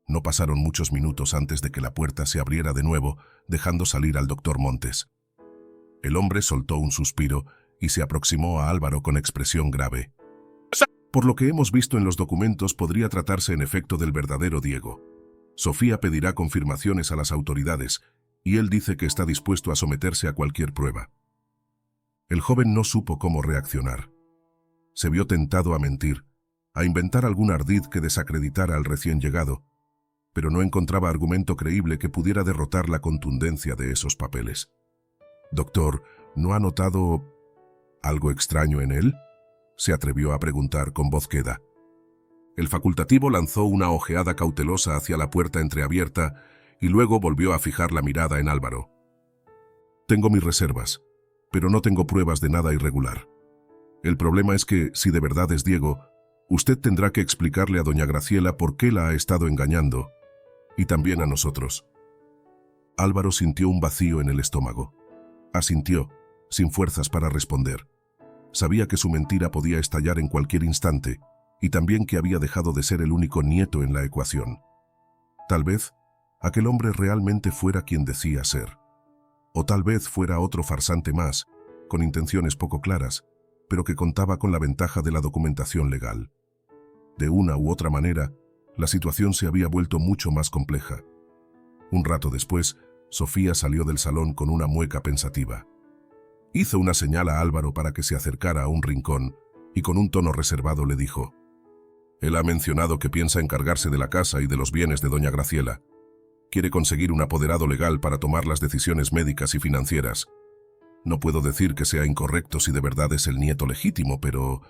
No pasaron muchos minutos antes de que la puerta se abriera de nuevo, dejando salir al doctor Montes. El hombre soltó un suspiro y se aproximó a Álvaro con expresión grave. Por lo que hemos visto en los documentos, podría tratarse en efecto del verdadero Diego. Sofía pedirá confirmaciones a las autoridades y él dice que está dispuesto a someterse a cualquier prueba. El joven no supo cómo reaccionar. Se vio tentado a mentir, a inventar algún ardid que desacreditara al recién llegado, pero no encontraba argumento creíble que pudiera derrotar la contundencia de esos papeles. «Doctor, ¿no ha notado algo extraño en él?», se atrevió a preguntar con voz queda. El facultativo lanzó una ojeada cautelosa hacia la puerta entreabierta y luego volvió a fijar la mirada en Álvaro. «Tengo mis reservas, pero no tengo pruebas de nada irregular. El problema es que, si de verdad es Diego, usted tendrá que explicarle a doña Graciela por qué la ha estado engañando, y también a nosotros». Álvaro sintió un vacío en el estómago. Asintió, sin fuerzas para responder. Sabía que su mentira podía estallar en cualquier instante, y también que había dejado de ser el único nieto en la ecuación. Tal vez, aquel hombre realmente fuera quien decía ser. O tal vez fuera otro farsante más, con intenciones poco claras, pero que contaba con la ventaja de la documentación legal. De una u otra manera, la situación se había vuelto mucho más compleja. Un rato después, Sofía salió del salón con una mueca pensativa. Hizo una señal a Álvaro para que se acercara a un rincón y con un tono reservado le dijo: «Él ha mencionado que piensa encargarse de la casa y de los bienes de doña Graciela. Quiere conseguir un apoderado legal para tomar las decisiones médicas y financieras. No puedo decir que sea incorrecto si de verdad es el nieto legítimo, pero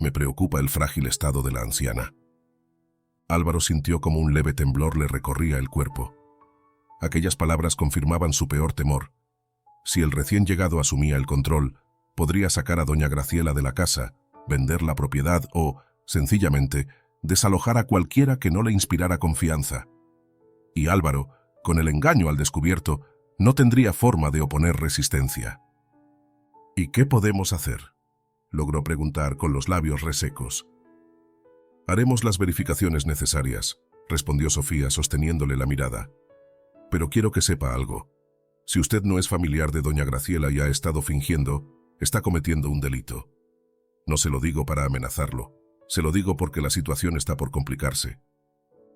me preocupa el frágil estado de la anciana». Álvaro sintió como un leve temblor le recorría el cuerpo. Aquellas palabras confirmaban su peor temor. Si el recién llegado asumía el control, podría sacar a doña Graciela de la casa, vender la propiedad o, sencillamente, desalojar a cualquiera que no le inspirara confianza. Y Álvaro, con el engaño al descubierto, no tendría forma de oponer resistencia. ¿Y qué podemos hacer?, logró preguntar con los labios resecos. Haremos las verificaciones necesarias, respondió Sofía sosteniéndole la mirada. Pero quiero que sepa algo. Si usted no es familiar de doña Graciela y ha estado fingiendo, está cometiendo un delito. No se lo digo para amenazarlo, se lo digo porque la situación está por complicarse.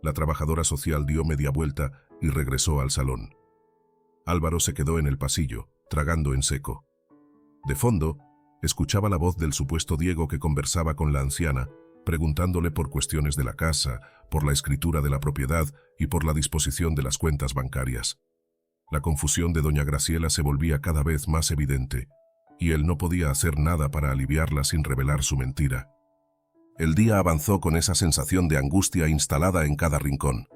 La trabajadora social dio media vuelta y regresó al salón. Álvaro se quedó en el pasillo, tragando en seco. De fondo, escuchaba la voz del supuesto Diego que conversaba con la anciana, preguntándole por cuestiones de la casa, por la escritura de la propiedad y por la disposición de las cuentas bancarias. La confusión de doña Graciela se volvía cada vez más evidente, y él no podía hacer nada para aliviarla sin revelar su mentira. El día avanzó con esa sensación de angustia instalada en cada rincón.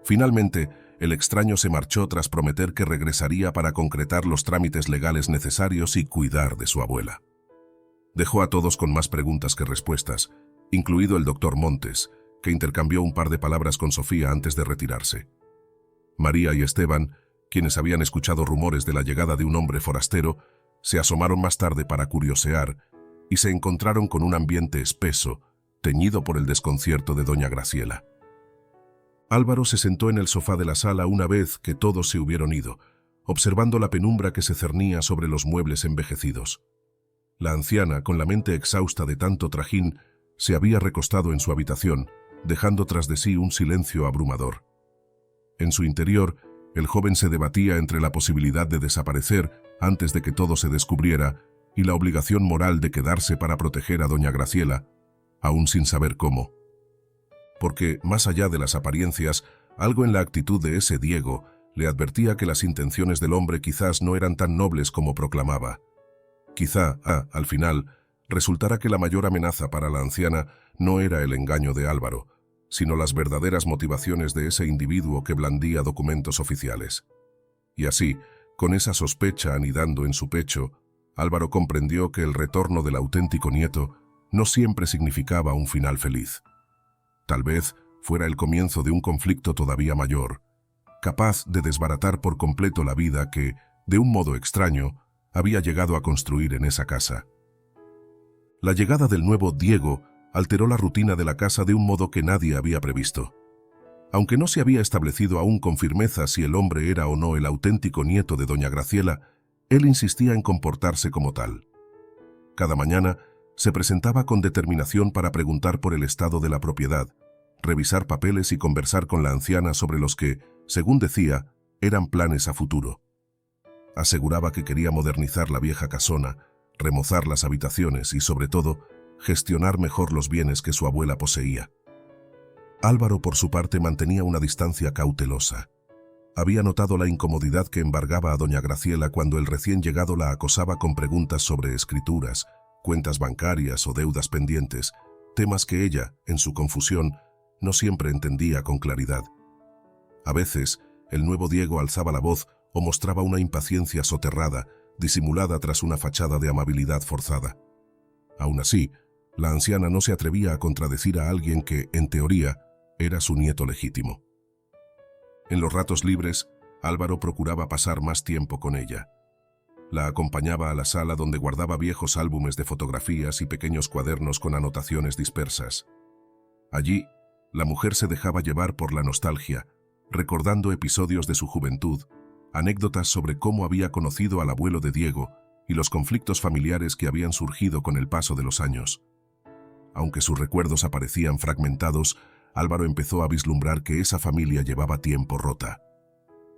Finalmente, el extraño se marchó tras prometer que regresaría para concretar los trámites legales necesarios y cuidar de su abuela. Dejó a todos con más preguntas que respuestas, incluido el doctor Montes, que intercambió un par de palabras con Sofía antes de retirarse. María y Esteban, quienes habían escuchado rumores de la llegada de un hombre forastero, se asomaron más tarde para curiosear y se encontraron con un ambiente espeso, teñido por el desconcierto de doña Graciela. Álvaro se sentó en el sofá de la sala una vez que todos se hubieron ido, observando la penumbra que se cernía sobre los muebles envejecidos. La anciana, con la mente exhausta de tanto trajín, se había recostado en su habitación, dejando tras de sí un silencio abrumador. En su interior, el joven se debatía entre la posibilidad de desaparecer antes de que todo se descubriera y la obligación moral de quedarse para proteger a doña Graciela, aún sin saber cómo. Porque, más allá de las apariencias, algo en la actitud de ese Diego le advertía que las intenciones del hombre quizás no eran tan nobles como proclamaba. Quizá, al final, resultara que la mayor amenaza para la anciana no era el engaño de Álvaro, sino las verdaderas motivaciones de ese individuo que blandía documentos oficiales. Y así, con esa sospecha anidando en su pecho, Álvaro comprendió que el retorno del auténtico nieto no siempre significaba un final feliz. Tal vez fuera el comienzo de un conflicto todavía mayor, capaz de desbaratar por completo la vida que, de un modo extraño, había llegado a construir en esa casa. La llegada del nuevo Diego alteró la rutina de la casa de un modo que nadie había previsto. Aunque no se había establecido aún con firmeza si el hombre era o no el auténtico nieto de doña Graciela, él insistía en comportarse como tal. Cada mañana se presentaba con determinación para preguntar por el estado de la propiedad, revisar papeles y conversar con la anciana sobre los que, según decía, eran planes a futuro. Aseguraba que quería modernizar la vieja casona, remozar las habitaciones y, sobre todo, gestionar mejor los bienes que su abuela poseía. Álvaro, por su parte, mantenía una distancia cautelosa. Había notado la incomodidad que embargaba a doña Graciela cuando el recién llegado la acosaba con preguntas sobre escrituras, cuentas bancarias o deudas pendientes, temas que ella, en su confusión, no siempre entendía con claridad. A veces, el nuevo Diego alzaba la voz o mostraba una impaciencia soterrada, disimulada tras una fachada de amabilidad forzada. Aún así, la anciana no se atrevía a contradecir a alguien que, en teoría, era su nieto legítimo. En los ratos libres, Álvaro procuraba pasar más tiempo con ella. La acompañaba a la sala donde guardaba viejos álbumes de fotografías y pequeños cuadernos con anotaciones dispersas. Allí, la mujer se dejaba llevar por la nostalgia, recordando episodios de su juventud, anécdotas sobre cómo había conocido al abuelo de Diego y los conflictos familiares que habían surgido con el paso de los años. Aunque sus recuerdos aparecían fragmentados, Álvaro empezó a vislumbrar que esa familia llevaba tiempo rota.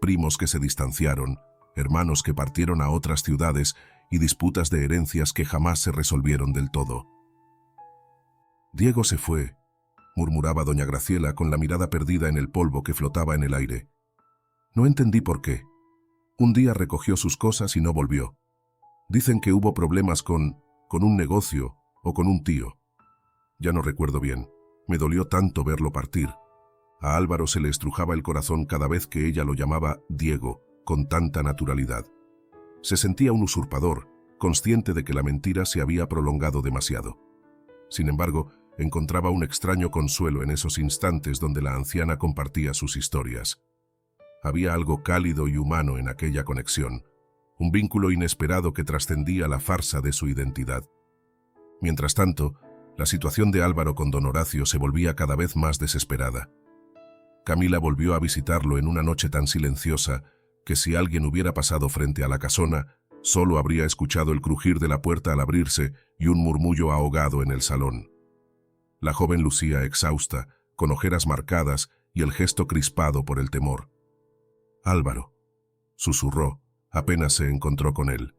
Primos que se distanciaron, hermanos que partieron a otras ciudades y disputas de herencias que jamás se resolvieron del todo. Diego se fue, murmuraba doña Graciela con la mirada perdida en el polvo que flotaba en el aire. No entendí por qué. Un día recogió sus cosas y no volvió. Dicen que hubo problemas con un negocio o con un tío. Ya no recuerdo bien. Me dolió tanto verlo partir. A Álvaro se le estrujaba el corazón cada vez que ella lo llamaba Diego, con tanta naturalidad. Se sentía un usurpador, consciente de que la mentira se había prolongado demasiado. Sin embargo, encontraba un extraño consuelo en esos instantes donde la anciana compartía sus historias. Había algo cálido y humano en aquella conexión, un vínculo inesperado que trascendía la farsa de su identidad. Mientras tanto, la situación de Álvaro con don Horacio se volvía cada vez más desesperada. Camila volvió a visitarlo en una noche tan silenciosa que si alguien hubiera pasado frente a la casona, solo habría escuchado el crujir de la puerta al abrirse y un murmullo ahogado en el salón. La joven lucía exhausta, con ojeras marcadas y el gesto crispado por el temor. «Álvaro», susurró, apenas se encontró con él.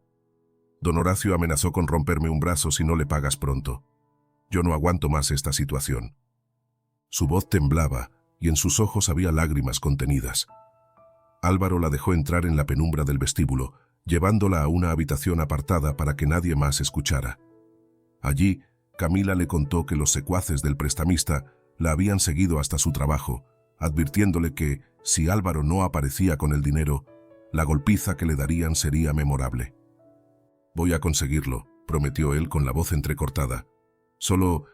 «Don Horacio amenazó con romperme un brazo si no le pagas pronto. Yo no aguanto más esta situación». Su voz temblaba y en sus ojos había lágrimas contenidas. Álvaro la dejó entrar en la penumbra del vestíbulo, llevándola a una habitación apartada para que nadie más escuchara. Allí, Camila le contó que los secuaces del prestamista la habían seguido hasta su trabajo, advirtiéndole que, si Álvaro no aparecía con el dinero, la golpiza que le darían sería memorable. «Voy a conseguirlo», prometió él con la voz entrecortada. «Solo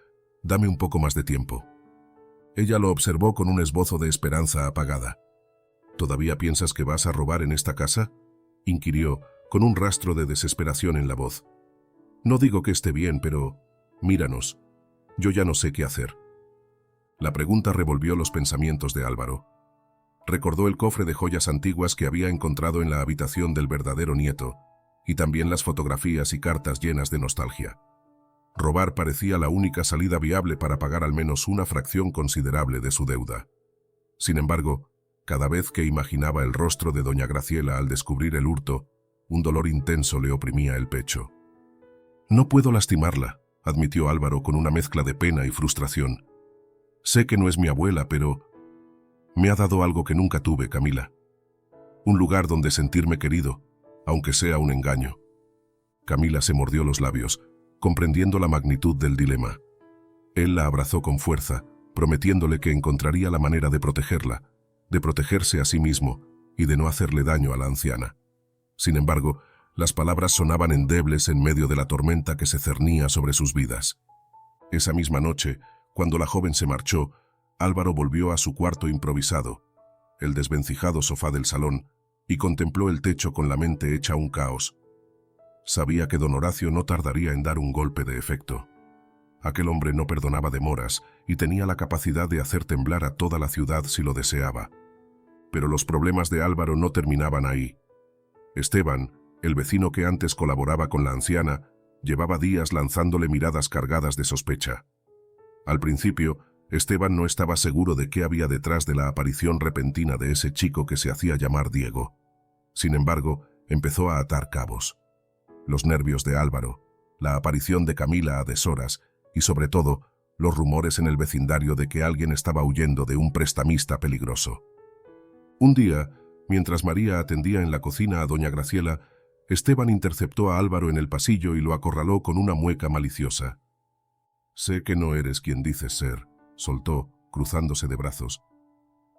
dame un poco más de tiempo». Ella lo observó con un esbozo de esperanza apagada. «¿Todavía piensas que vas a robar en esta casa?», inquirió, con un rastro de desesperación en la voz. «No digo que esté bien, pero míranos. Yo ya no sé qué hacer». La pregunta revolvió los pensamientos de Álvaro. Recordó el cofre de joyas antiguas que había encontrado en la habitación del verdadero nieto, y también las fotografías y cartas llenas de nostalgia. Robar parecía la única salida viable para pagar al menos una fracción considerable de su deuda. Sin embargo, cada vez que imaginaba el rostro de doña Graciela al descubrir el hurto, un dolor intenso le oprimía el pecho. «No puedo lastimarla», admitió Álvaro con una mezcla de pena y frustración. «Sé que no es mi abuela, pero me ha dado algo que nunca tuve, Camila. Un lugar donde sentirme querido, aunque sea un engaño». Camila se mordió los labios, comprendiendo la magnitud del dilema. Él la abrazó con fuerza, prometiéndole que encontraría la manera de protegerla, de protegerse a sí mismo y de no hacerle daño a la anciana. Sin embargo, las palabras sonaban endebles en medio de la tormenta que se cernía sobre sus vidas. Esa misma noche, cuando la joven se marchó, Álvaro volvió a su cuarto improvisado, el desvencijado sofá del salón, y contempló el techo con la mente hecha un caos. Sabía que don Horacio no tardaría en dar un golpe de efecto. Aquel hombre no perdonaba demoras y tenía la capacidad de hacer temblar a toda la ciudad si lo deseaba. Pero los problemas de Álvaro no terminaban ahí. Esteban, el vecino que antes colaboraba con la anciana, llevaba días lanzándole miradas cargadas de sospecha. Al principio, Esteban no estaba seguro de qué había detrás de la aparición repentina de ese chico que se hacía llamar Diego. Sin embargo, empezó a atar cabos. Los nervios de Álvaro, la aparición de Camila a deshoras y, sobre todo, los rumores en el vecindario de que alguien estaba huyendo de un prestamista peligroso. Un día, mientras María atendía en la cocina a doña Graciela, Esteban interceptó a Álvaro en el pasillo y lo acorraló con una mueca maliciosa. «Sé que no eres quien dices ser», soltó, cruzándose de brazos.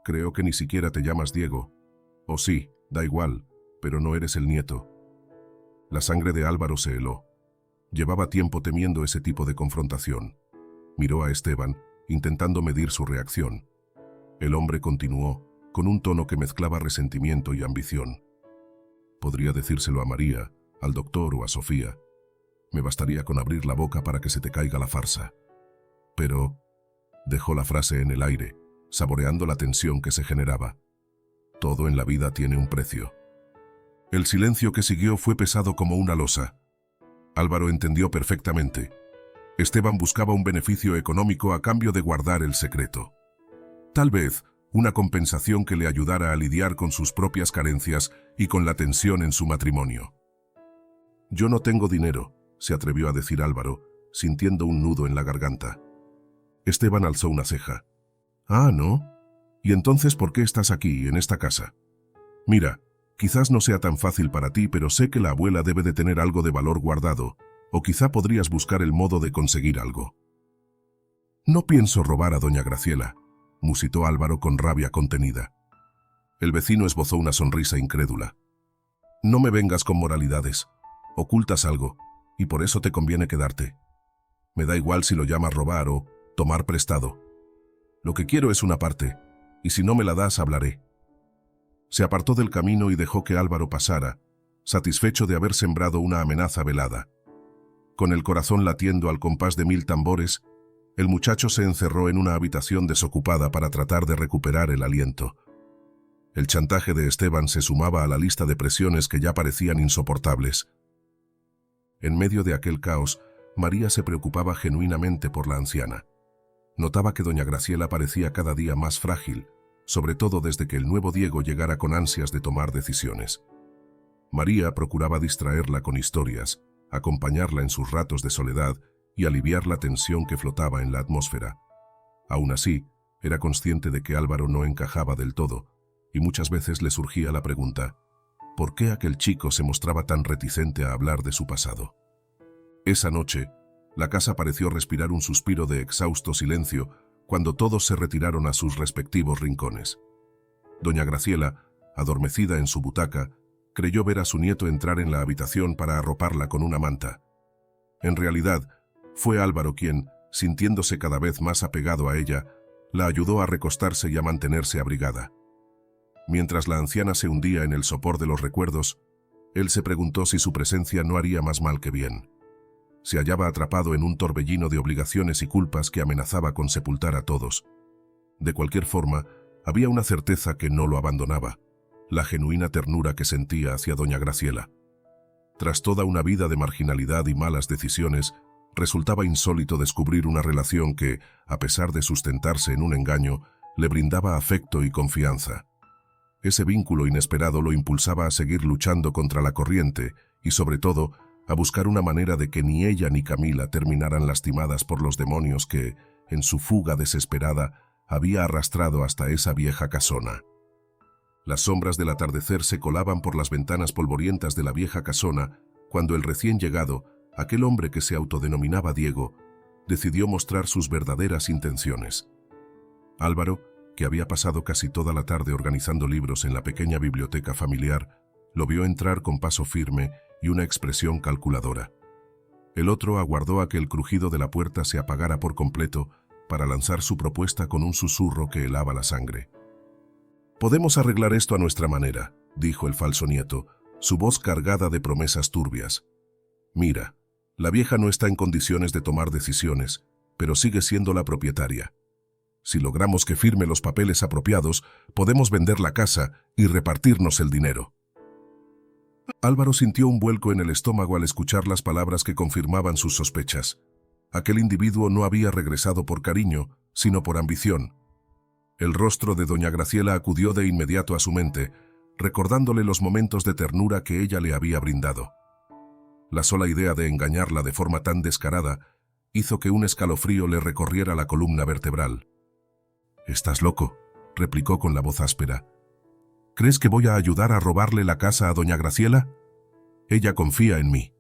«Creo que ni siquiera te llamas Diego. O sí, da igual, pero no eres el nieto». La sangre de Álvaro se heló. Llevaba tiempo temiendo ese tipo de confrontación. Miró a Esteban, intentando medir su reacción. El hombre continuó, con un tono que mezclaba resentimiento y ambición. «Podría decírselo a María, al doctor o a Sofía. Me bastaría con abrir la boca para que se te caiga la farsa. Pero…» dejó la frase en el aire, saboreando la tensión que se generaba. «Todo en la vida tiene un precio». El silencio que siguió fue pesado como una losa. Álvaro entendió perfectamente. Esteban buscaba un beneficio económico a cambio de guardar el secreto. Tal vez una compensación que le ayudara a lidiar con sus propias carencias y con la tensión en su matrimonio. «Yo no tengo dinero», se atrevió a decir Álvaro, sintiendo un nudo en la garganta. Esteban alzó una ceja. «Ah, ¿no? ¿Y entonces por qué estás aquí, en esta casa? Mira, quizás no sea tan fácil para ti, pero sé que la abuela debe de tener algo de valor guardado, o quizá podrías buscar el modo de conseguir algo». «No pienso robar a doña Graciela», musitó Álvaro con rabia contenida. El vecino esbozó una sonrisa incrédula. No me vengas con moralidades. Ocultas algo, y por eso te conviene quedarte. Me da igual si lo llamas robar o tomar prestado. Lo que quiero es una parte, y si no me la das, hablaré. Se apartó del camino y dejó que Álvaro pasara, satisfecho de haber sembrado una amenaza velada. Con el corazón latiendo al compás de 1000 tambores, el muchacho se encerró en una habitación desocupada para tratar de recuperar el aliento. El chantaje de Esteban se sumaba a la lista de presiones que ya parecían insoportables. En medio de aquel caos, María se preocupaba genuinamente por la anciana. Notaba que doña Graciela parecía cada día más frágil, sobre todo desde que el nuevo Diego llegara con ansias de tomar decisiones. María procuraba distraerla con historias, acompañarla en sus ratos de soledad y aliviar la tensión que flotaba en la atmósfera. Aún así, era consciente de que Álvaro no encajaba del todo, y muchas veces le surgía la pregunta: ¿por qué aquel chico se mostraba tan reticente a hablar de su pasado? Esa noche, la casa pareció respirar un suspiro de exhausto silencio cuando todos se retiraron a sus respectivos rincones. Doña Graciela, adormecida en su butaca, creyó ver a su nieto entrar en la habitación para arroparla con una manta. En realidad, fue Álvaro quien, sintiéndose cada vez más apegado a ella, la ayudó a recostarse y a mantenerse abrigada. Mientras la anciana se hundía en el sopor de los recuerdos, él se preguntó si su presencia no haría más mal que bien. Se hallaba atrapado en un torbellino de obligaciones y culpas que amenazaba con sepultar a todos. De cualquier forma, había una certeza que no lo abandonaba: la genuina ternura que sentía hacia doña Graciela. Tras toda una vida de marginalidad y malas decisiones, resultaba insólito descubrir una relación que, a pesar de sustentarse en un engaño, le brindaba afecto y confianza. Ese vínculo inesperado lo impulsaba a seguir luchando contra la corriente y, sobre todo, a buscar una manera de que ni ella ni Camila terminaran lastimadas por los demonios que, en su fuga desesperada, había arrastrado hasta esa vieja casona. Las sombras del atardecer se colaban por las ventanas polvorientas de la vieja casona cuando el recién llegado, aquel hombre que se autodenominaba Diego, decidió mostrar sus verdaderas intenciones. Álvaro, que había pasado casi toda la tarde organizando libros en la pequeña biblioteca familiar, lo vio entrar con paso firme y una expresión calculadora. El otro aguardó a que el crujido de la puerta se apagara por completo para lanzar su propuesta con un susurro que helaba la sangre. «Podemos arreglar esto a nuestra manera», dijo el falso nieto, su voz cargada de promesas turbias. «Mira, la vieja no está en condiciones de tomar decisiones, pero sigue siendo la propietaria. Si logramos que firme los papeles apropiados, podemos vender la casa y repartirnos el dinero». Álvaro sintió un vuelco en el estómago al escuchar las palabras que confirmaban sus sospechas. Aquel individuo no había regresado por cariño, sino por ambición. El rostro de doña Graciela acudió de inmediato a su mente, recordándole los momentos de ternura que ella le había brindado. La sola idea de engañarla de forma tan descarada hizo que un escalofrío le recorriera la columna vertebral. «¿Estás loco?», replicó con la voz áspera. «¿Crees que voy a ayudar a robarle la casa a doña Graciela? Ella confía en mí».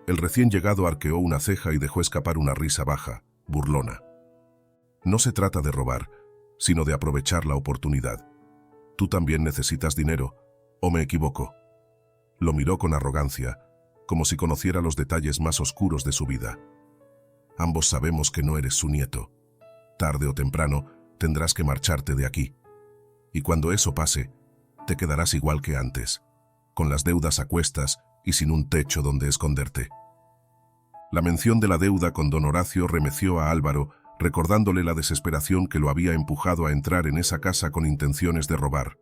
El recién llegado arqueó una ceja y dejó escapar una risa baja, burlona. «No se trata de robar, sino de aprovechar la oportunidad. Tú también necesitas dinero, ¿o me equivoco?». Lo miró con arrogancia, como si conociera los detalles más oscuros de su vida. «Ambos sabemos que no eres su nieto. Tarde o temprano tendrás que marcharte de aquí. Y cuando eso pase, te quedarás igual que antes, con las deudas a cuestas y sin un techo donde esconderte». La mención de la deuda con don Horacio remeció a Álvaro, recordándole la desesperación que lo había empujado a entrar en esa casa con intenciones de robar.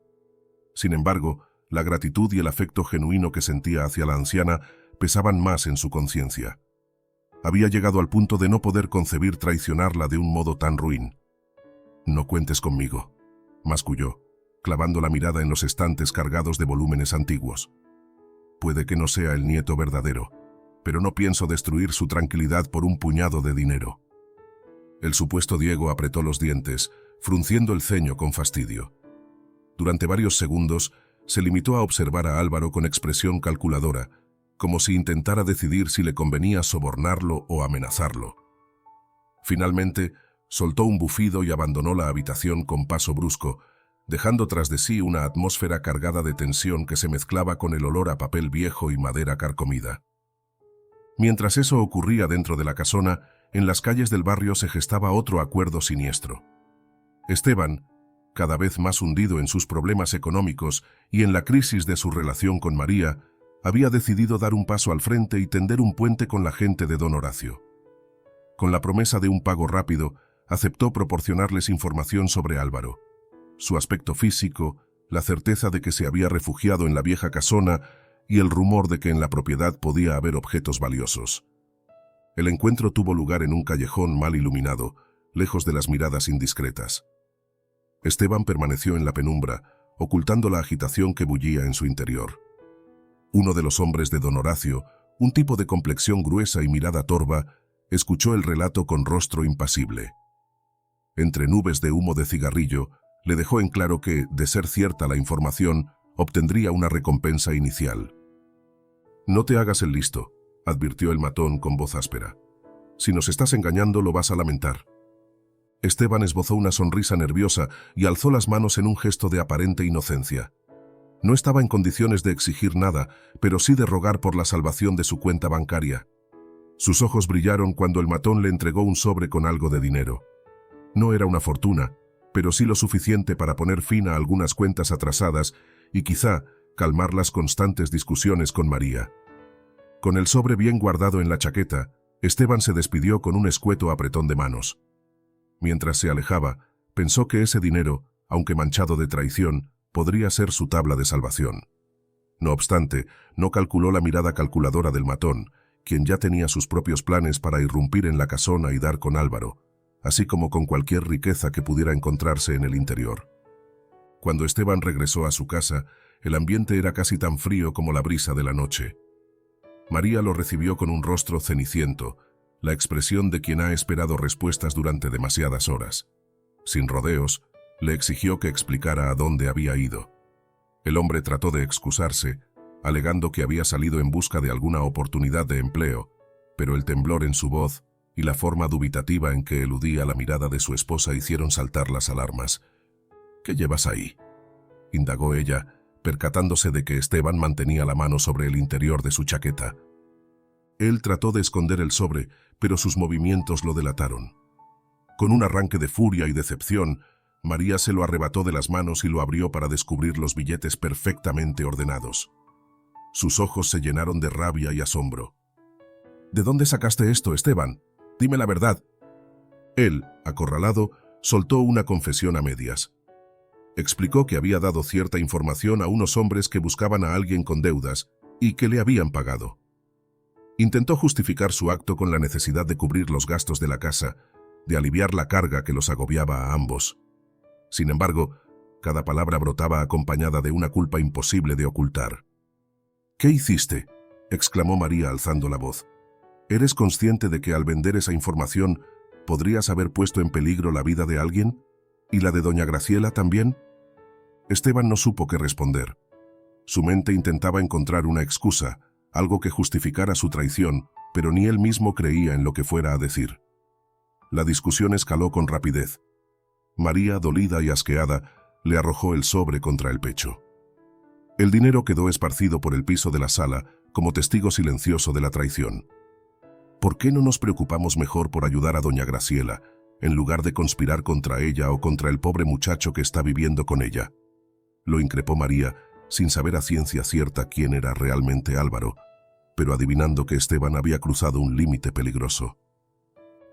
Sin embargo, la gratitud y el afecto genuino que sentía hacia la anciana pesaban más en su conciencia. Había llegado al punto de no poder concebir traicionarla de un modo tan ruin. «No cuentes conmigo», masculló, clavando la mirada en los estantes cargados de volúmenes antiguos. «Puede que no sea el nieto verdadero, pero no pienso destruir su tranquilidad por un puñado de dinero». El supuesto Diego apretó los dientes, frunciendo el ceño con fastidio. Durante varios segundos, se limitó a observar a Álvaro con expresión calculadora, como si intentara decidir si le convenía sobornarlo o amenazarlo. Finalmente, soltó un bufido y abandonó la habitación con paso brusco, dejando tras de sí una atmósfera cargada de tensión que se mezclaba con el olor a papel viejo y madera carcomida. Mientras eso ocurría dentro de la casona, en las calles del barrio se gestaba otro acuerdo siniestro. Esteban, cada vez más hundido en sus problemas económicos y en la crisis de su relación con María, había decidido dar un paso al frente y tender un puente con la gente de don Horacio. Con la promesa de un pago rápido, aceptó proporcionarles información sobre Álvaro, su aspecto físico, la certeza de que se había refugiado en la vieja casona y el rumor de que en la propiedad podía haber objetos valiosos. El encuentro tuvo lugar en un callejón mal iluminado, lejos de las miradas indiscretas. Esteban permaneció en la penumbra, ocultando la agitación que bullía en su interior. Uno de los hombres de don Horacio, un tipo de complexión gruesa y mirada torva, escuchó el relato con rostro impasible. Entre nubes de humo de cigarrillo, le dejó en claro que, de ser cierta la información, obtendría una recompensa inicial. «No te hagas el listo», advirtió el matón con voz áspera. «Si nos estás engañando, lo vas a lamentar». Esteban esbozó una sonrisa nerviosa y alzó las manos en un gesto de aparente inocencia. No estaba en condiciones de exigir nada, pero sí de rogar por la salvación de su cuenta bancaria. Sus ojos brillaron cuando el matón le entregó un sobre con algo de dinero. No era una fortuna, pero sí lo suficiente para poner fin a algunas cuentas atrasadas y quizá calmar las constantes discusiones con María. Con el sobre bien guardado en la chaqueta, Esteban se despidió con un escueto apretón de manos. Mientras se alejaba, pensó que ese dinero, aunque manchado de traición, podría ser su tabla de salvación. No obstante, no calculó la mirada calculadora del matón, quien ya tenía sus propios planes para irrumpir en la casona y dar con Álvaro, así como con cualquier riqueza que pudiera encontrarse en el interior. Cuando Esteban regresó a su casa, el ambiente era casi tan frío como la brisa de la noche. María lo recibió con un rostro ceniciento, la expresión de quien ha esperado respuestas durante demasiadas horas. Sin rodeos, le exigió que explicara a dónde había ido. El hombre trató de excusarse, alegando que había salido en busca de alguna oportunidad de empleo, pero el temblor en su voz y la forma dubitativa en que eludía la mirada de su esposa hicieron saltar las alarmas. «¿Qué llevas ahí?», indagó ella, percatándose de que Esteban mantenía la mano sobre el interior de su chaqueta. Él trató de esconder el sobre, pero sus movimientos lo delataron. Con un arranque de furia y decepción, María se lo arrebató de las manos y lo abrió para descubrir los billetes perfectamente ordenados. Sus ojos se llenaron de rabia y asombro. «¿De dónde sacaste esto, Esteban? Dime la verdad». Él, acorralado, soltó una confesión a medias. Explicó que había dado cierta información a unos hombres que buscaban a alguien con deudas y que le habían pagado. Intentó justificar su acto con la necesidad de cubrir los gastos de la casa, de aliviar la carga que los agobiaba a ambos. Sin embargo, cada palabra brotaba acompañada de una culpa imposible de ocultar. «¿Qué hiciste?», exclamó María alzando la voz. «¿Eres consciente de que al vender esa información podrías haber puesto en peligro la vida de alguien? ¿Y la de doña Graciela también?». Esteban no supo qué responder. Su mente intentaba encontrar una excusa, algo que justificara su traición, pero ni él mismo creía en lo que fuera a decir. La discusión escaló con rapidez. María, dolida y asqueada, le arrojó el sobre contra el pecho. El dinero quedó esparcido por el piso de la sala como testigo silencioso de la traición. ¿Por qué no nos preocupamos mejor por ayudar a doña Graciela, en lugar de conspirar contra ella o contra el pobre muchacho que está viviendo con ella?, lo increpó María, sin saber a ciencia cierta quién era realmente Álvaro, pero adivinando que Esteban había cruzado un límite peligroso.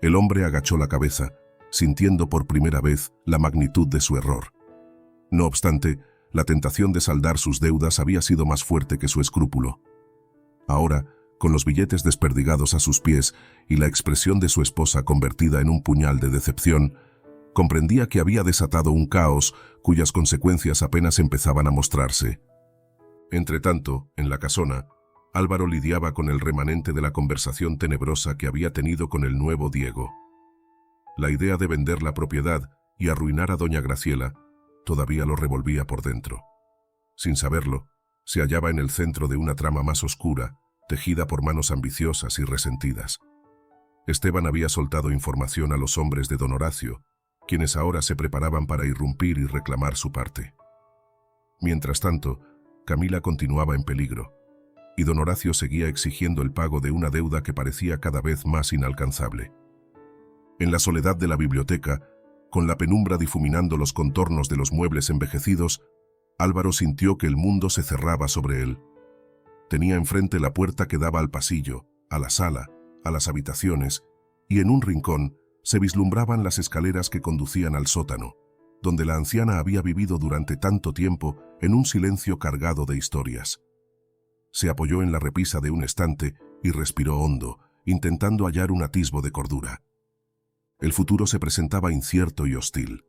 El hombre agachó la cabeza, sintiendo por primera vez la magnitud de su error. No obstante, la tentación de saldar sus deudas había sido más fuerte que su escrúpulo. Ahora, con los billetes desperdigados a sus pies y la expresión de su esposa convertida en un puñal de decepción, comprendía que había desatado un caos cuyas consecuencias apenas empezaban a mostrarse. Entretanto, en la casona, Álvaro lidiaba con el remanente de la conversación tenebrosa que había tenido con el nuevo Diego. La idea de vender la propiedad y arruinar a doña Graciela todavía lo revolvía por dentro. Sin saberlo, se hallaba en el centro de una trama más oscura, tejida por manos ambiciosas y resentidas. Esteban había soltado información a los hombres de don Horacio, quienes ahora se preparaban para irrumpir y reclamar su parte. Mientras tanto, Camila continuaba en peligro, y don Horacio seguía exigiendo el pago de una deuda que parecía cada vez más inalcanzable. En la soledad de la biblioteca, con la penumbra difuminando los contornos de los muebles envejecidos, Álvaro sintió que el mundo se cerraba sobre él. Tenía enfrente la puerta que daba al pasillo, a la sala, a las habitaciones, y en un rincón se vislumbraban las escaleras que conducían al sótano, donde la anciana había vivido durante tanto tiempo en un silencio cargado de historias. Se apoyó en la repisa de un estante y respiró hondo, intentando hallar un atisbo de cordura. El futuro se presentaba incierto y hostil.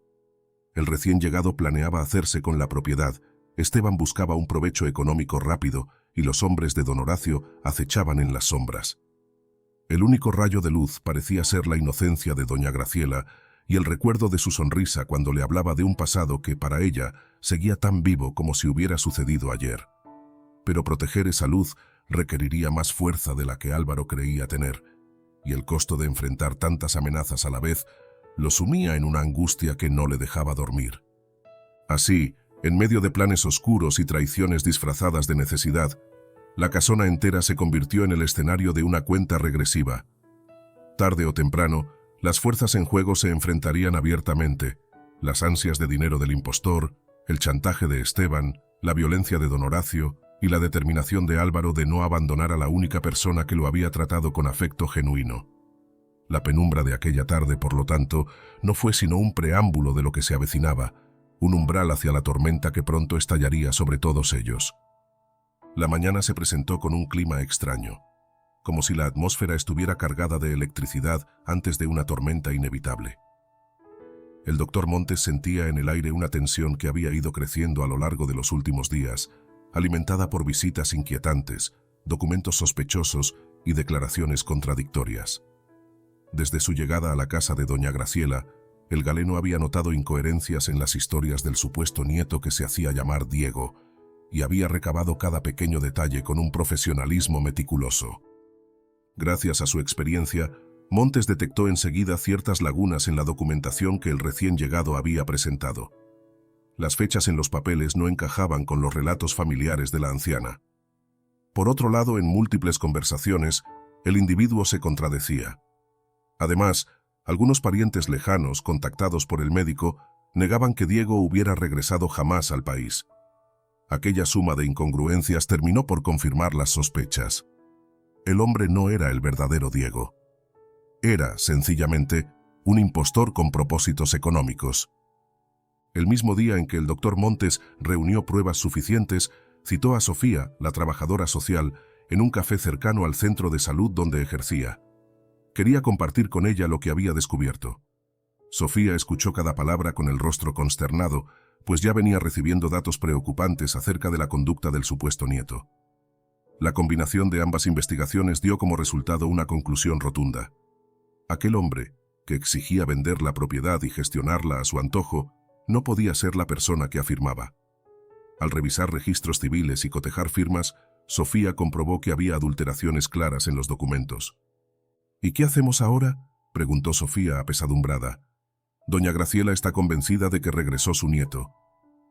El recién llegado planeaba hacerse con la propiedad, Esteban buscaba un provecho económico rápido y los hombres de don Horacio acechaban en las sombras. El único rayo de luz parecía ser la inocencia de doña Graciela y el recuerdo de su sonrisa cuando le hablaba de un pasado que, para ella, seguía tan vivo como si hubiera sucedido ayer. Pero proteger esa luz requeriría más fuerza de la que Álvaro creía tener, y el costo de enfrentar tantas amenazas a la vez lo sumía en una angustia que no le dejaba dormir. Así, en medio de planes oscuros y traiciones disfrazadas de necesidad, la casona entera se convirtió en el escenario de una cuenta regresiva. Tarde o temprano, las fuerzas en juego se enfrentarían abiertamente: las ansias de dinero del impostor, el chantaje de Esteban, la violencia de don Horacio y la determinación de Álvaro de no abandonar a la única persona que lo había tratado con afecto genuino. La penumbra de aquella tarde, por lo tanto, no fue sino un preámbulo de lo que se avecinaba, un umbral hacia la tormenta que pronto estallaría sobre todos ellos. La mañana se presentó con un clima extraño, como si la atmósfera estuviera cargada de electricidad antes de una tormenta inevitable. El doctor Montes sentía en el aire una tensión que había ido creciendo a lo largo de los últimos días, alimentada por visitas inquietantes, documentos sospechosos y declaraciones contradictorias. Desde su llegada a la casa de doña Graciela, el galeno había notado incoherencias en las historias del supuesto nieto que se hacía llamar Diego, y había recabado cada pequeño detalle con un profesionalismo meticuloso. Gracias a su experiencia, Montes detectó enseguida ciertas lagunas en la documentación que el recién llegado había presentado. Las fechas en los papeles no encajaban con los relatos familiares de la anciana. Por otro lado, en múltiples conversaciones, el individuo se contradecía. Además, algunos parientes lejanos, contactados por el médico, negaban que Diego hubiera regresado jamás al país. Aquella suma de incongruencias terminó por confirmar las sospechas. El hombre no era el verdadero Diego. Era, sencillamente, un impostor con propósitos económicos. El mismo día en que el doctor Montes reunió pruebas suficientes, citó a Sofía, la trabajadora social, en un café cercano al centro de salud donde ejercía. Quería compartir con ella lo que había descubierto. Sofía escuchó cada palabra con el rostro consternado, pues ya venía recibiendo datos preocupantes acerca de la conducta del supuesto nieto. La combinación de ambas investigaciones dio como resultado una conclusión rotunda. Aquel hombre, que exigía vender la propiedad y gestionarla a su antojo, no podía ser la persona que afirmaba. Al revisar registros civiles y cotejar firmas, Sofía comprobó que había adulteraciones claras en los documentos. «¿Y qué hacemos ahora?», preguntó Sofía apesadumbrada. Doña Graciela está convencida de que regresó su nieto,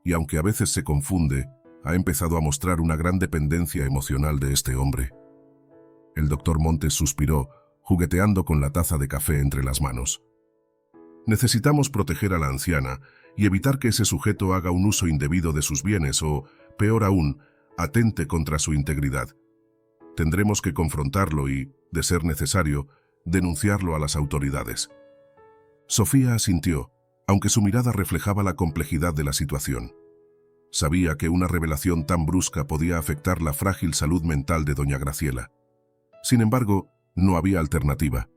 y aunque a veces se confunde, ha empezado a mostrar una gran dependencia emocional de este hombre. El doctor Montes suspiró, jugueteando con la taza de café entre las manos. «Necesitamos proteger a la anciana y evitar que ese sujeto haga un uso indebido de sus bienes o, peor aún, atente contra su integridad. Tendremos que confrontarlo y, de ser necesario, denunciarlo a las autoridades». Sofía asintió, aunque su mirada reflejaba la complejidad de la situación. Sabía que una revelación tan brusca podía afectar la frágil salud mental de doña Graciela. Sin embargo, no había alternativa.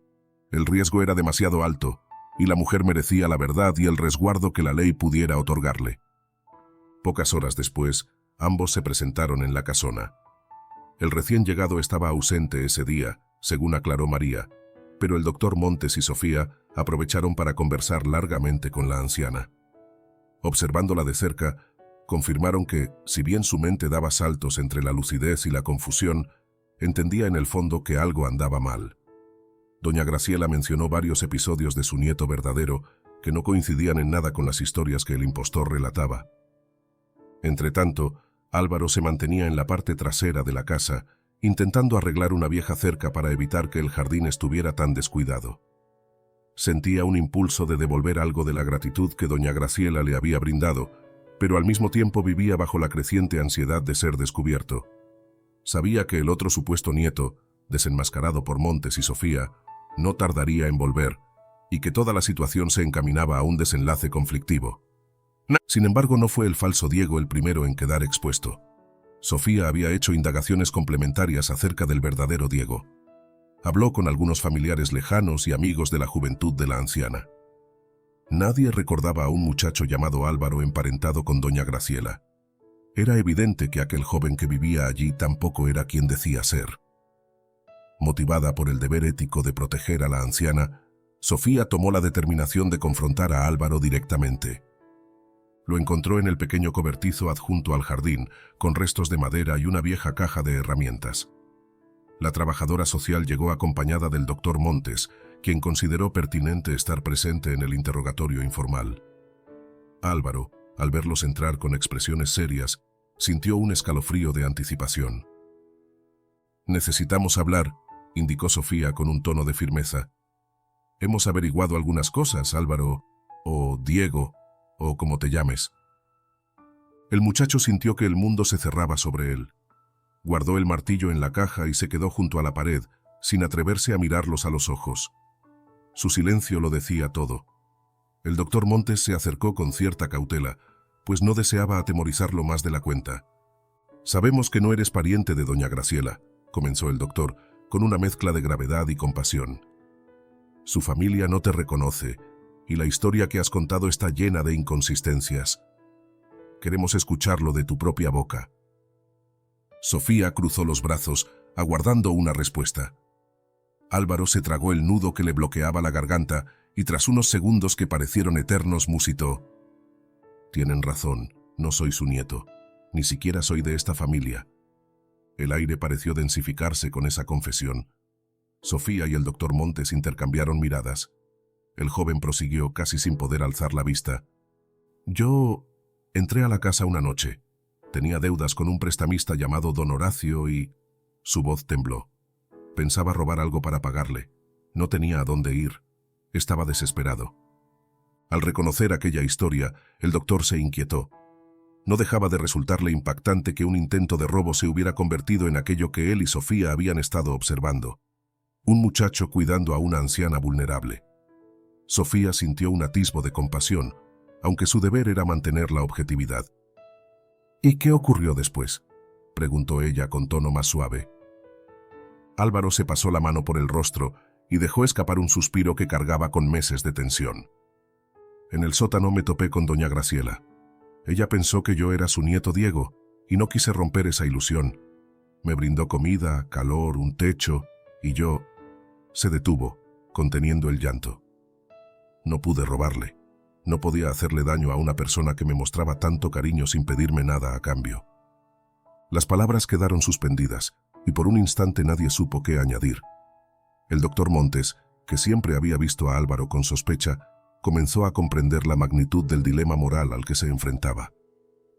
El riesgo era demasiado alto, y la mujer merecía la verdad y el resguardo que la ley pudiera otorgarle. Pocas horas después, ambos se presentaron en la casona. El recién llegado estaba ausente ese día, según aclaró María, pero el doctor Montes y Sofía aprovecharon para conversar largamente con la anciana. Observándola de cerca, confirmaron que, si bien su mente daba saltos entre la lucidez y la confusión, entendía en el fondo que algo andaba mal. Doña Graciela mencionó varios episodios de su nieto verdadero, que no coincidían en nada con las historias que el impostor relataba. Entretanto, Álvaro se mantenía en la parte trasera de la casa, intentando arreglar una vieja cerca para evitar que el jardín estuviera tan descuidado. Sentía un impulso de devolver algo de la gratitud que doña Graciela le había brindado, pero al mismo tiempo vivía bajo la creciente ansiedad de ser descubierto. Sabía que el otro supuesto nieto, desenmascarado por Montes y Sofía, no tardaría en volver, y que toda la situación se encaminaba a un desenlace conflictivo. Sin embargo, no fue el falso Diego el primero en quedar expuesto. Sofía había hecho indagaciones complementarias acerca del verdadero Diego. Habló con algunos familiares lejanos y amigos de la juventud de la anciana. Nadie recordaba a un muchacho llamado Álvaro emparentado con doña Graciela. Era evidente que aquel joven que vivía allí tampoco era quien decía ser. Motivada por el deber ético de proteger a la anciana, Sofía tomó la determinación de confrontar a Álvaro directamente. Lo encontró en el pequeño cobertizo adjunto al jardín, con restos de madera y una vieja caja de herramientas. La trabajadora social llegó acompañada del doctor Montes, quien consideró pertinente estar presente en el interrogatorio informal. Álvaro, al verlos entrar con expresiones serias, sintió un escalofrío de anticipación. «Necesitamos hablar», indicó Sofía con un tono de firmeza. «Hemos averiguado algunas cosas, Álvaro, o Diego, o como te llames». El muchacho sintió que el mundo se cerraba sobre él. Guardó el martillo en la caja y se quedó junto a la pared, sin atreverse a mirarlos a los ojos. Su silencio lo decía todo. El doctor Montes se acercó con cierta cautela, pues no deseaba atemorizarlo más de la cuenta. «Sabemos que no eres pariente de doña Graciela», comenzó el doctor, con una mezcla de gravedad y compasión. «Su familia no te reconoce, y la historia que has contado está llena de inconsistencias. Queremos escucharlo de tu propia boca». Sofía cruzó los brazos, aguardando una respuesta. Álvaro se tragó el nudo que le bloqueaba la garganta y tras unos segundos que parecieron eternos musitó: «Tienen razón, no soy su nieto, ni siquiera soy de esta familia». El aire pareció densificarse con esa confesión. Sofía y el doctor Montes intercambiaron miradas. El joven prosiguió casi sin poder alzar la vista. «Yo entré a la casa una noche. Tenía deudas con un prestamista llamado don Horacio y...» Su voz tembló. Pensaba robar algo para pagarle. No tenía a dónde ir. Estaba desesperado. Al reconocer aquella historia, el doctor se inquietó. No dejaba de resultarle impactante que un intento de robo se hubiera convertido en aquello que él y Sofía habían estado observando. Un muchacho cuidando a una anciana vulnerable. Sofía sintió un atisbo de compasión, aunque su deber era mantener la objetividad. «¿Y qué ocurrió después?», preguntó ella con tono más suave. Álvaro se pasó la mano por el rostro y dejó escapar un suspiro que cargaba con meses de tensión. «En el sótano me topé con doña Graciela. Ella pensó que yo era su nieto Diego y no quise romper esa ilusión. Me brindó comida, calor, un techo y yo...». Se detuvo, conteniendo el llanto. «No pude robarle. No podía hacerle daño a una persona que me mostraba tanto cariño sin pedirme nada a cambio». Las palabras quedaron suspendidas y por un instante nadie supo qué añadir. El doctor Montes, que siempre había visto a Álvaro con sospecha, comenzó a comprender la magnitud del dilema moral al que se enfrentaba.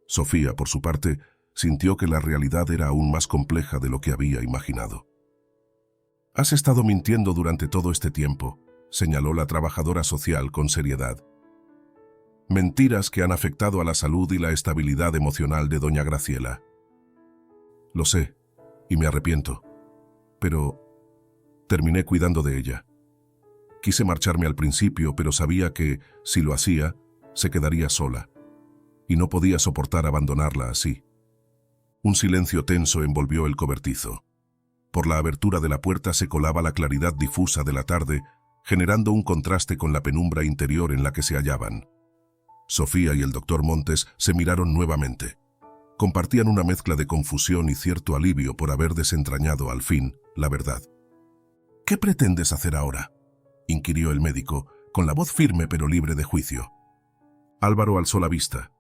Sofía, por su parte, sintió que la realidad era aún más compleja de lo que había imaginado. «Has estado mintiendo durante todo este tiempo», señaló la trabajadora social con seriedad. «Mentiras que han afectado a la salud y la estabilidad emocional de doña Graciela». «Lo sé, y me arrepiento, pero terminé cuidando de ella. Quise marcharme al principio, pero sabía que, si lo hacía, se quedaría sola, y no podía soportar abandonarla así». Un silencio tenso envolvió el cobertizo. Por la abertura de la puerta se colaba la claridad difusa de la tarde, generando un contraste con la penumbra interior en la que se hallaban. Sofía y el doctor Montes se miraron nuevamente. Compartían una mezcla de confusión y cierto alivio por haber desentrañado al fin la verdad. «¿Qué pretendes hacer ahora?», inquirió el médico, con la voz firme pero libre de juicio. Álvaro alzó la vista.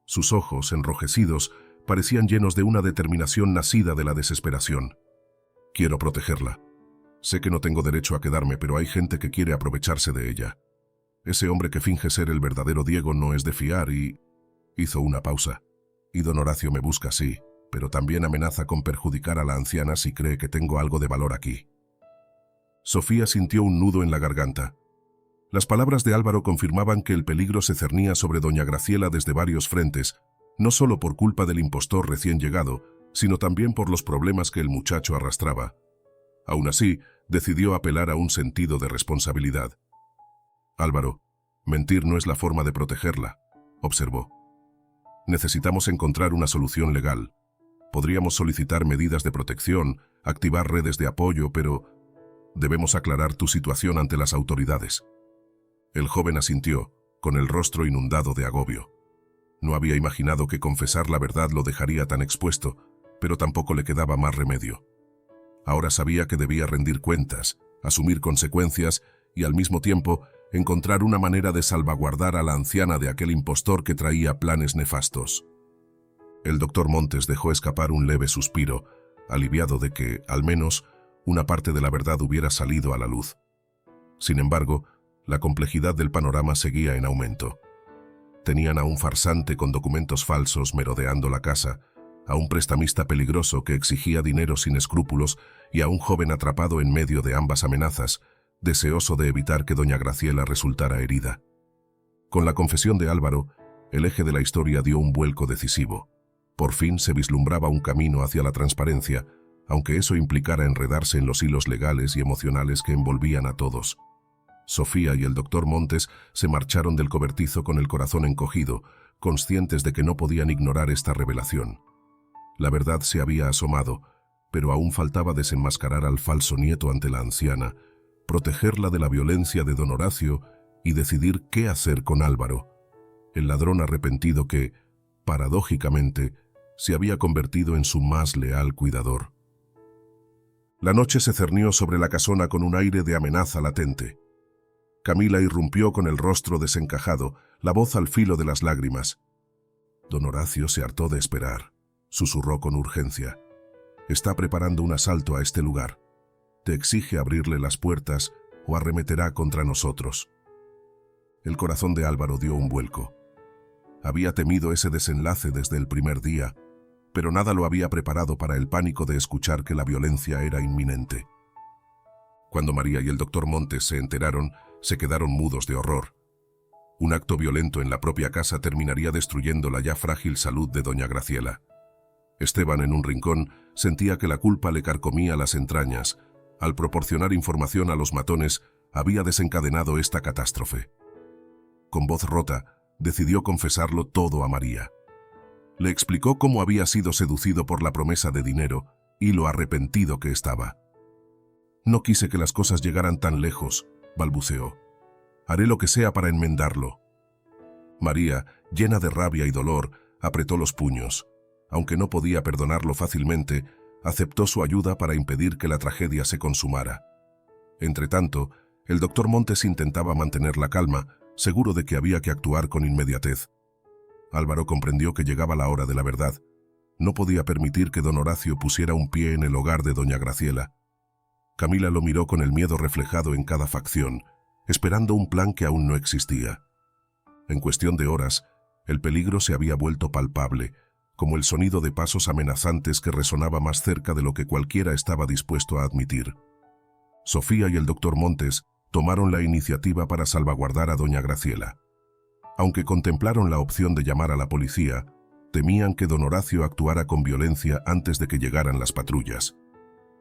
Sus ojos, enrojecidos, parecían llenos de una determinación nacida de la desesperación. «Quiero protegerla. Sé que no tengo derecho a quedarme, pero hay gente que quiere aprovecharse de ella. Ese hombre que finge ser el verdadero Diego no es de fiar y... Hizo una pausa. Y don Horacio me busca, sí, pero también amenaza con perjudicar a la anciana si cree que tengo algo de valor aquí. Sofía sintió un nudo en la garganta. Las palabras de Álvaro confirmaban que el peligro se cernía sobre doña Graciela desde varios frentes, no solo por culpa del impostor recién llegado, sino también por los problemas que el muchacho arrastraba. Aún así, decidió apelar a un sentido de responsabilidad. Álvaro, mentir no es la forma de protegerla, observó. Necesitamos encontrar una solución legal. Podríamos solicitar medidas de protección, activar redes de apoyo, pero debemos aclarar tu situación ante las autoridades. El joven asintió, con el rostro inundado de agobio. No había imaginado que confesar la verdad lo dejaría tan expuesto, pero tampoco le quedaba más remedio. Ahora sabía que debía rendir cuentas, asumir consecuencias y al mismo tiempo encontrar una manera de salvaguardar a la anciana de aquel impostor que traía planes nefastos. El doctor Montes dejó escapar un leve suspiro, aliviado de que, al menos, una parte de la verdad hubiera salido a la luz. Sin embargo, la complejidad del panorama seguía en aumento. Tenían a un farsante con documentos falsos merodeando la casa, a un prestamista peligroso que exigía dinero sin escrúpulos y a un joven atrapado en medio de ambas amenazas, deseoso de evitar que doña Graciela resultara herida. Con la confesión de Álvaro, el eje de la historia dio un vuelco decisivo. Por fin se vislumbraba un camino hacia la transparencia, aunque eso implicara enredarse en los hilos legales y emocionales que envolvían a todos. Sofía y el doctor Montes se marcharon del cobertizo con el corazón encogido, conscientes de que no podían ignorar esta revelación. La verdad se había asomado, pero aún faltaba desenmascarar al falso nieto ante la anciana, protegerla de la violencia de don Horacio y decidir qué hacer con Álvaro, el ladrón arrepentido que, paradójicamente, se había convertido en su más leal cuidador. La noche se cernió sobre la casona con un aire de amenaza latente. Camila irrumpió con el rostro desencajado, la voz al filo de las lágrimas. Don Horacio se hartó de esperar. Susurró con urgencia. Está preparando un asalto a este lugar. Te exige abrirle las puertas o arremeterá contra nosotros. El corazón de Álvaro dio un vuelco. Había temido ese desenlace desde el primer día, pero nada lo había preparado para el pánico de escuchar que la violencia era inminente. Cuando María y el doctor Montes se enteraron, se quedaron mudos de horror. Un acto violento en la propia casa terminaría destruyendo la ya frágil salud de doña Graciela. Esteban, en un rincón, sentía que la culpa le carcomía las entrañas. Al proporcionar información a los matones, había desencadenado esta catástrofe. Con voz rota, decidió confesarlo todo a María. Le explicó cómo había sido seducido por la promesa de dinero y lo arrepentido que estaba. No quise que las cosas llegaran tan lejos, balbuceó. Haré lo que sea para enmendarlo. María, llena de rabia y dolor, apretó los puños. Aunque no podía perdonarlo fácilmente, aceptó su ayuda para impedir que la tragedia se consumara. Entretanto, el doctor Montes intentaba mantener la calma, seguro de que había que actuar con inmediatez. Álvaro comprendió que llegaba la hora de la verdad. No podía permitir que don Horacio pusiera un pie en el hogar de doña Graciela. Camila lo miró con el miedo reflejado en cada facción, esperando un plan que aún no existía. En cuestión de horas, el peligro se había vuelto palpable, como el sonido de pasos amenazantes que resonaba más cerca de lo que cualquiera estaba dispuesto a admitir. Sofía y el doctor Montes tomaron la iniciativa para salvaguardar a doña Graciela. Aunque contemplaron la opción de llamar a la policía, temían que don Horacio actuara con violencia antes de que llegaran las patrullas.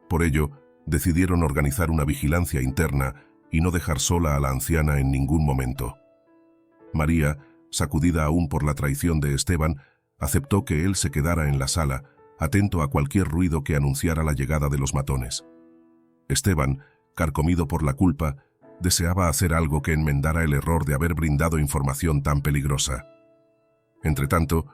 Por ello, decidieron organizar una vigilancia interna y no dejar sola a la anciana en ningún momento. María, sacudida aún por la traición de Esteban, aceptó que él se quedara en la sala, atento a cualquier ruido que anunciara la llegada de los matones. Esteban, carcomido por la culpa, deseaba hacer algo que enmendara el error de haber brindado información tan peligrosa. Entretanto,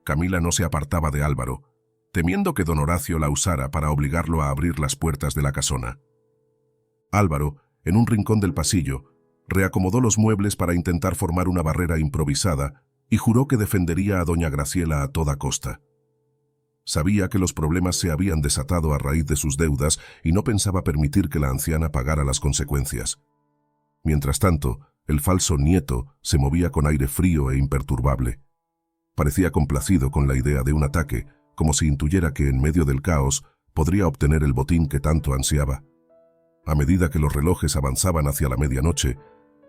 Camila no se apartaba de Álvaro, temiendo que don Horacio la usara para obligarlo a abrir las puertas de la casona. Álvaro, en un rincón del pasillo, reacomodó los muebles para intentar formar una barrera improvisada y juró que defendería a doña Graciela a toda costa. Sabía que los problemas se habían desatado a raíz de sus deudas y no pensaba permitir que la anciana pagara las consecuencias. Mientras tanto, El falso nieto se movía con aire frío e imperturbable. Parecía complacido con la idea de un ataque, como si intuyera que en medio del caos podría obtener el botín que tanto ansiaba. A medida que los relojes avanzaban hacia la medianoche,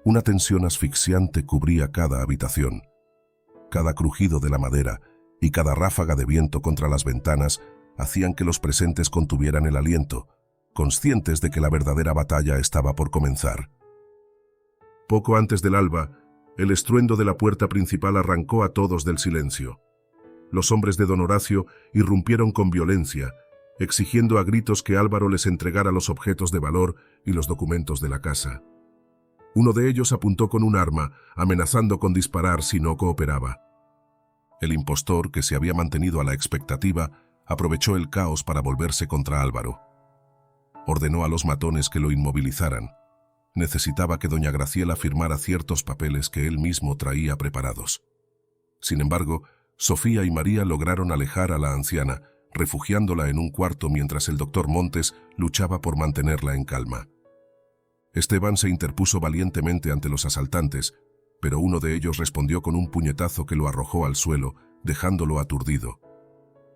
una tensión asfixiante cubría cada habitación. Cada crujido de la madera y cada ráfaga de viento contra las ventanas hacían que los presentes contuvieran el aliento, conscientes de que la verdadera batalla estaba por comenzar. Poco antes del alba, el estruendo de la puerta principal arrancó a todos del silencio. Los hombres de don Horacio irrumpieron con violencia, exigiendo a gritos que Álvaro les entregara los objetos de valor y los documentos de la casa. Uno de ellos apuntó con un arma, amenazando con disparar si no cooperaba. El impostor, que se había mantenido a la expectativa, aprovechó el caos para volverse contra Álvaro. Ordenó a los matones que lo inmovilizaran. Necesitaba que doña Graciela firmara ciertos papeles que él mismo traía preparados. Sin embargo, Sofía y María lograron alejar a la anciana, refugiándola en un cuarto mientras el doctor Montes luchaba por mantenerla en calma. Esteban se interpuso valientemente ante los asaltantes, pero uno de ellos respondió con un puñetazo que lo arrojó al suelo, dejándolo aturdido.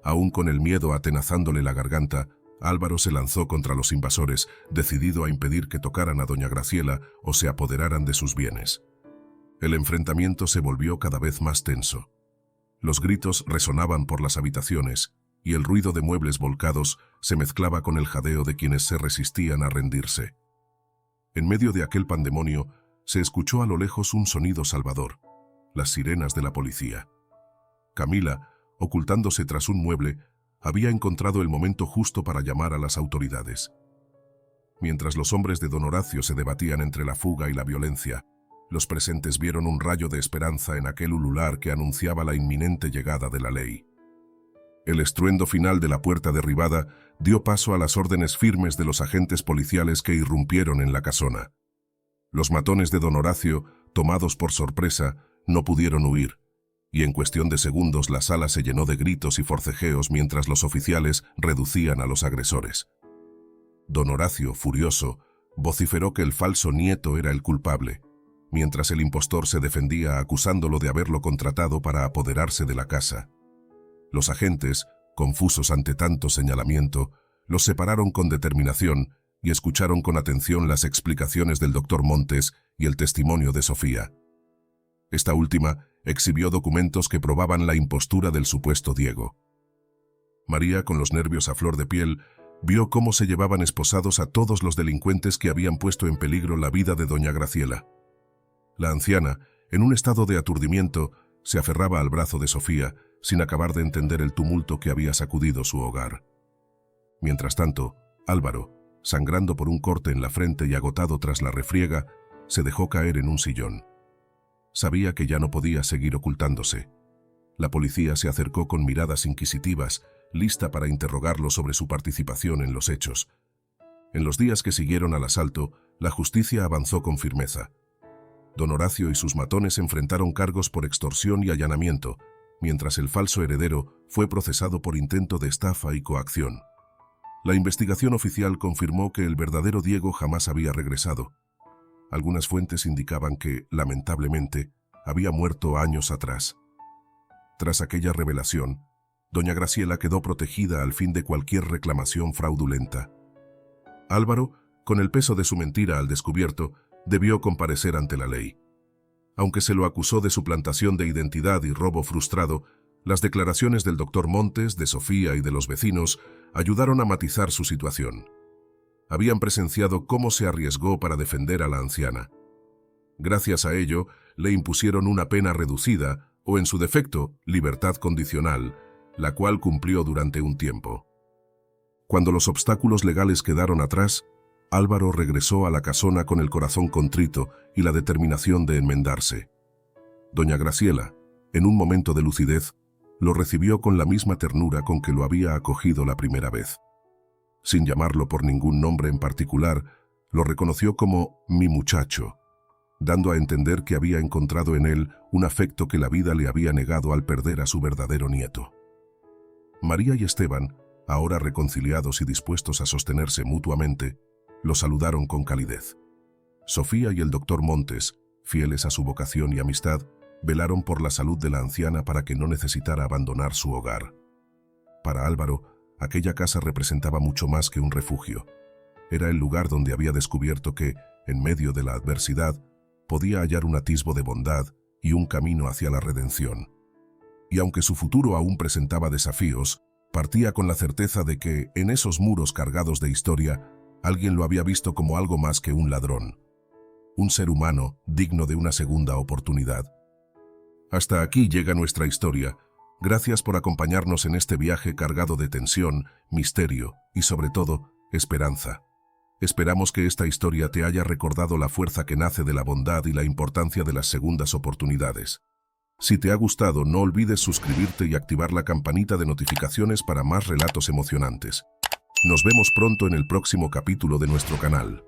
Aún con el miedo atenazándole la garganta, Álvaro se lanzó contra los invasores, decidido a impedir que tocaran a doña Graciela o se apoderaran de sus bienes. El enfrentamiento se volvió cada vez más tenso. Los gritos resonaban por las habitaciones, y el ruido de muebles volcados se mezclaba con el jadeo de quienes se resistían a rendirse. En medio de aquel pandemonio, se escuchó a lo lejos un sonido salvador: las sirenas de la policía. Camila, ocultándose tras un mueble, había encontrado el momento justo para llamar a las autoridades. Mientras los hombres de don Horacio se debatían entre la fuga y la violencia, los presentes vieron un rayo de esperanza en aquel ulular que anunciaba la inminente llegada de la ley. El estruendo final de la puerta derribada dio paso a las órdenes firmes de los agentes policiales que irrumpieron en la casona. Los matones de don Horacio, tomados por sorpresa, no pudieron huir, y en cuestión de segundos la sala se llenó de gritos y forcejeos mientras los oficiales reducían a los agresores. Don Horacio, furioso, vociferó que el falso nieto era el culpable, mientras el impostor se defendía acusándolo de haberlo contratado para apoderarse de la casa. Los agentes, confusos ante tanto señalamiento, los separaron con determinación y escucharon con atención las explicaciones del doctor Montes y el testimonio de Sofía. Esta última exhibió documentos que probaban la impostura del supuesto Diego. María, con los nervios a flor de piel, vio cómo se llevaban esposados a todos los delincuentes que habían puesto en peligro la vida de doña Graciela. La anciana, en un estado de aturdimiento, se aferraba al brazo de Sofía, sin acabar de entender el tumulto que había sacudido su hogar. Mientras tanto, Álvaro, sangrando por un corte en la frente y agotado tras la refriega, se dejó caer en un sillón. Sabía que ya no podía seguir ocultándose. La policía se acercó con miradas inquisitivas, lista para interrogarlo sobre su participación en los hechos. En los días que siguieron al asalto, la justicia avanzó con firmeza. Don Horacio y sus matones enfrentaron cargos por extorsión y allanamiento, mientras el falso heredero fue procesado por intento de estafa y coacción. La investigación oficial confirmó que el verdadero Diego jamás había regresado. Algunas fuentes indicaban que, lamentablemente, había muerto años atrás. Tras aquella revelación, doña Graciela quedó protegida al fin de cualquier reclamación fraudulenta. Álvaro, con el peso de su mentira al descubierto, debió comparecer ante la ley. Aunque se lo acusó de suplantación de identidad y robo frustrado, las declaraciones del doctor Montes, de Sofía y de los vecinos ayudaron a matizar su situación. Habían presenciado cómo se arriesgó para defender a la anciana. Gracias a ello, le impusieron una pena reducida, o en su defecto, libertad condicional, la cual cumplió durante un tiempo. Cuando los obstáculos legales quedaron atrás, Álvaro regresó a la casona con el corazón contrito y la determinación de enmendarse. Doña Graciela, en un momento de lucidez, lo recibió con la misma ternura con que lo había acogido la primera vez. Sin llamarlo por ningún nombre en particular, lo reconoció como «mi muchacho», dando a entender que había encontrado en él un afecto que la vida le había negado al perder a su verdadero nieto. María y Esteban, ahora reconciliados y dispuestos a sostenerse mutuamente, lo saludaron con calidez. Sofía y el doctor Montes, fieles a su vocación y amistad, velaron por la salud de la anciana para que no necesitara abandonar su hogar. Para Álvaro, aquella casa representaba mucho más que un refugio. Era el lugar donde había descubierto que, en medio de la adversidad, podía hallar un atisbo de bondad y un camino hacia la redención. Y aunque su futuro aún presentaba desafíos, partía con la certeza de que, en esos muros cargados de historia, alguien lo había visto como algo más que un ladrón. Un ser humano digno de una segunda oportunidad. Hasta aquí llega nuestra historia. Gracias por acompañarnos en este viaje cargado de tensión, misterio y, sobre todo, esperanza. Esperamos que esta historia te haya recordado la fuerza que nace de la bondad y la importancia de las segundas oportunidades. Si te ha gustado, no olvides suscribirte y activar la campanita de notificaciones para más relatos emocionantes. Nos vemos pronto en el próximo capítulo de nuestro canal.